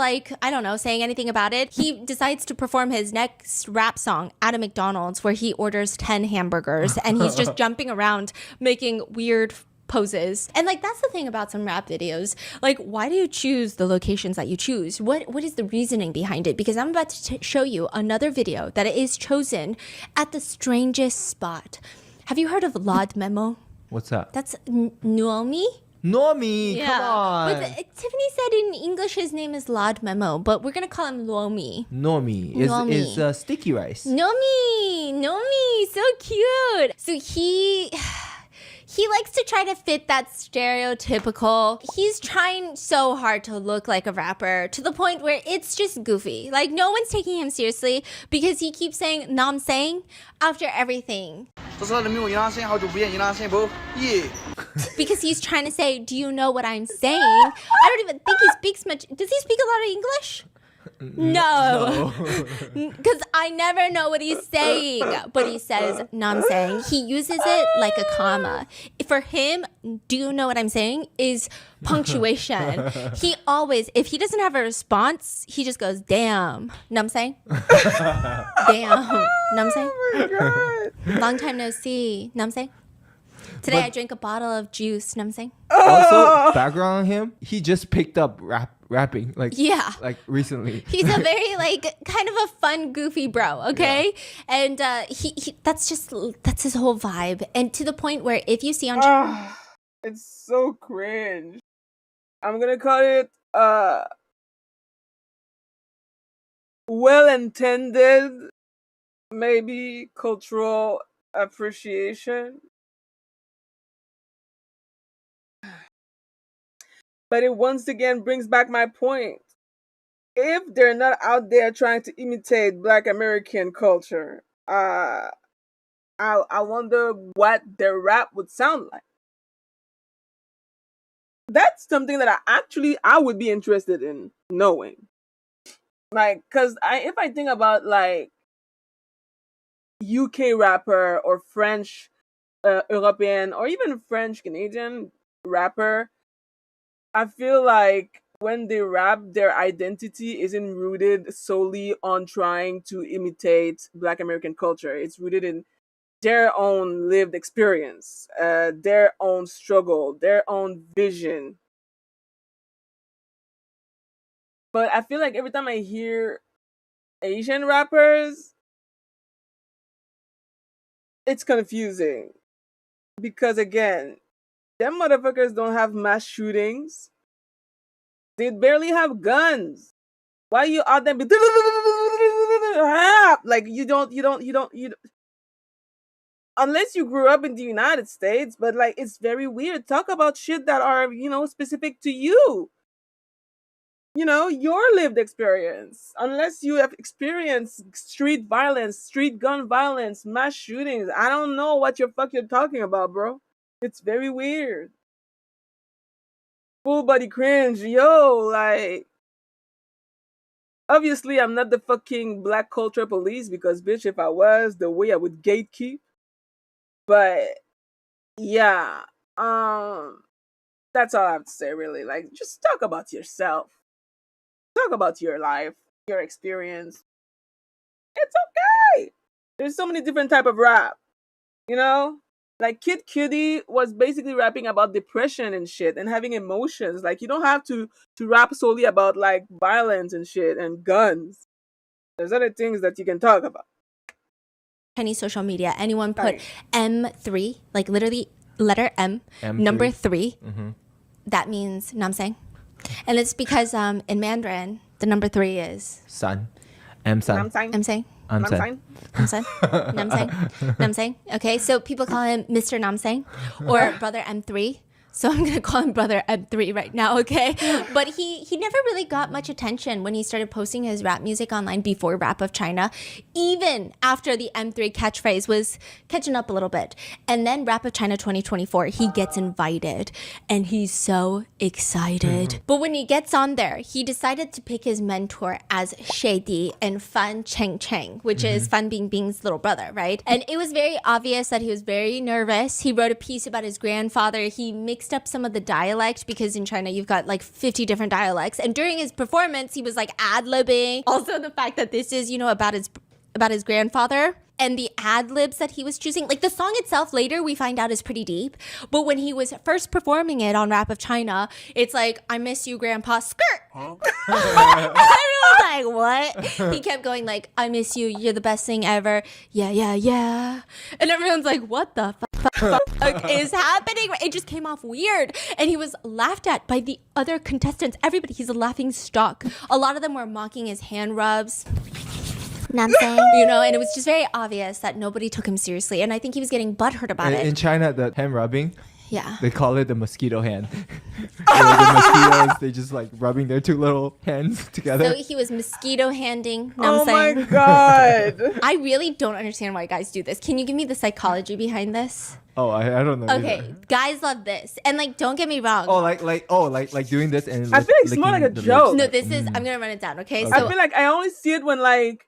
saying anything about it, he decides to perform his next rap song at a McDonald's where he orders 10 hamburgers and he's just jumping around making weird poses. And that's the thing about some rap videos. Why do you choose the locations that you choose? What is the reasoning behind it? Because I'm about to show you another video that is chosen at the strangest spot. Have you heard of Lod Memo? What's that? That's Nuomi. Normie, come on. But Tiffany said in English his name is Lod Memo, but we're gonna call him Luomi. Normie Normie. is sticky rice. Nomi, so cute. So he likes to try to fit that stereotypical. He's trying so hard to look like a rapper to the point where it's just goofy. No one's taking him seriously because he keeps saying "Nam saying" after everything. Because he's trying to say, "Do you know what I'm saying?" I don't even think he speaks much. Does he speak a lot of English? No. Because I never know what he's saying. But he says, "No, I'm saying." He uses it like a comma. For him, "Do you know what I'm saying?" is punctuation. He always, if he doesn't have a response, he just goes, "Damn." Know what I'm saying? Damn. Know what I'm saying? Oh my god. Long time no see. Know what I'm saying? Today I drank a bottle of juice. Know what I'm saying? Also, background on him, he just picked up rapping Yeah. recently. He's a very kind of a fun, goofy bro, okay? Yeah. And he that's his whole vibe. And to the point where if you see on It's so cringe. I'm gonna call it well intended, maybe cultural appreciation. But it once again brings back my point. If they're not out there trying to imitate Black American culture, I wonder what their rap would sound like. that's something that I would be interested in knowing. Like, cause if I think about like UK rapper or French European or even French Canadian rapper, I feel like when they rap, their identity isn't rooted solely on trying to imitate Black American culture. It's rooted in their own lived experience, their own struggle, their own vision. But I feel like every time I hear Asian rappers, it's confusing because again, them motherfuckers don't have mass shootings. They barely have guns. Why you out there be like you don't unless you grew up in the United States, but like it's very weird. Talk about shit that are, specific to you. Your lived experience. Unless you have experienced street violence, street gun violence, mass shootings, I don't know what your fuck you're talking about, bro. It's very weird. Full body cringe, yo, like obviously I'm not the fucking black culture police because bitch if I was, the way I would gatekeep. But yeah, that's all I have to say really. Like just talk about yourself. Talk about your life, your experience. It's okay. There's so many different type of rap, you know? Like Kid Cudi was basically rapping about depression and shit and having emotions. Like you don't have to rap solely about like violence and shit and guns. There's other things that you can talk about. Chinese social media, anyone put Right. M3, like literally letter M, M3. number 3, that means namsang. And it's because in Mandarin, the number 3 is Sun. M Sun. namsang. I'm Sun. Namsang. Namsang. Namsang. Okay, so people call him Mr. Namsang or Brother M3. So I'm going to call him Brother M3 right now, okay? But he never really got much attention when he started posting his rap music online before Rap of China, even after the M3 catchphrase was catching up a little bit. And then Rap of China 2024, he gets invited and he's so excited. But when he gets on there, he decided to pick his mentor as Shady and Fan Cheng Cheng, which is Fan Bingbing's little brother, right? And it was very obvious that he was very nervous. He wrote a piece about his grandfather. He mixed up some of the dialect because in China you've got like 50 different dialects, and during his performance he was like ad-libbing. Also the fact that this is about his grandfather and the ad libs that he was choosing, like the song itself later we find out is pretty deep, but when he was first performing it on Rap of China, it's like, I miss you grandpa, skirt. I was like, what? He kept going like, I miss you, you're the best thing ever, yeah, and everyone's like, what the fuck is happening? It just came off weird, and he was laughed at by the other contestants. Everybody, he's a laughing stock. A lot of them were mocking his hand rubs, and it was just very obvious that nobody took him seriously, and I think he was getting butthurt about it. In China, the hand rubbing, Yeah. they call it the mosquito hand. Like the mosquitoes, they just like rubbing their two little hands together. So he was mosquito handing. Oh my god. I really don't understand why guys do this. Can you give me the psychology behind this? Oh, I don't know. Okay, either. guys love this, and like, don't get me wrong. Oh, like doing this and I feel like it's more like a licking the joke. No, lips. this is. I'm gonna run it down. Okay, I so feel like I only see it when like,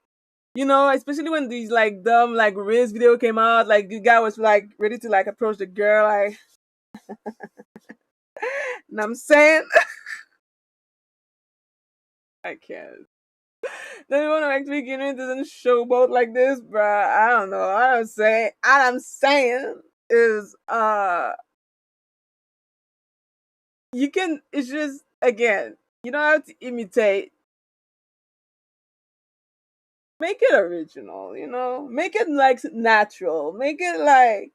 especially when these like dumb like Riz video came out, like the guy was like ready to like approach the girl, like know what I'm saying? I can't. Then you want to actually get into this showboat like this, bruh. I don't know. All I'm saying is you can, it's just, again, you don't have to imitate. Make it original, make it like natural, make it like,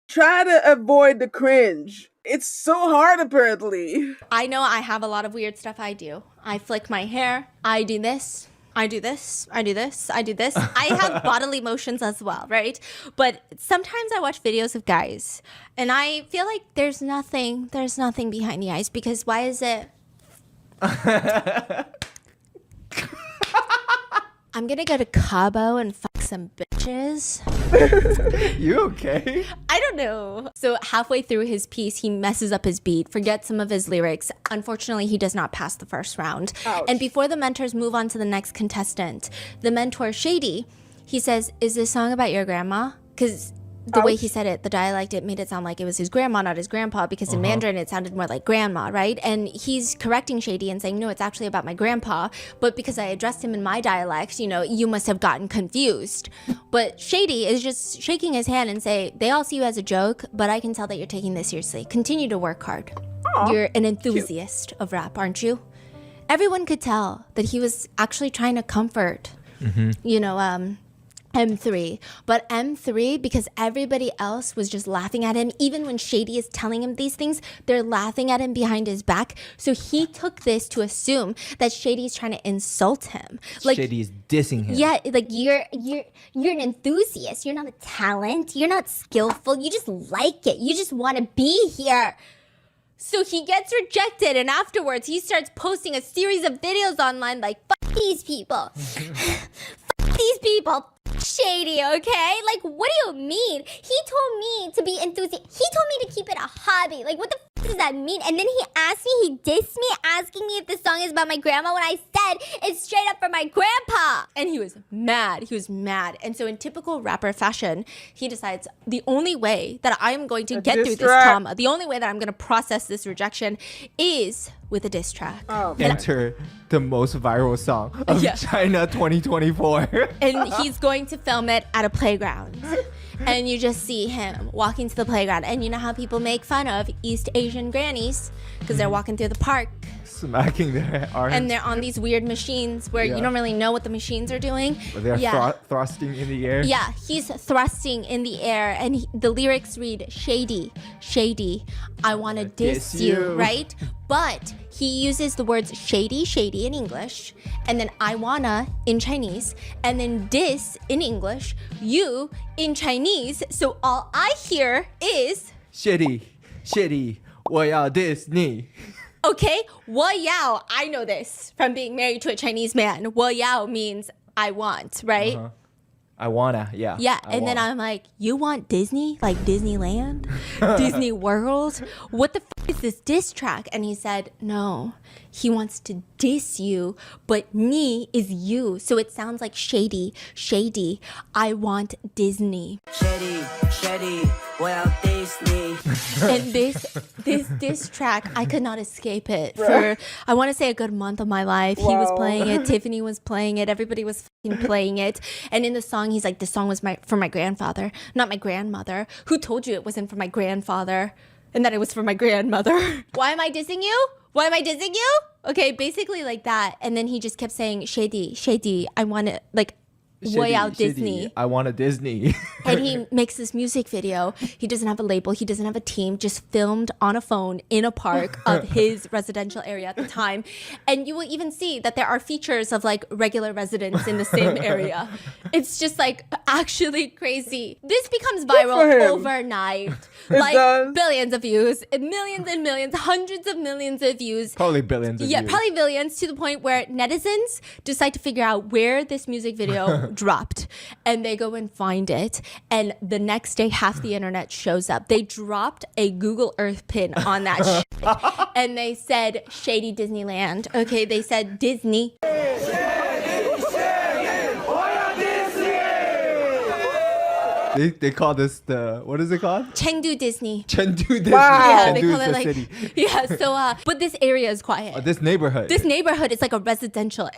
try to avoid the cringe. It's so hard apparently. I know I have a lot of weird stuff I do. I flick my hair. I do this. I do this. I do this. I do this. I have bodily motions as well, right? But sometimes I watch videos of guys and I feel like there's nothing behind the eyes, because why is it? I'm gonna go to Cabo and fuck some bitches. You okay? I don't know. So halfway through his piece, he messes up his beat, forgets some of his lyrics. Unfortunately, he does not pass the first round. Ouch. And before the mentors move on to the next contestant, the mentor, Shady, he says, is this song about your grandma? Because the way he said it, the dialect, it made it sound like it was his grandma, not his grandpa, because in Mandarin, it sounded more like grandma, right? And he's correcting Shady and saying, no, it's actually about my grandpa. But because I addressed him in my dialect, you know, you must have gotten confused. But Shady is just shaking his hand and say, they all see you as a joke, but I can tell that you're taking this seriously. Continue to work hard. You're an enthusiast of rap, aren't you? Everyone could tell that he was actually trying to comfort, you know, M3. But M3, because everybody else was just laughing at him, even when Shady is telling him these things, they're laughing at him behind his back. So he took this to assume that Shady's trying to insult him. Like, Shady's dissing him. yeah, like you're an enthusiast. You're not a talent. You're not skillful. You just like it. You just want to be here. So he gets rejected, and afterwards he starts posting a series of videos online like, fuck these people. Fuck these people. Shady, okay? Like, what do you mean? He told me to be enthusiastic. He told me to keep it a hobby. Like, what the does that mean? And then he asked me, he dissed me, asking me if the song is about my grandma when I said it's straight up for my grandpa. And he was mad. He was mad. And so in typical rapper fashion, he decides the only way that I'm going to get through this trauma, the only way that I'm going to process this rejection is with a diss track. Enter the most viral song of China 2024. And he's going to film it at a playground. And you just see him walking to the playground. And you know how people make fun of East Asian grannies because they're walking through the park. Smacking their arms. And they're on these weird machines where you don't really know what the machines are doing. But they're thrusting in the air. Yeah, he's thrusting in the air. And the lyrics read, Shady, Shady, I want to diss you, right? But he uses the words shady, shady in English, and then I wanna in Chinese, and then diss in English, you in Chinese. So all I hear is Shitty, shitty, 我要 diss 你. Okay, 我要, I know this from being married to a Chinese man. 我要 means I want, right? I wanna, yeah. Yeah, and then I'm like, you want Disney? Like Disneyland? Disney World? What the is this diss track? And he said, no, he wants to diss you, but ni is you. So it sounds like shady, shady. I want Disney. Shady, shady, well, Disney. And this diss track, I could not escape it for, I want to say, a good month of my life. He was playing it, Tiffany was playing it, everybody was playing it. And in the song, he's like, this song was for my grandfather, not my grandmother. Who told you it wasn't for my grandfather? And that it was for my grandmother. Why am I dissing you? Why am I dissing you? Okay, basically like that. And then he just kept saying, shady, shady, I want to, like, way out Disney. I want a Disney. And he makes this music video. He doesn't have a label. He doesn't have a team. Just filmed on a phone in a park of his residential area at the time. And you will even see that there are features of like regular residents in the same area. It's just like actually crazy. This becomes viral overnight. Like billions of views, millions and millions, hundreds of millions of views. Probably billions of views. Yeah, probably billions, to the point where netizens decide to figure out where this music video dropped, and they go and find it, and the next day half the internet shows up. They dropped a Google Earth pin on that shit, and they said shady Disneyland. Okay, they said Disney. They call this what is it called? Chengdu Disney. Chengdu Disney. Yeah, Chengdu they call is it the like city. yeah. So but this area is quiet. This neighborhood. This neighborhood is like a residential,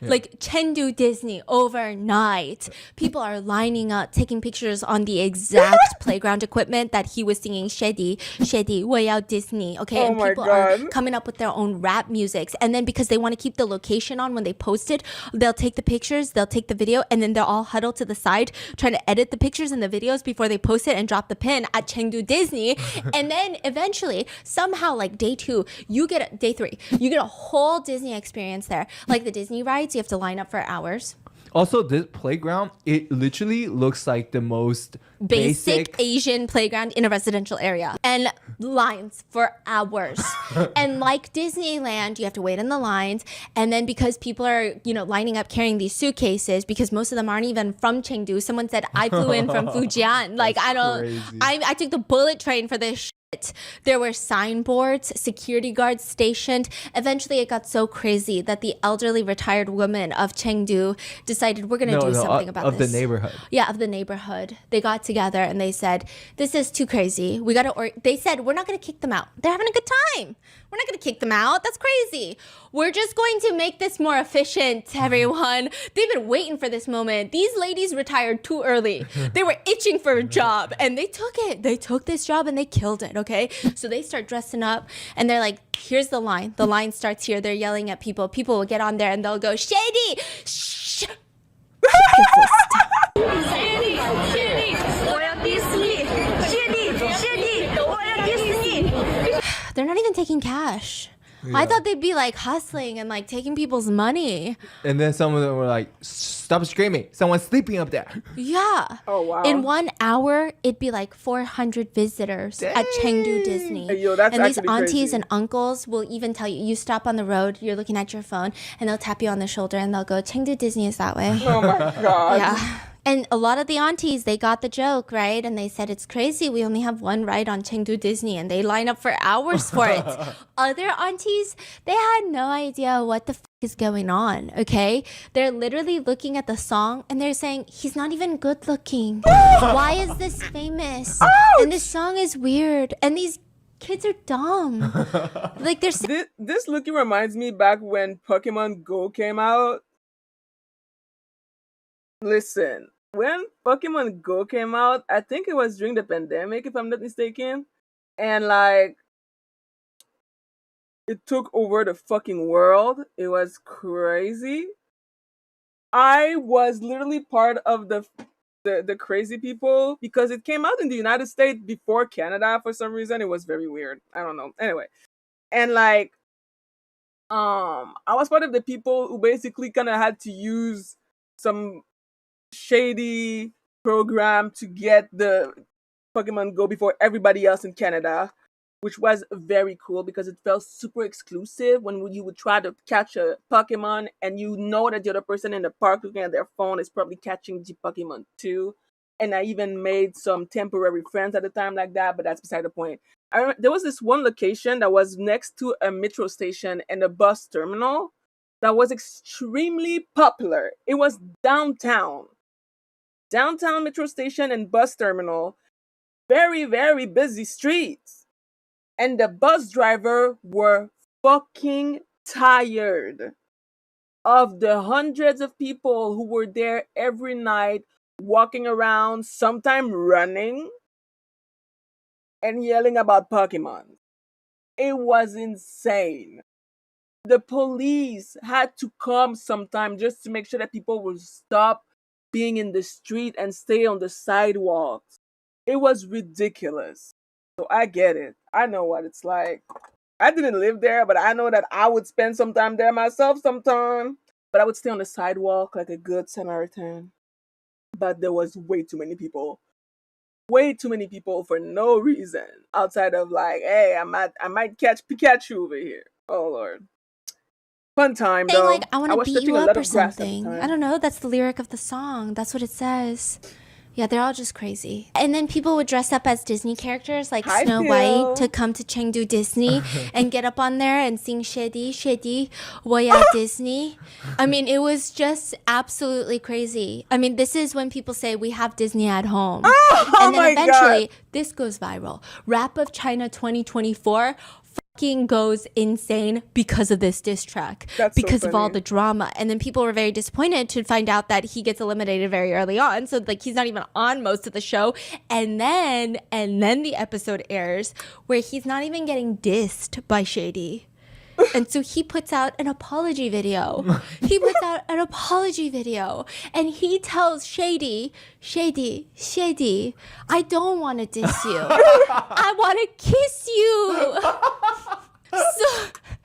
like Chengdu Disney overnight. People are lining up, taking pictures on the exact playground equipment that he was singing Shady, Shady, 我要 Disney. Okay, and people are coming up with their own rap musics. And then because they want to keep the location on when they post it, they'll take the pictures, they'll take the video, and then they're all huddled to the side trying to edit the pictures and the videos before they post it and drop the pin at Chengdu Disney. And then eventually, somehow, like day 2, day 3, you get a whole Disney experience there. Like the Disney rides, you have to line up for hours. Also, this playground, it literally looks like the most basic Asian playground in a residential area, and lines for hours. And like Disneyland, you have to wait in the lines, and then because people are lining up carrying these suitcases, because most of them aren't even from Chengdu. Someone said I flew in from Fujian. Like I took the bullet train for this shit. There were signboards, security guards stationed. Eventually it got so crazy that the elderly retired woman of Chengdu decided we're going to do something about this. Of the neighborhood. Yeah, of the neighborhood. They got together and they said, this is too crazy. They said, we're not going to kick them out. They're having a good time. We're not going to kick them out. That's crazy. We're just going to make this more efficient, everyone. They've been waiting for this moment. These ladies retired too early. They were itching for a job and they took it. They took this job and they killed it, okay? So they start dressing up and they're like, here's the line. The line starts here. They're yelling at people. People will get on there and they'll go, Shady! Shh! They're not even taking cash. Yeah. I thought they'd be like hustling and like taking people's money. And then some of them were like, stop screaming. Someone's sleeping up there. Yeah. Oh, wow. In 1 hour, it'd be like 400 visitors at Chengdu Disney. Hey, yo, that's and these aunties crazy. And uncles will even tell you, you stop on the road, you're looking at your phone, and they'll tap you on the shoulder and they'll go, Chengdu Disney is that way. Oh my God. Yeah. And a lot of the aunties, they got the joke, right? And they said, it's crazy. We only have one ride on Chengdu Disney. And they line up for hours for it. Other aunties, they had no idea what the f is going on, okay? They're literally looking at the song and they're saying, he's not even good looking. Why is this famous? Ouch! And this song is weird. And these kids are dumb. Like they're this looking reminds me back when Pokemon Go came out. Listen. When Pokemon Go came out, I think it was during the pandemic, if I'm not mistaken. And like, it took over the fucking world. It was crazy. I was literally part of the crazy people because it came out in the United States before Canada for some reason. It was very weird. I don't know. Anyway. And like, I was part of the people who basically kind of had to use some shady program to get the Pokemon Go before everybody else in Canada, which was very cool because it felt super exclusive when you would try to catch a Pokemon and you know that the other person in the park looking at their phone is probably catching the Pokemon too. And I even made some temporary friends at the time like that, but that's beside the point. I remember there was this one location that was next to a metro station and a bus terminal that was extremely popular. It was downtown metro station and bus terminal, very, very busy streets. And the bus driver were fucking tired of the hundreds of people who were there every night, walking around, sometimes running, and yelling about Pokemon. It was insane. The police had to come sometime just to make sure that people would stop being in the street and stay on the sidewalks. It was ridiculous. So I get it. I know what it's like. I didn't live there, but I know that I would spend some time there myself sometime. But I would stay on the sidewalk like a good Samaritan. But there was way too many people. Way too many people for no reason. Outside of like, hey, I might catch Pikachu over here. Oh Lord. Fun time though. Like, I want to beat you up or something. I don't know. That's the lyric of the song. That's what it says. Yeah, they're all just crazy. And then people would dress up as Disney characters like Snow White to come to Chengdu Disney and get up on there and sing Shady, Shady, Woya Disney. I mean, it was just absolutely crazy. I mean, this is when people say we have Disney at home. And then eventually, this goes viral. Rap of China 2024 fucking goes insane because of this diss track. Because of all the drama. And then people were very disappointed to find out that he gets eliminated very early on. So like he's not even on most of the show. And then the episode airs where he's not even getting dissed by Shady. And so he puts out an apology video. And he tells Shady, I don't want to diss you. I want to kiss you.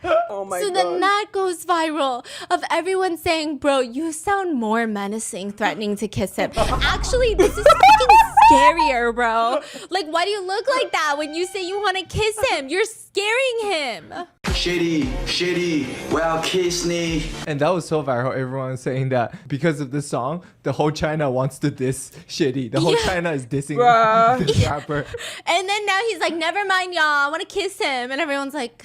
So, Oh my So god. then that goes viral of everyone saying, bro, you sound more menacing, threatening to kiss him. Actually, this is fucking scarier, bro. Like, why do you look like that when you say you want to kiss him? You're scaring him. Shitty, well, kiss me. And that was so viral. Everyone was saying that because of this song, the whole China wants to diss Shitty. The whole China is dissing Bruh. this rapper. And then now he's like, never mind, y'all. I want to kiss him. And everyone's like,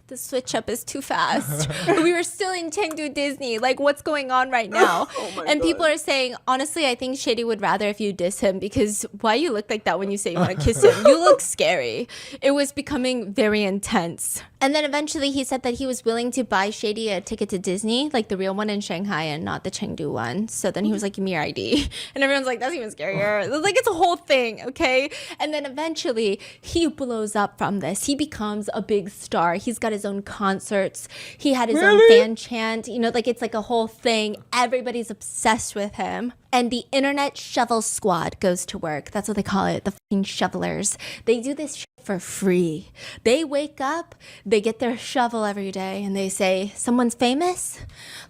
the switch up is too fast. We were still in Chengdu Disney. Like, what's going on right now? And people are saying, honestly, I think Shady would rather if you diss him, because why you look like that when you say you want to kiss him? You look scary. It was becoming very intense. And then eventually he said that he was willing to buy Shady a ticket to Disney, like the real one in Shanghai and not the Chengdu one. So then he was like, give me your ID. And everyone's like, that's even scarier. It was like, it's a whole thing, okay? And then eventually he blows up from this. He becomes a big star. He's got his own concerts. He had his own fan chant. You know, like it's like a whole thing. Everybody's obsessed with him. And the internet shovel squad goes to work. That's what they call it, the fucking shovelers. They do this shit for free. They wake up, they get their shovel every day, and they say, someone's famous?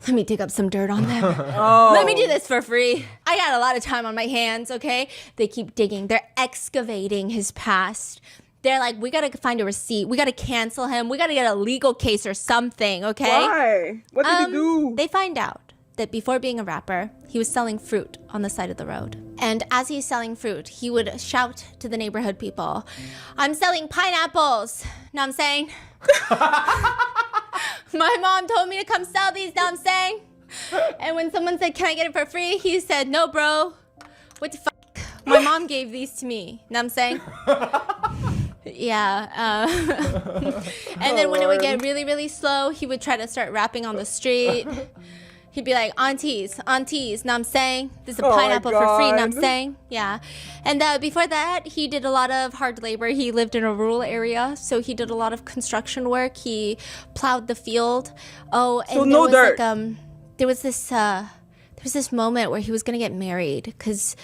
Let me dig up some dirt on them. Let me do this for free. I got a lot of time on my hands, okay? They keep digging. They're excavating his past. They're like, we gotta find a receipt. We gotta cancel him. We gotta get a legal case or something, okay? Why? What did he do? They find out that before being a rapper, he was selling fruit on the side of the road. And as he's selling fruit, he would shout to the neighborhood people, I'm selling pineapples. Know what I'm saying? My mom told me to come sell these, know what I'm saying? And when someone said, can I get it for free? He said, no, bro. What the fuck? My mom gave these to me. Know what I'm saying? Yeah. And then when it would get really, really slow, he would try to start rapping on the street. He'd be like, aunties, know what I'm saying? This is a pineapple for free, know what I'm saying? Yeah. And before that, he did a lot of hard labor. He lived in a rural area, so he did a lot of construction work. He plowed the field. Oh, and So no dirt. There was this moment where he was gonna get married because,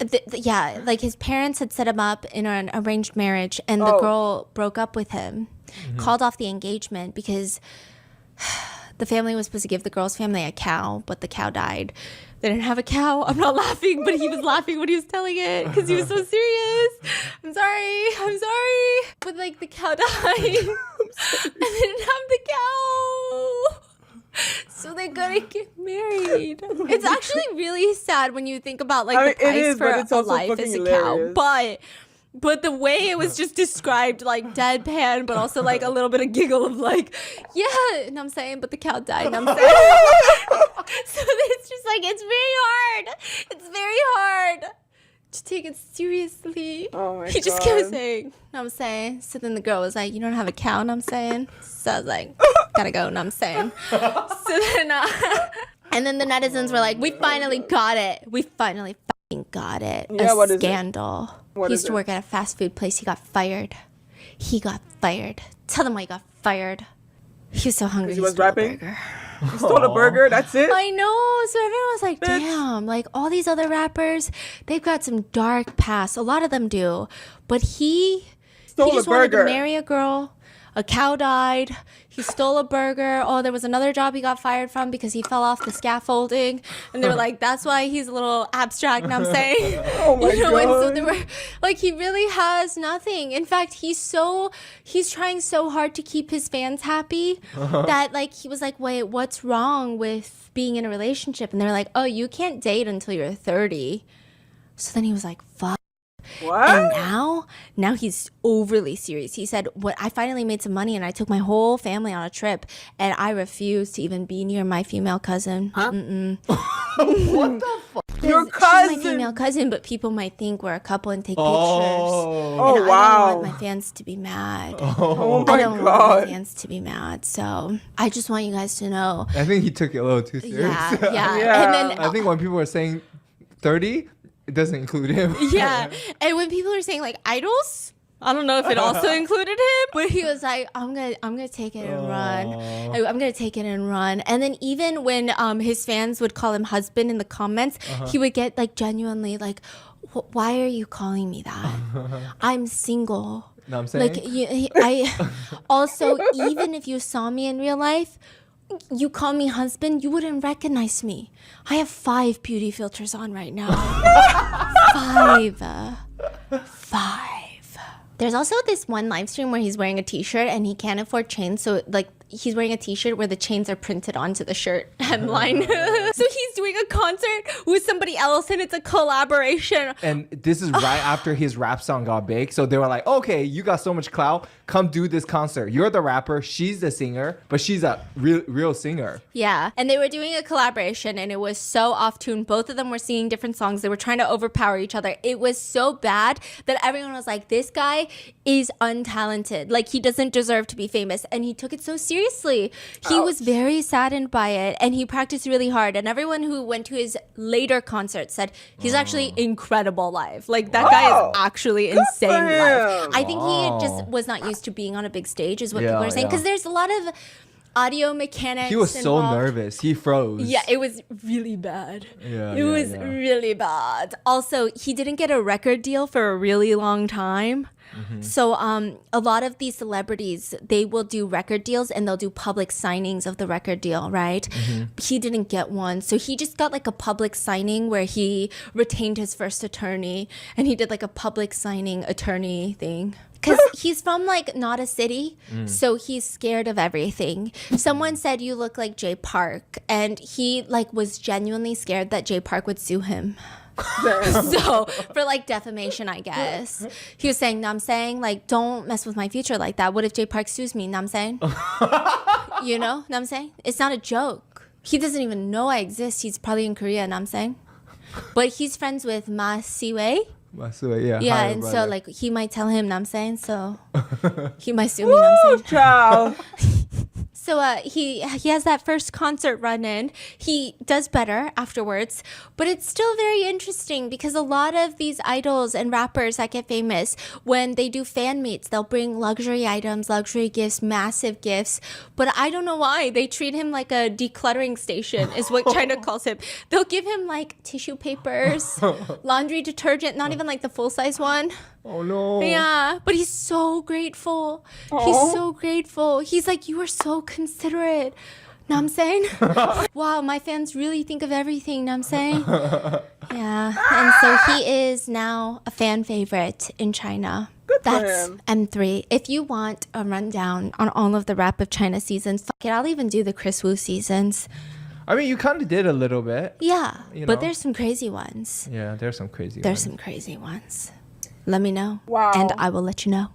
like his parents had set him up in an arranged marriage, and the girl broke up with him, called off the engagement because the family was supposed to give the girl's family a cow, but the cow died. They didn't have a cow. I'm not laughing, but he was laughing when he was telling it because he was so serious. I'm sorry. But like the cow died, and they didn't have the cow. So they gotta get married. It's actually really sad when you think about like the price for a life as a cow. But the way it was just described, like deadpan, but also like a little bit of giggle of like, yeah, and I'm saying, but the cow died. And I'm saying, so it's just like it's very hard to take it seriously. Oh my He just God. kept saying, know what I'm saying. So then the girl was like, you don't have a cow, know what I'm saying. So I was like, gotta go, know what I'm saying. So then, and then the netizens were like, we finally got it. We finally fucking got it. Yeah, what is it? Scandal. What He is used to it? work at a fast food place. He got fired. Tell them why he got fired. He was so hungry. He was stole a rapping? burger. He stole a burger, that's it? I know. So everyone was like, Bitch. damn, like all these other rappers, they've got some dark past. A lot of them do. But he Stole just a wanted to burger. marry a girl. A cow died. He stole a burger. Oh, there was another job he got fired from because he fell off the scaffolding. And they were like, that's why he's a little abstract, know what I'm saying? Oh my And so God. they were like, he really has nothing. In fact, he's trying so hard to keep his fans happy that like he was like, wait, what's wrong with being in a relationship? And they were like, oh, you can't date until you're 30. So then he was like, fuck. What? And now he's overly serious. He said, "What? I finally made some money, and I took my whole family on a trip, and I refuse to even be near my female cousin. Huh? What the fuck? Your She's my cousin. female cousin, but people might think we're a couple and take pictures. Oh, And I wow. don't want my fans to be mad. Oh I my don't want God. my fans to be mad. So I just want you guys to know. I think he took it a little too serious. Yeah. Yeah. And then I think when people are saying 30, it doesn't include him. yeah. And when people are saying like idols, I don't know if it also included him, but he was like, I'm gonna take it and run. I'm gonna take it and run. And then even when his fans would call him husband in the comments, he would get like genuinely like, why are you calling me that? I'm single. Know what I'm saying? Like I also, even if you saw me in real life, you call me husband, you wouldn't recognize me. I have 5 beauty filters on right now. 5. 5. There's also this one live stream where he's wearing a t-shirt and he can't afford chains, so like he's wearing a t-shirt where the chains are printed onto the shirt headline. So he's doing a concert with somebody else and it's a collaboration. And this is right after his rap song got big. So they were like, okay, you got so much clout. Come do this concert. You're the rapper. She's the singer, but she's a real singer. Yeah. And they were doing a collaboration and it was so off tune. Both of them were singing different songs. They were trying to overpower each other. It was so bad that everyone was like, this guy is untalented. Like, he doesn't deserve to be famous. And he took it so seriously. He was very saddened by it and he practiced really hard. And everyone who went to his later concert said he's actually incredible live. Like, that guy is actually insane live. I think he just was not used to being on a big stage is what people are saying. Because there's a lot of audio mechanics. He was involved. so nervous. He froze. Yeah, it was really bad. Yeah, it was really bad. Also, he didn't get a record deal for a really long time. So a lot of these celebrities, they will do record deals and they'll do public signings of the record deal, right? He didn't get one. So he just got like a public signing where he retained his first attorney and he did like a public signing attorney thing. Because he's from like not a city, so he's scared of everything. Someone said you look like Jay Park, and he like was genuinely scared that Jay Park would sue him. So for like defamation, I guess he was saying, "I'm saying like don't mess with my future like that. What if Jay Park sues me? I'm saying, you know, I'm saying it's not a joke. He doesn't even know I exist. He's probably in Korea, I'm saying, but he's friends with Ma Siwei." Yeah, Yeah, hi, and brother. so like he might tell him, I'm saying, so he might sue me, I'm saying. Child. So he has that first concert run in. He does better afterwards, but it's still very interesting because a lot of these idols and rappers that get famous, when they do fan meets, they'll bring luxury items, luxury gifts, massive gifts. But I don't know why they treat him like a decluttering station is what China calls him. They'll give him like tissue papers, laundry detergent, not even like the full size one. Oh no. Yeah, but he's so grateful. He's so grateful. He's like, you are so considerate. Know what I'm saying? Wow, my fans really think of everything. Know what I'm saying? Yeah, and so he is now a fan favorite in China. That's him. M3. If you want a rundown on all of the Rap of China seasons, fuck it, I'll even do the Chris Wu seasons. I mean, you kind of did a little bit. Yeah, You but know. there's some crazy ones. Yeah, there's some crazy There's ones. some crazy ones. Let me know. Wow. And I will let you know.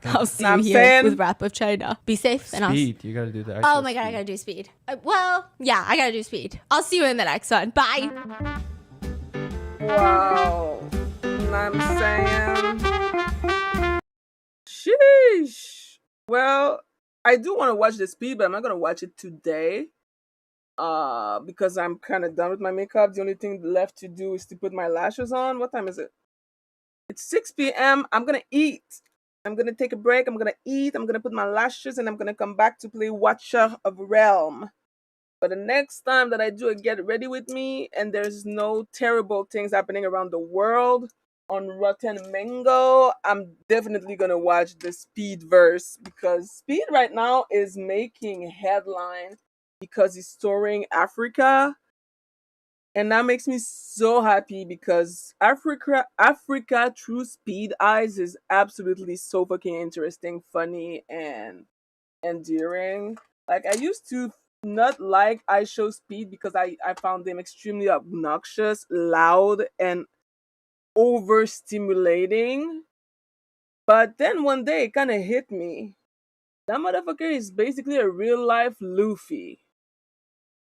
I'll see I'm you here saying- with Rap of China. Be safe. And Speed. You gotta do that. Oh my God, I gotta do speed. Well, yeah, I gotta do speed. I'll see you in the next one. Bye. Wow. I'm saying. Sheesh. Well, I do want to watch the speed, but I'm not gonna watch it today. Because I'm kind of done with my makeup. The only thing left to do is to put my lashes on. What time is it? It's 6 p.m. I'm gonna eat. I'm gonna take a break. I'm gonna eat. I'm gonna put my lashes, and I'm gonna come back to play Watcher of Realm. But the next time that I do a Get Ready With Me, and there's no terrible things happening around the world on Rotten Mango, I'm definitely gonna watch the Speed verse because Speed right now is making headlines because he's touring Africa. And that makes me so happy because Africa through Speed Eyes is absolutely so fucking interesting, funny, and endearing. Like, I used to not like I Show Speed because I found them extremely obnoxious, loud, and overstimulating. But then one day it kind of hit me. That motherfucker is basically a real life Luffy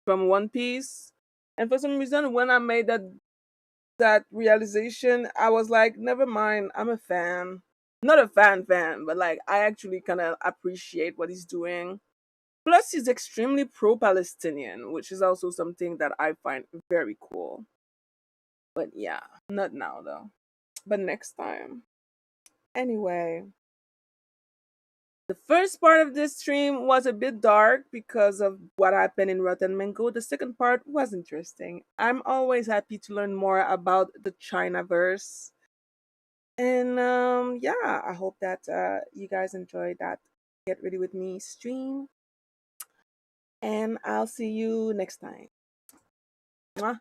from One Piece. And for some reason, when I made that realization, I was like, never mind, I'm a fan. Not a fan, but like I actually kind of appreciate what he's doing. Plus, he's extremely pro-Palestinian, which is also something that I find very cool. But yeah, not now though. But next time. Anyway. The first part of this stream was a bit dark because of what happened in Rotten Mango. The second part was interesting. I'm always happy to learn more about the Chinaverse. And yeah, I hope that you guys enjoyed that Get Ready With Me stream. And I'll see you next time. Mwah.